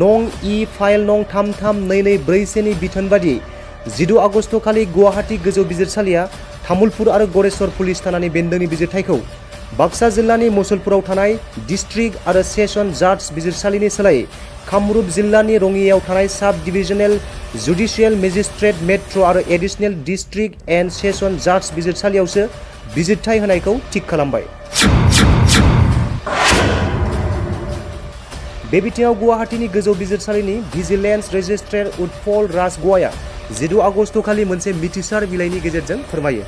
नं इ फाइल नं 33224 नि बिथोन बादियै 16 आगस्ट खालि गुवाहाटी गोजौ बिजिरसालिया तामुलपुर आरो गरेस्वर पुलिस थानानि बेन्दोंनि बिजिरथायखौ बाक्सा जिल्लानि मुसलपुराव थानाय डिस्ट्रिक्ट आरो सेसन जाज बिजिरसालिनि सोलायै कामरुप जिल्लानि रङियायाव थानाय साब डिभिजनेल जुडिशियेल मेजिस्ट्रेट मेट्र आरो एडिशनेल डिस्ट्रिक्ट एन्ड सेसन जाज बिजिरसालियावसो बिजिरथाय होनायखौ थिक खालामबाय बे बिथिङाव गुवाहाटीनि गोजौ बिजिरसालिनि भिजिलेन्स रेजिस्ट्रार उत्पल राजगवाया 16 आगस्ट खालि मोनसे मिथिसार बिलाइनि गेजेरजों फोरमायो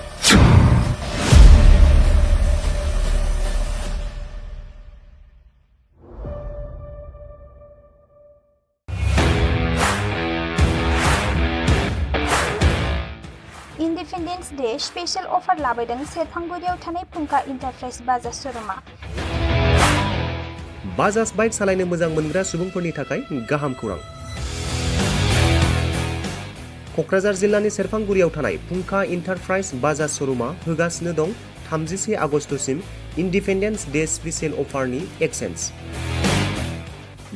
इन्डिपेन्डेन्स डे स्पेशल अफार लाबोदों सेरफांगुरियाव थानाय फुंखा इन्टारप्राइज बाजाज श'रुमा बाजाज बाइक सालायनो मोजां मोनग्रा सुबुंफोरनि थाखाय गाहाम खौरां क'क्राझार जिल्लानि सेरफांगुरियाव थानाय फुंखा इन्टारप्राइज बाजाज श'रुमा होगासिनो दं 31 आगस्टसिम इन्डिपेन्डेन्स डे स्पेशल अफारनि एक्सेन्स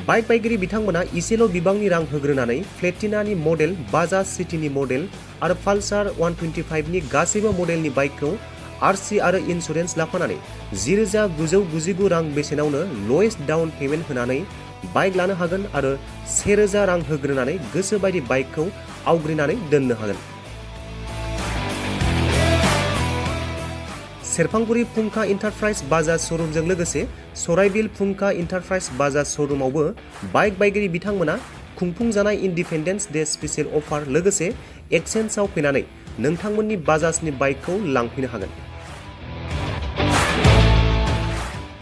बाइक बायगिरि बिथांमोना इसेल' बिबांनि रां होग्रोनानै प्लेटिनानि मडेल बाजाज सिटीनि मडेल आरो पालसार 125 नि गासैबो मडेलनि बाइकखौ आरसि आरो इन्सुरेन्स लाफानानै 10,999 रां बेसेनावनो लवेस्ट डाउन पेमेन्ट होनानै बाइक लानो हागोन आरो 1,000 रां होग्रोनानै गोसो बायदि बाइकखौ आवग्रिनानै दोननो हागोन सेरफांगुरि फुंखा इन्टारप्राइज बाजाज श'रुमजों लोगोसे सराइबिल फुंखा इन्टारप्राइज बाजाज श'रुमावबो बाइक बायगिरि बिथांमोना खुंफुंजानाय इन्डिपेन्डेन्स डे स्पेशल अफार लोगोसे एक्सेन्सआव फैनानै नोंथांमोननि बाजाजनि बाइकखौ लांफैनो हागोन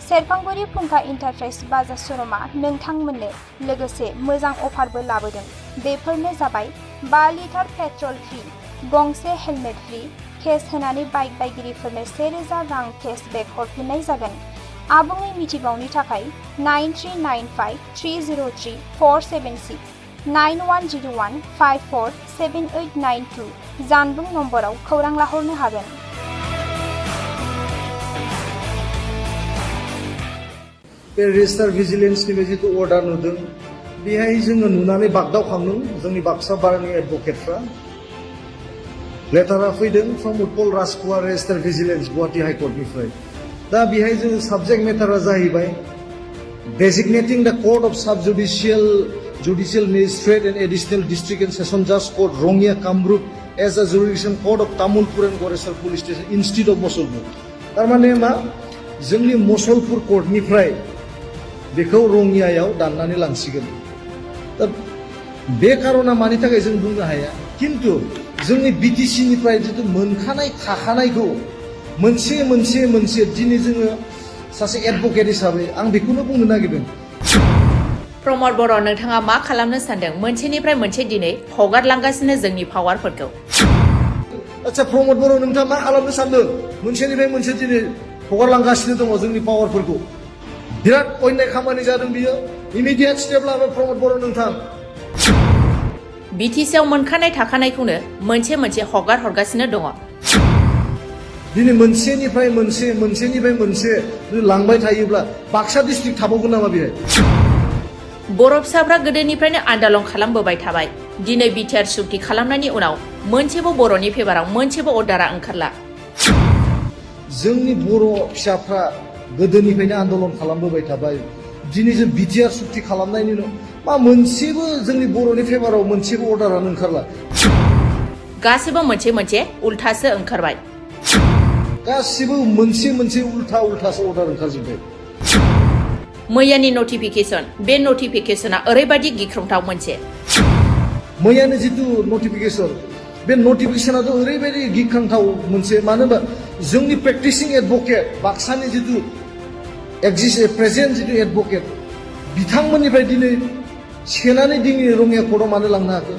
सेरफांगुरि फुंखा इन्टारप्राइज बाजाज श'रुमा नोंथांमोननो लोगोसे मोजां अफारबो लाबोदों बेफोरनो जाबाय 5 लिटार पेट्रल फ्रि गंसे हेलमेट फ्रि केस होनानै बाइक बायगिरिफोरनो 1,000 रां केशबेक हरफिननाय जागोन आबुङै मिथिबावनि थाखाय 9395303476 9101547892 जानबुं नम्बराव खौरां लाहरनो हागोन बे रेजिस्टार भिजिलेन्सनि जिथु अर्डार नुदों बेहाय जोङो नुनानै बागदावखांदों जोंनि बाक्सा बारनि एडभकेटफ्रा लेटारा फैदों from Utpal Rajkumar registrar vigilance Guwahati हाइकर्टनिफ्राय दा बेहाय जोङो साबजेक्ट मेटारा जाहैबाय designating the court of judicial magistrate and additional district and session judge court Rongya Kamrup as a jurisdiction court of Tamulpur and Goresar police station instead of Mosolpur. Tarmane ma जोंनि Mosolpur court निफ्राय बेखौ रंगियायाव दाननानै लांसिगोन. दा बे कारना मानि थाखाय जों बुंनो हाया, किन्तु जोंनि बिटिसि निफ्राय जितु मोनखानाय थाखानायखौ मोनसे दिनै जोङो सासे एडभोकेट हिसाबै आं बेखौनो बुंनो नागिरदों. प्रमद बर' नोंथाङा मा खालामनो सानदों? मोनसेनिफ्राय मोनसे दिनै हगारलांगासिनो जोंनि पावारफोरखौ. आচ্ছা प्रमद बर' नोंथाङा मा खालामनो सानदों? मोनसेनिफ्राय मोनसे दिनै हगारलांगासिनो दङ जोंनि पावारफोरखौ. बिराद अयनाय खामानि जादों बियो. इमिडियेट स्टेप लाबाय प्रमद बर' नोंथां. बिटिसिआव मोनखानाय थाखानायखौनो मोनसे हगार हरगासिनो दङ. दिनै मोनसेनिफ्राय मोनसे लांबाय थायोब्ला बाक्सा डिस्ट्रिक्ट थाबावगोन नामा बेहाय? बर' फिसाफ्रा गोदोनिफ्रायनो आन्दालन खालामबोबाय थाबाय. दिनै बिटिआर सुक्ति खालामनायनि उनाव मोनसेबो बर'नि फेभाराव मोनसेबो अर्डारा ओंखारला. जोंनि बर' फिसाफ्रा गोदोनिफ्रायनो आन्दालन खालामबोबाय थाबाय. दिनै जों बिटिआर सुक्ति खालामनायनि उनाव मा मोनसेबो जोंनि बर'नि फेभाराव मोनसेबो अर्डारानो ओंखारला. गासिबो मोनसे उल्थासो ओंखारबाय. गासिबो मोनसे उल्थासो अर्डार ओंखारजोब्बाय. मैयानि नटिफिकेसन, बे नटिफिकेसना ओरैबायदि गिख्रंथाव मोनसे. मैयानि जितु नटिफिकेसन, बे नटिफिकेसनाथ' ओरैबायदि गिख्रंथाव मोनसे. मानो होनबा जोंनि प्रेक्टिसिं एडभोकेट बाक्सानि जितु प्रेजेन्ट जितु एडभोकेट बिथांमोननिफ्राय दिनै सेनानै दिनै रङिया कर्टआव मानो लांनो हाखो?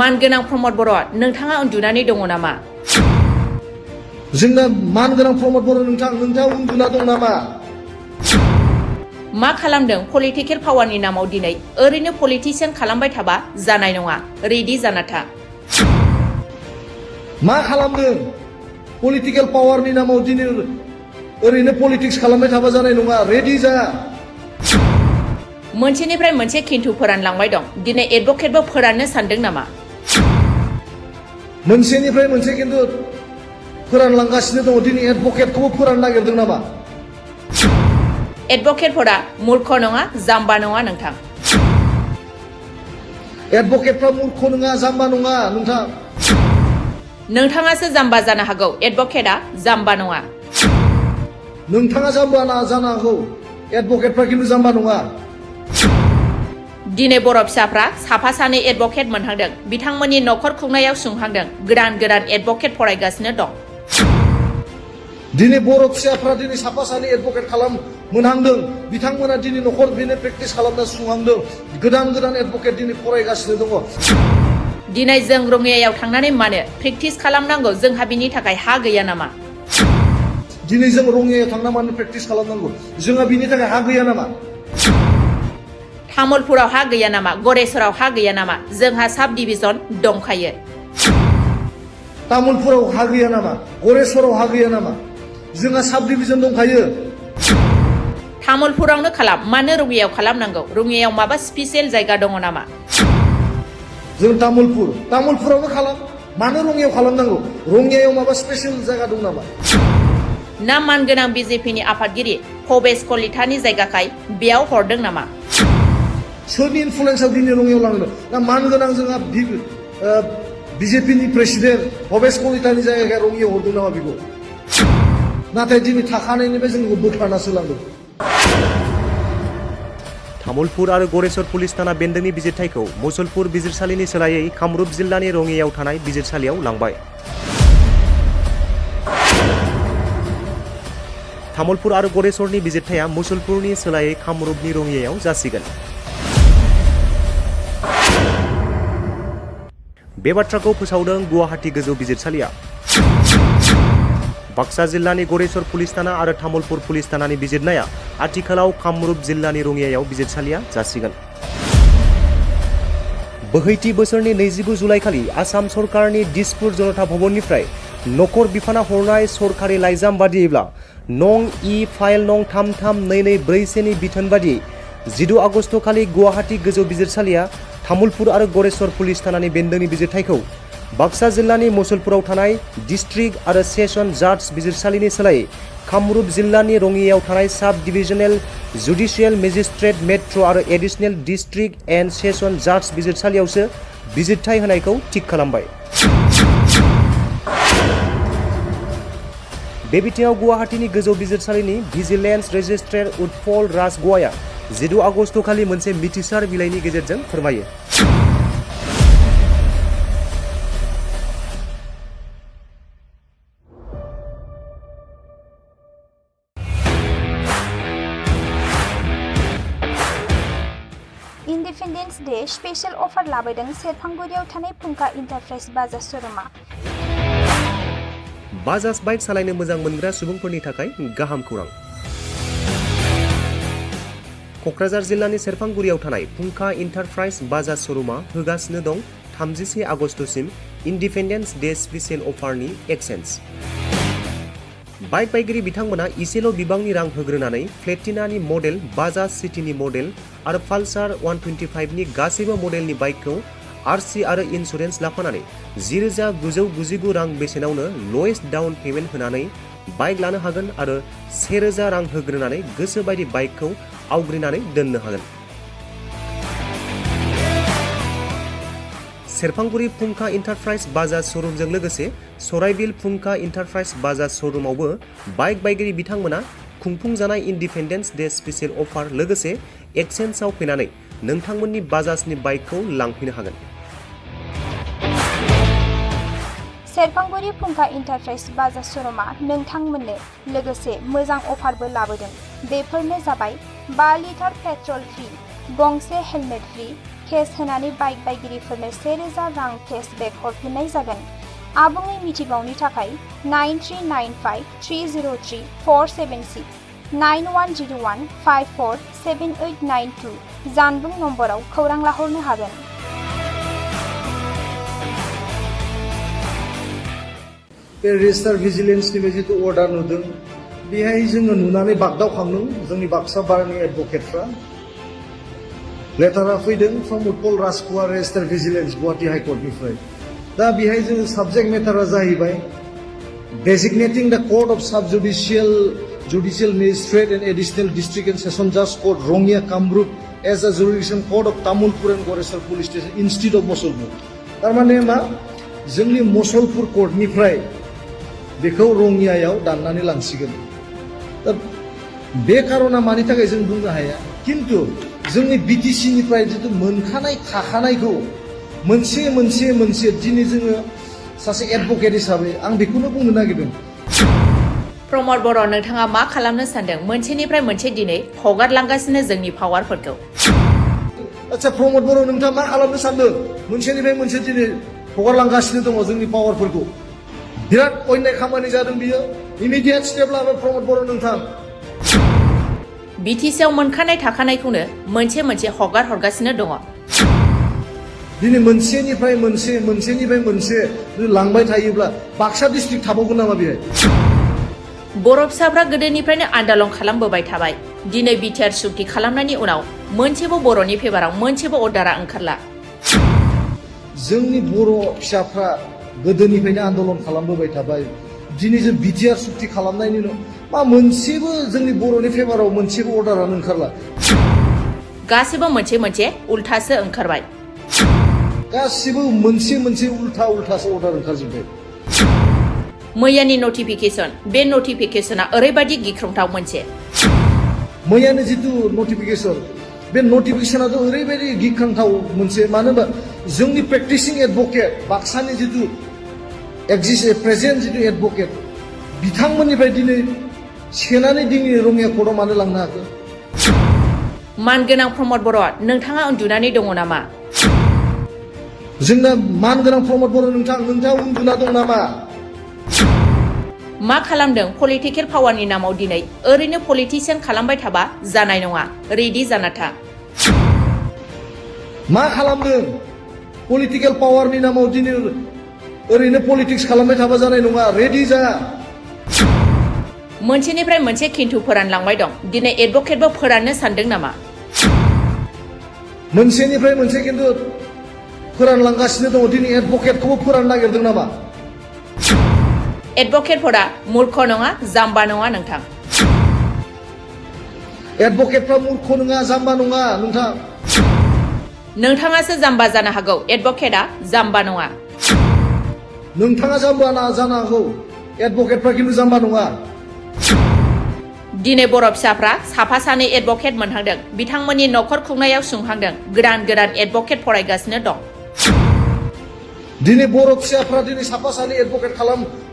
मानगोनां प्रमद बर', नोंथाङा उन्दुनानै दङ नामा? जोंना मानगोनां प्रमद बर' नोंथाङा उन्दुना दं नामा? मा खालामदों? पलिटिकेल पावारनि नामाव दिनै ओरैनो पलिटिसियान खालामबाय थाबा जानाय नङा. रेडि जाना था. मा खालामदों? पलिटिकेल पावारनि नामाव दिनै ओरैनो पलिटिक्स खालामबाय थाबा जानाय नङा. रेडि जा. मोनसेनिफ्राय मोनसे खिन्थु फोरानलांबाय दं. दिनै एडभोकेटबो फोराननो सानदों नामा? मोनसेनिफ्राय मोनसे खिन्थु फोरानलांगासिनो दङ. दिनै एडभोकेटखौबो फोराननो नागिरदों नामा? एडभोकेटफोरा मूर्ख नङा, जाम्बा नङा नोंथां. एडभोकेटफ्रा मूर्ख नङा, जाम्बा नङा नोंथां. नोंथाङासो जाम्बा जानो हागौ, एडभोकेटआ जाम्बा नङा. नोंथाङा जाम्बा जानो हागौ, एडभोकेटफ्रा खिन्थु जाम्बा नङा. दिनै बर' फिसाफ्रा साफा सानै एडभोकेट मोनहांदों. बिथांमोननि न'खर खुंनायाव सुंहांदों. गोदान एडभोकेट फरायगासिनो दं. दिनै बर' फिसाफ्रा दिनै साफा सानै एडभोकेट मोनहांदों. बिथांमोना दिनै न'खर बेनो प्रेक्टिस खालामना सुंहांदों. गोदान एडभोकेट दिनै फरायगासिनो दङ. दिनै जों रङियायाव थांनानै मानो प्रेक्टिस खालामनांगौ? जोंहा बिनि थाखाय हा गैया नामा? दिनै जों रङियायाव थांना मानो प्रेक्टिस खालामनांगौ? जोंहा बिनि थाखाय हा गैया नामा? तामुलपुराव हा गैया नामा? गरेसराव हा गैया नामा? जोंहा साब डिभिजन दंखायो. तामुलपुराव हा गैया नामा? गरेसराव हा गैया नामा? जोंहा साब डिभिजन दंखायो. तामुलपुरावनो खालाम, मानो रङियायाव खालामनांगौ? रङियायाव माबा स्पेसियेल जायगा दङ नामा? जों तामुलपुरावनो खालाम, मानो रङियायाव खालामनांगौ? रङियायाव माबा स्पेसियेल जायगा दं नामा? ना मानगोनां बिजेपिनि आफादगिरि भबेश कलितानि जायगाखाय बेयाव हरदों नामा? सोरनि इनफ्लुयेन्सआव दिनै रङियायाव लांदों? ना मानगोनां जोंहा बिजेपिनि प्रेसिडेन्ट भबेश कलितानि जायगाखाय रङियायाव हरदों नामा बेखौ? नाथाय दिनै थाखानायनिफ्राय जोंखौ बोखारनासो लांदों. तामुलपुर आरो गरेसर पुलिस थाना बेन्दोंनि बिजिरथायखौ मुसलपुर बिजिरसालिनि सोलायै कामरुप जिल्लानि रङियायाव थानाय बिजिरसालियाव लांबाय. तामुलपुर आरो गरेसरनि बिजिरथाया मुसलपुरनि सोलायै कामरुपनि रङियायाव जासिगोन. बे बाथ्राखौ फोसावदों गुवाहाटी गोजौ बिजिरसालिया. बाक्सा जिल्लानि गरेसर पुलिस थाना आरो तामुलपुर पुलिस थानानि बिजिरनाया आथिखालाव कामरुप जिल्लानि रङियायाव बिजिरसालिया जासिगोन. बोहैथि बोसोरनि 29 जुलाइखालि आसाम सरकारनि दिसपुर जनता भवननिफ्राय नखर बिफाना हरनाय सरकारि लाइजाम बादियैब्ला नं इ फाइल नं 33224 नि बिथोन बादियै 12 आगस्ट खालि गुवाहाटी गोजौ बिजिरसालिया तामुलपुर आरो गरेसर पुलिस थानानि बेन्दोंनि बिजिरथायखौ बाक्सा जिल्लानि मुसलपुराव थानाय डिस्ट्रिक्ट आरो सेसन जाज बिजिरसालिनि सोलायै कामरुप जिल्लानि रङियाव थानाय साब डिभिजनेल जुडिशियेल मेजिस्ट्रेट मेट्र' आरो एडिशनेल डिस्ट्रिक्ट एन्ड सेसन जाज बिजिरसालियावसो बिजिरथाय होनायखौ थिग खालामबाय। बे बिथिङाव गुवाहाटीनि गोजौ बिजिरसालिनि भिजिलेन्स रेजिस्ट्रार उत्पल राजग'वाया 16 आगस्ट खालि मोनसे मिथिसार बिलाइनि गेजेरजों फोरमायो। इन्डिपेन्डेन्स डे स्पेशल अफार लाबोदों सेरफांगुरियाव थानाय फुंखा इन्टारप्राइज बाजाज श'रुमा। बाजाज बाइक सालायनो मोजां मोनग्रा सुबुंफोरनि थाखाय गाहाम खौरां। क'क्राझार जिल्लानि सेरफांगुरियाव थानाय फुंखा इन्टारप्राइज बाजाज श'रुमा होगासिनो दं 31 आगस्टसिम इन्डिपेन्डेन्स डे स्पेशल अफारनि एक्सेन्स। बाइक बायगिरि बिथांमोना इसेल' बिबांनि रां होग्रोनानै प्लेटिनानि मडेल, बाजाज सिटीनि मडेल आरो पालसार 125 नि गासैबो मडेलनि बाइकखौ आरसि आरो इन्सुरेन्स लाफानानै 10,999 रां बेसेनावनो ल'एस्ट डाउन पेमेन्ट होनानै बाइक लानो हागोन आरो 1,000 रां होग्रोनानै गोसो बायदि बाइकखौ आवग्रिनानै दोननो हागोन। सेरफांगुरि फुंखा इन्टारप्राइज बाजाज श'रुमजों लोगोसे सराइबिल फुंखा इन्टारप्राइज बाजाज श'रुमावबो बाइक बायगिरि बिथांमोना खुंफुंजानाय इन्डिपेन्डेन्स डे स्पेशल अफार लोगोसे एक्सेन्सआव फैनानै नोंथांमोननि बाजाजनि बाइकखौ लांफैनो हागोन। सेरफांगुरि फुंखा इन्टारप्राइज बाजाज श'रुमा नोंथांमोननो लोगोसे मोजां अफारबो लाबोदों। बेफोरनो जाबाय 5 लिटार पेट्रल फ्रि, गंसे हेलमेट फ्रि, केस होनानै बाइक बायगिरिफोरनो 1,000 रां केसबेक हरफिननाय जागोन। आबुङै मिथिबावनो थाखाय 9395-303-476 9101-547892 जानबुं नम्बराव खौरां लाहरनो हागोन। बे रेजिस्टार भिजिलेन्सनि जितु अर्डार नुदों बेहाय जोङो नुनानै बागदावखांदों जोंनि बाक्सा बारनि एडभकेटफ्रा। लेटारा फैदों from Utpal Rajkhowa registrar vigilance Guwahati हाइकर्टनिफ्राय। दा बेहाय जोङो साबजेक्ट मेटारा जाहैबाय designating the court of sub judicial magistrate and additional district and session जाज court Rangiya Kamrup as a jurisdiction court of Tamulpur and Goreswar police station institute of Musalpur. थारमाने मा जोंनि मुसलपुर कर्टनिफ्राय बेखौ रङियायाव दाननानै लांसिगोन। दा बे कारना मानि थाखाय जों बुंनो हाया, किन्तु जोंनि बिटिसिनिफ्राय जितु मोनखानाय थाखानायखौ मोनसे दिनै जोङो सासे एडभकेट हिसाबै आं बेखौनो बुंनो नागिरदों। प्रमद बर' नोंथाङा मा खालामनो सानदों? मोनसेनिफ्राय मोनसे दिनै हगारलांगासिनो जोंनि पावारफोरखौ। आচ্ছা प्रमद बर' नोंथाङा मा खालामनो सानदों? मोनसेनिफ्राय मोनसे दिनै हगारलांगासिनो दङ जोंनि पावारफोरखौ। बिराद अन्याय खामानि जादों बियो। इमिडियेट स्टेप लाबाय प्रमद बर' नोंथां। बिटिसिआव मोनखानाय थाखानायखौनो मोनसे हगार हरगासिनो दङ। दिनै मोनसेनिफ्राय मोनसे लांबाय थायोब्ला बाक्सा डिस्ट्रिक्ट थाबावगोन नामा बेहाय? बर' फिसाफ्रा गोदोनिफ्रायनो आन्दालन खालामबोबाय थाबाय। दिनै बिटिआर सुक्ति खालामनायनि उनाव मोनसेबो बर'नि फेभाराव मोनसेबो अर्डारा ओंखारला। जोंनि बर' फिसाफ्रा गोदोनिफ्रायनो आन्दोलन खालामबोबाय थाबाय। दिनै जों बिटिआर सुक्ति खालामनायनि उनाव मा मोनसेबो जोंनि बर'नि फेभाराव मोनसेबो अर्डारानो ओंखारला। गासिबो मोनसे उल्थासो ओंखारबाय। गासिबो मोनसे उल्थासो अर्डार ओंखारजोब्बाय। मैयानि नटिफिकेसन, बे नटिफिकेसना ओरैबायदि गिख्रंथाव मोनसे। मैयानि जितु नटिफिकेसन, बे नटिफिकेसनाथ' ओरैबायदि गिख्रंथाव मोनसे। मानो होनबा जोंनि प्रेक्टिसिं एडभकेट बाक्सानि जितु प्रेजेन्ट जितु एडभकेट बिथांमोननिफ्राय दिनै सेनानै दिनै रङिया कर्टआव मानो लांनो हाखो? मानगोनां प्रमद बर' नोंथाङा उन्दुनानै दङ नामा? जोंना मानगोनां प्रमद बर' नोंथाङा उन्दुना दं नामा? मा खालामदों? पलिटिकेल पावारनि नामाव दिनै ओरैनो पलिटिसियान खालामबाय थाबा जानाय नङा। रेडि जाना था। मा खालामदों? पलिटिकेल पावारनि नामाव दिनै ओरैनो पलिटिक्स खालामबाय थाबा जानाय नङा। रेडि जा। मोनसेनिफ्राय मोनसे खिन्थु फोरानलांबाय दं। दिनै एडभकेटबो फोराननो सानदों नामा? मोनसेनिफ्राय मोनसे खिन्थु फोरानलांगासिनो दङ दिनै एडभकेटखौबो फोराननो नागिरदों नामा एडभकेटफोरा मूर्ख नङा जाम्बा नङा नोंथां एडभकेटफ्रा मूर्ख नङा जाम्बा नङा नोंथां नोंथाङासो जाम्बा जानो हागौ एडभकेटआ जाम्बा नङा नोंथाङा जाम्बा जानो हागौ एडभकेटफ्रा खिन्थु जाम्बा नङा दिनै बर' फिसाफ्रा साफा सानै एडभकेट मोनहांदों बिथांमोननि न'खर खुंनायाव सुंहांदों गोदान गोदान एडभकेट फरायगासिनो दं दिनै बर' फिसाफ्रा दिनै साफा सानै एडभकेट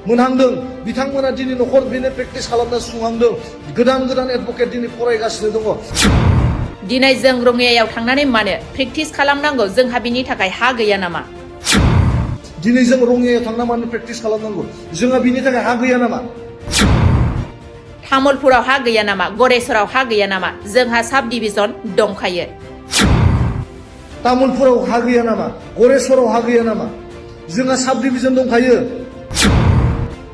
मोनहांदों बिथांमोना दिनै न'खर बेनो प्रेक्टिस खालामना सुंहांदों गोदान गोदान एडभकेट दिनै फरायगासिनो दङ दिनै जों रङियायाव थांनानै मानो प्रेक्टिस खालामनांगौ जोंहा बिनि थाखाय हा गैया नामा दिनै जों रङियायाव थांना मानो प्रेक्टिस खालामनांगौ जोंहा बिनि थाखाय हा गैया नामा तामुलपुराव हा गैया नामा गरेस्वराव हा गैया नामा जोंहा साब डिभिजन दंखायो तामुलपुराव हा गैया नामा गरेस्वराव हा गैया नामा जोंहा साब डिभिजन दंखायो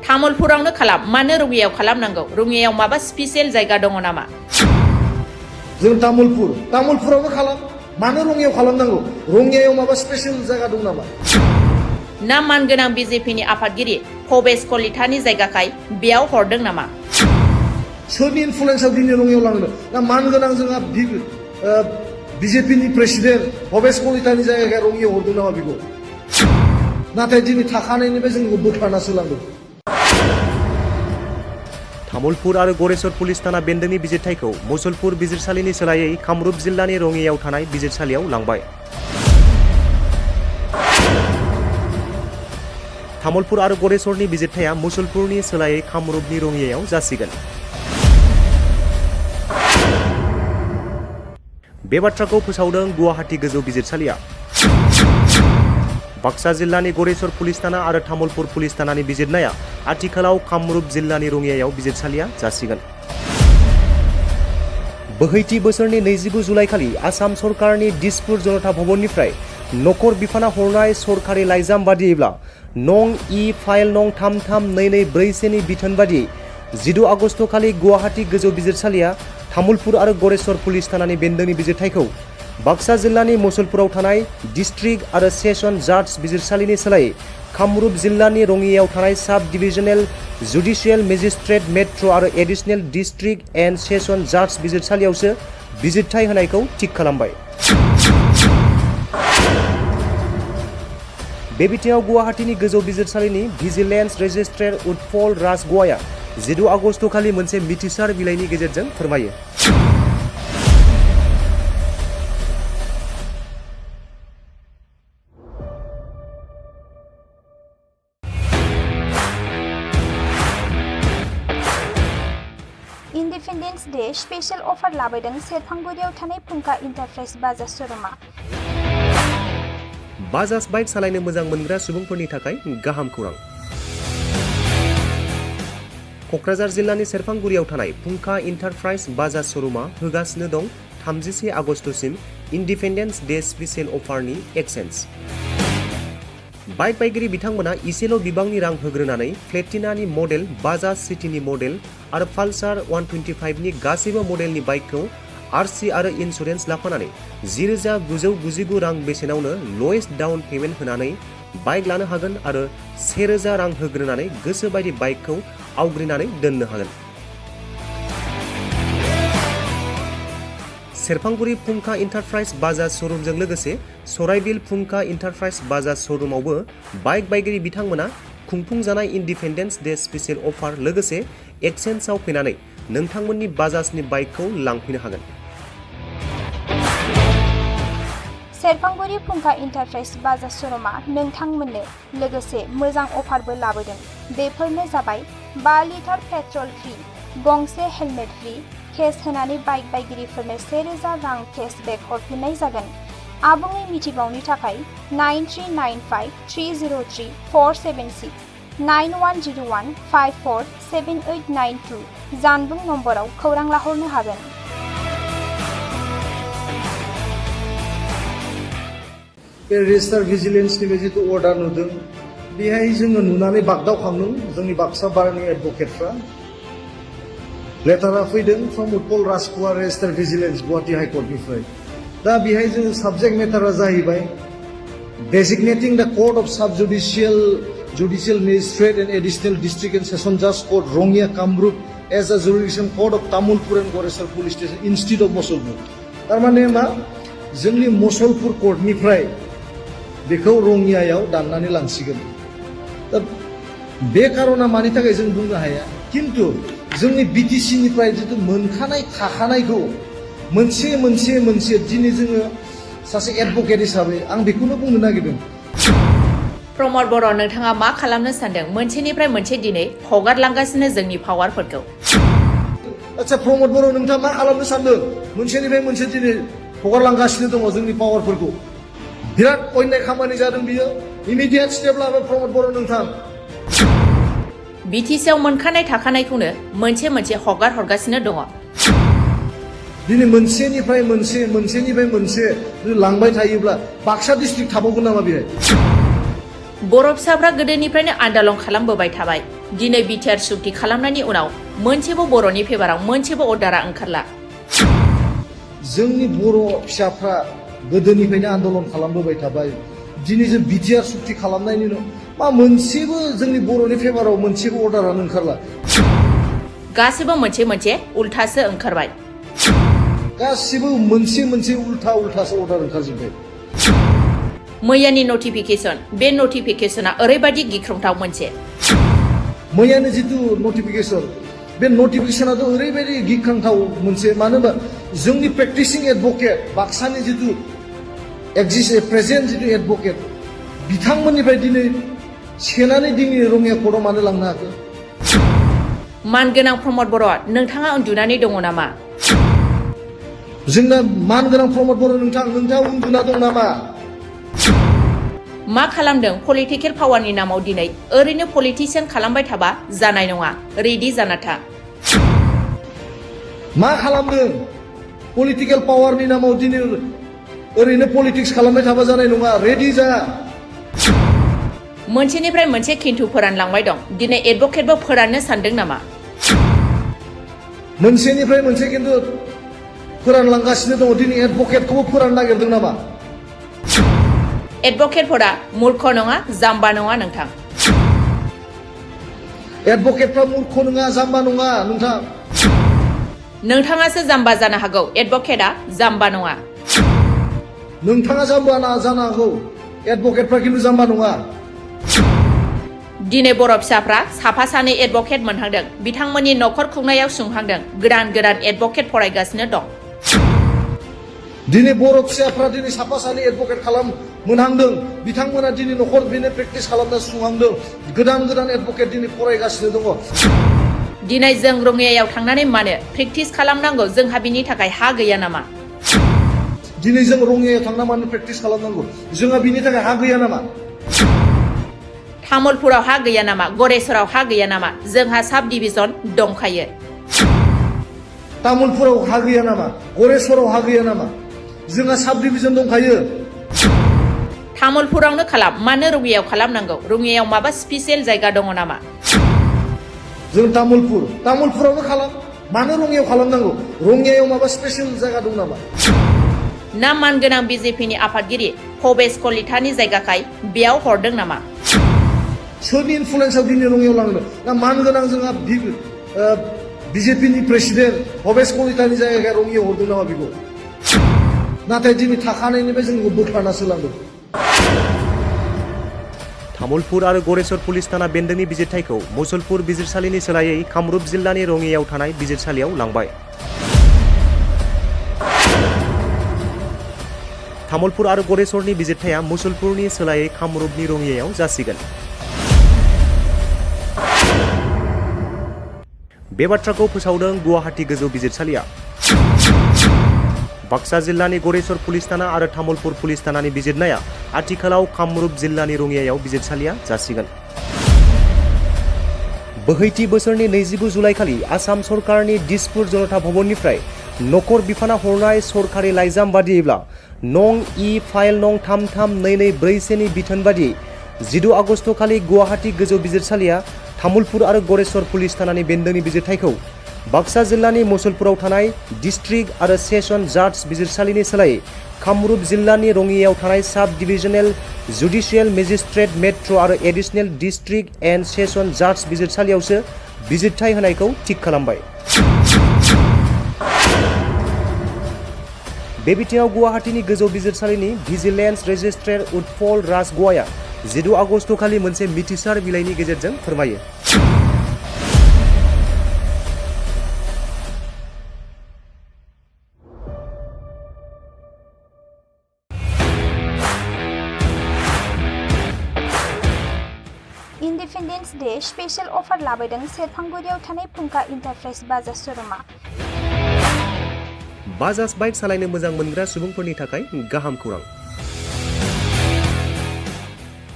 तामुलपुरावनो खालाम मानो रङियायाव खालामनांगौ रङियायाव माबा स्पेसियेल जायगा दङ नामा जों तामुलपुरावनो खालाम मानो रङियायाव खालामनांगौ रङियायाव माबा स्पेसियेल जायगा दं नामा ना मानगोनां बिजेपिनि आफादगिरि भबेश कलितानि जायगाखाय बेयाव हरदों नामा सोरनि इनफ्लुयेन्सआव दिनै रङियायाव लांदों ना मानगोनां जोंहा बिजेपिनि प्रेसिडेन्ट भबेश कलितानि जायगाया रङियायाव हरदों नामा बेखौ नाथाय दिनै थाखानायनिफ्राय जोंखौ बोखारनासो लांदों तामुलपुर आरो गरेस्वर पुलिस थाना बेन्दोंनि बिजिरथायखौ मुसलपुर बिजिरसालिनि सोलायै कामरुप जिल्लानि रङियायाव थानाय बिजिरसालियाव लांबाय तामुलपुर आरो गरेस्वरनि बिजिरथाया मुसलपुरनि सोलायै कामरुपनि रङियायाव जासिगोन बे बाथ्राखौ फोसावदों गुवाहाटी गोजौ बिजिरसालिया बाक्सा जिल्लानि गरेस्वर पुलिस थाना आरो तामुलपुर पुलिस थानानि बिजिरनाया आथिखालाव कामरुप जिल्लानि रङियायाव बिजिरसालिया जासिगोन बोहैथि बोसोरनि 29 जुलाइखालि आसाम सरकारनि दिसपुर जनता भवननिफ्राय नखर बिफाना हरनाय सरकारि लाइजाम बादियैब्ला नं इ फाइल नं 33224 नि बिथोन बादियै 16 आगस्ट खालि गुवाहाटी गोजौ बिजिरसालिया तामुलपुर आरो गरेस्वर पुलिस थानानि बेन्दोंनि बिजिरथायखौ बाक्सा जिल्लानि मुसलपुराव थानाय डिस्ट्रिक्ट आरो सेसन जाज बिजिरसालिनि सोलायै कामरुप जिल्लानि रङियायाव थानाय साब डिभिजनेल जुडिशियेल मेजिस्ट्रेट मेट्र आरो एडिशनेल डिस्ट्रिक्ट एन्ड सेसन जाज बिजिरसालियावसो बिजिरथाय होनायखौ थिक खालामबाय बे बिथिङाव गुवाहाटीनि गोजौ बिजिरसालिनि भिजिलेन्स रेजिस्ट्रार उत्पल राजगवाया 16 आगस्ट खालि मोनसे मिथिसार बिलाइनि गेजेरजों फोरमायो इन्डिपेन्डेन्स डे स्पेशल अफार लाबोदों सेरफांगुरियाव थानाय फुंखा इन्टारप्राइज बाजाज श'रुमा बाजाज बाइक सालायनो मोजां मोनग्रा सुबुंफोरनि थाखाय गाहाम खौरां क'क्राझार जिल्लानि सेरफांगुरियाव थानाय फुंखा इन्टारप्राइज बाजाज श'रुमा होगासिनो दं 31 आगस्टसिम इन्डिपेन्डेन्स डे स्पेशल अफारनि एक्सेन्स बाइक बायगिरि बिथांमोना इसेल' बिबांनि रां होग्रोनानै प्लेटिनानि मडेल बाजाज सिटीनि मडेल आरो पालसार 125 नि गासैबो मडेलनि बाइकखौ आरसि आरो इन्सुरेन्स लाफानानै 10,999 रां बेसेनावनो लवेस्ट डाउन पेमेन्ट होनानै बाइक लानो हागोन आरो 1,000 रां होग्रोनानै गोसो बायदि बाइकखौ आवग्रिनानै दोननो हागोन सेरफांगुरि फुंखा इन्टारप्राइज बाजाज श'रुमजों लोगोसे सराइबिल फुंखा इन्टारप्राइज बाजाज श'रुमावबो बाइक बायगिरि बिथांमोना खुंफुंजानाय इन्डिपेन्डेन्स डे स्पेशल अफार लोगोसे एक्सेन्सआव फैनानै नोंथांमोननि बाजाजनि बाइकखौ लांफैनो हागोन सेरफांगुरि फुंखा इन्टारप्राइज बाजाज श'रुमा नोंथांमोननो लोगोसे मोजां अफारबो लाबोदों बेफोरनो जाबाय 5 लिटार पेट्रल फ्रि गंसे हेलमेट फ्रि केस होनानै बाइक बायगिरिफोरनो 1,000 रां केशबेक हरफिननाय जागोन आबुङै मिथिबावनो थाखाय 9395303476 9101547892 जानबुं नम्बराव खौरां लाहरनो हागोन बे रेजिस्टार भिजिलेन्सनि जिथु अर्डार नुदों बेहाय जोङो नुनानै बागदावखांदों जोंनि बाक्सा बारनि एडभकेटफ्रा लेटारा फैदों from Utpal Rajkumar registrar vigilance Guwahati हाइकर्टनिफ्राय दा बेहाय जोङो साबजेक्ट मेटारा जाहैबाय designating the court of judicial magistrate and additional district and session judge court Rongya Kamrup as a jurisdiction court of Tamulpur and Goresar police station instead of Mosolpur. Tarmane ma जोंनि Mosolpur court निफ्राय बेखौ रंगियायाव दाननानै लांसिगोन। दा बे कारना मानि थाखाय जों बुंनो हाया, किन्तु जोंनि बिटिसि निफ्राय जितु मोनखानाय थाखानायखौ मोनसे दिनै जोङो सासे एडभोकेट हिसाबै आं बेखौनो बुंनो नागिरदों। प्रमद बर' नोंथाङा मा खालामनो सानदों? मोनसेनिफ्राय मोनसे दिनै हगारलांगासिनो जोंनि पावारफोरखौ। आচ্ছা प्रमद बर' नोंथाङा मा खालामनो सानदों? मोनसेनिफ्राय मोनसे दिनै हगारलांगासिनो दङ जोंनि पावारफोरखौ। बिराद अयनाय खामानि जादों बियो। इमिडियेट स्टेप लाबाय प्रमद बर' नोंथां। बिटिसिआव मोनखानाय थाखानायखौनो मोनसे हगार हरगासिनो दङ। दिनै मोनसेनिफ्राय मोनसे लांबाय थायोब्ला बाक्सा डिस्ट्रिक्ट थाबावगोन नामा बेहाय? बर' फिसाफ्रा गोदोनिफ्रायनो आन्दालन खालामबोबाय थाबाय। दिनै बिटिआर सुक्ति खालामनायनि उनाव मोनसेबो बर'नि फेभाराव मोनसेबो अर्डारा ओंखारला। जोंनि बर' फिसाफ्रा गोदोनिफ्रायनो आन्दालन खालामबोबाय थाबाय। दिनै जों बिटिआर सुक्ति खालामनायनि उनाव मा मोनसेबो जोंनि बर'नि फेभाराव मोनसेबो अर्डारानो ओंखारला। गासिबो मोनसे उल्थासो ओंखारबाय। गासिबो मोनसे उल्थासो अर्डार ओंखारजोब्बाय। मैयानि नटिफिकेसन, बे नटिफिकेसना ओरैबायदि गिख्रंथाव मोनसे। मैयानि जितु नटिफिकेसन, बे नटिफिकेसनाथ' ओरैबायदि गिख्रंथाव मोनसे, मानो होनबा जोंनि प्रेक्टिसिं एडभोकेट बाक्सानि जितु प्रेजेन्ट जितु एडभोकेट बिथांमोननिफ्राय दिनै सेनानै दिनै रङिया कर्टआव मानो लांनो हाखो? मानगोनां प्रमद बर', नोंथाङा उन्दुनानै दङ नामा? जोंना मानगोनां प्रमद बर' नोंथाङा उन्दुना दं नामा? मा खालामदों? पलिटिकेल पावारनि नामाव दिनै ओरैनो पलिटिसियान खालामबाय थाबा जानाय नङा। रेडि जाना था। मा खालामदों? पलिटिकेल पावारनि नामाव दिनै ओरैनो पलिटिक्स खालामबाय थाबा जानाय नङा। रेडि जा। मोनसेनिफ्राय मोनसे खिन्थु फोरानलांबाय दं। दिनै एडभोकेटबो फोराननो सानदों नामा? मोनसेनिफ्राय मोनसे खिन्थु फोरानलांगासिनो दङ। दिनै एडभोकेटखौबो फोराननो नागिरदों नामा? एडभोकेटफोरा मूर्ख नङा, जाम्बा नङा नोंथां। एडभोकेटफ्रा मूर्ख नङा, जाम्बा नङा नोंथां। नोंथाङासो जाम्बा जानो हागौ, एडभोकेटआ जाम्बा नङा। नोंथाङा जाम्बा जानो हागौ, एडभोकेटफ्रा खिन्थु जाम्बा नङा। दिनै बर' फिसाफ्रा साफा सानै एडभोकेट मोनहांदों। बिथांमोननि न'खर खुंनायाव सुंहांदों। गोदान एडभोकेट फरायगासिनो दं। दिनै बर' फिसाफ्रा दिनै साफा सानै एडभोकेट मोनहांदों। बिथांमोना दिनै न'खर बेनो प्रेक्टिस खालामना सुंहांदों। गोदान एडभोकेट दिनै फरायगासिनो दङ। दिनै जों रङियायाव थांनानै मानो प्रेक्टिस खालामनांगौ? जोंहा बिनि थाखाय हा गैया नामा? दिनै जों रङियायाव थांना मानो प्रेक्टिस खालामनांगौ? जोंहा बिनि थाखाय हा गैया नामा? तामुलपुराव हा गैया नामा? गरेसराव हा गैया नामा? जोंहा साब डिभिजन दंखायो। तामुलपुराव हा गैया नामा? गरेसराव हा गैया नामा? जोंहा साब डिभिजन दंखायो। तामुलपुरावनो खालाम, मानो रङियायाव खालामनांगौ? रङियायाव माबा स्पेसियेल जायगा दङ नामा? जों तामुलपुरावनो खालाम, मानो रङियायाव खालामनांगौ? रङियायाव माबा स्पेसियेल जायगा दं नामा? ना मानगोनां बिजेपिनि आफादगिरि भबेश कलितानि जायगाखाय बेयाव हरदों नामा? सोरनि इनफ्लुयेन्सआव दिनै रङियायाव लांदों? ना मानगोनां जोंहा बिजेपिनि प्रेसिडेन्ट भबेश कलितानि जायगायाव रङियायाव हरदों नामा बेखौ? नाथाय दिनै थाखानायनिफ्राय जोंखौ बोखारनासो लांदों। तामुलपुर आरो गरेसर पुलिस थाना बेन्दोंनि बिजिरथायखौ मुसलपुर बिजिरसालिनि सोलायै कामरुप जिल्लानि रङियायाव थानाय बिजिरसालियाव लांबाय। तामुलपुर आरो गरेसरनि बिजिरथाया मुसलपुरनि सोलायै कामरुपनि रङियायाव जासिगोन। बे बाथ्राखौ फोसावदों गुवाहाटी गोजौ बिजिरसालिया। बाक्सा जिल्लानि गरेसर पुलिस थाना आरो तामुलपुर पुलिस थानानि बिजिरनाया आथिखालाव कामरुप जिल्लानि रङियायाव बिजिरसालिया जासिगोन। बोहैथि बोसोरनि 29 जुलाइखालि आसाम सरकारनि दिसपुर जनता भवननिफ्राय नखर बिफाना हरनाय सरकारि लाइजाम बादियैब्ला नं इ फाइल नं 33224 नि बिथोन बादियै 12 आगस्ट खालि गुवाहाटी गोजौ बिजिरसालिया तामुलपुर आरो गरेसर पुलिस थानानि बेन्दोंनि बिजिरथायखौ बाक्सा जिल्लानि मुसलपुराव थानाय डिस्ट्रिक्ट आरो सेसन जाज बिजिरसालिनि सोलायै कामरुप जिल्लानि रङियाव थानाय साब डिभिजनेल जुडिशियेल मेजिस्ट्रेट मेट्र' आरो एडिशनेल डिस्ट्रिक्ट एन्ड सेसन जाज बिजिरसालियावसो बिजिरथाय होनायखौ थिग खालामबाय। बे बिथिङाव गुवाहाटीनि गोजौ बिजिरसालिनि भिजिलेन्स रेजिस्ट्रार उत्पल राजग'वाया 16 आगस्ट खालि मोनसे मिथिसार बिलाइनि गेजेरजों फोरमायो। इन्डिपेन्डेन्स डे स्पेशल अफार लाबोदों सेरफांगुरियाव थानाय फुंखा इन्टारप्राइज बाजाज श'रुमा। बाजाज बाइक सालायनो मोजां मोनग्रा सुबुंफोरनि थाखाय गाहाम खौरां।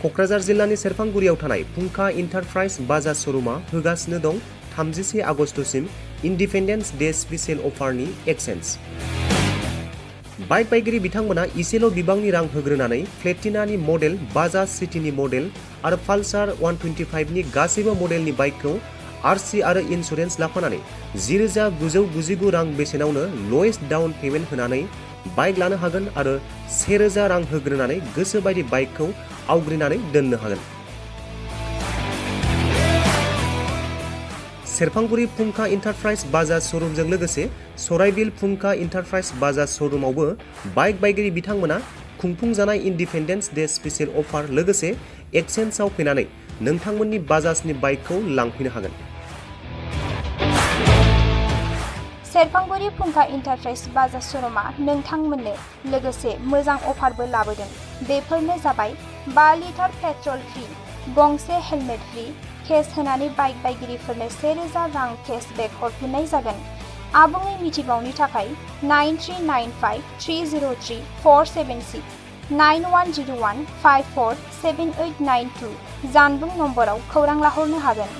क'क्राझार जिल्लानि सेरफांगुरियाव थानाय फुंखा इन्टारप्राइज बाजाज श'रुमा होगासिनो दं 31 आगस्टसिम इन्डिपेन्डेन्स डे स्पेशल अफारनि एक्सेन्स। बाइक बायगिरि बिथांमोना इसेल' बिबांनि रां होग्रोनानै प्लेटिनानि मडेल, बाजाज सिटीनि मडेल आरो पालसार 125 नि गासैबो मडेलनि बाइकखौ आरसि आरो इन्सुरेन्स लाफानानै 10,999 रां बेसेनावनो ल'एस्ट डाउन पेमेन्ट होनानै बाइक लानो हागोन आरो 1,000 रां होग्रोनानै गोसो बायदि बाइकखौ आवग्रिनानै दोननो हागोन। सेरफांगुरि फुंखा इन्टारप्राइज बाजाज श'रुमजों लोगोसे सराइबिल फुंखा इन्टारप्राइज बाजाज श'रुमावबो बाइक बायगिरि बिथांमोना खुंफुंजानाय इन्डिपेन्डेन्स डे स्पेशल अफार लोगोसे एक्सेन्सआव फैनानै नोंथांमोननि बाजाजनि बाइकखौ लांफैनो हागोन। सेरफांगुरि फुंखा इन्टारप्राइज बाजाज श'रुमा नोंथांमोननो लोगोसे मोजां अफारबो लाबोदों। बेफोरनो जाबाय 5 लिटार पेट्रल फ्रि, गंसे हेलमेट फ्रि, केस होनानै बाइक बायगिरिफोरनो 1,000 रां केसबेक हरफिननाय जागोन। आबुङै मिथिबावनो थाखाय 9395303476 9101547892 जानबुं नम्बराव खौरां लाहरनो हागोन।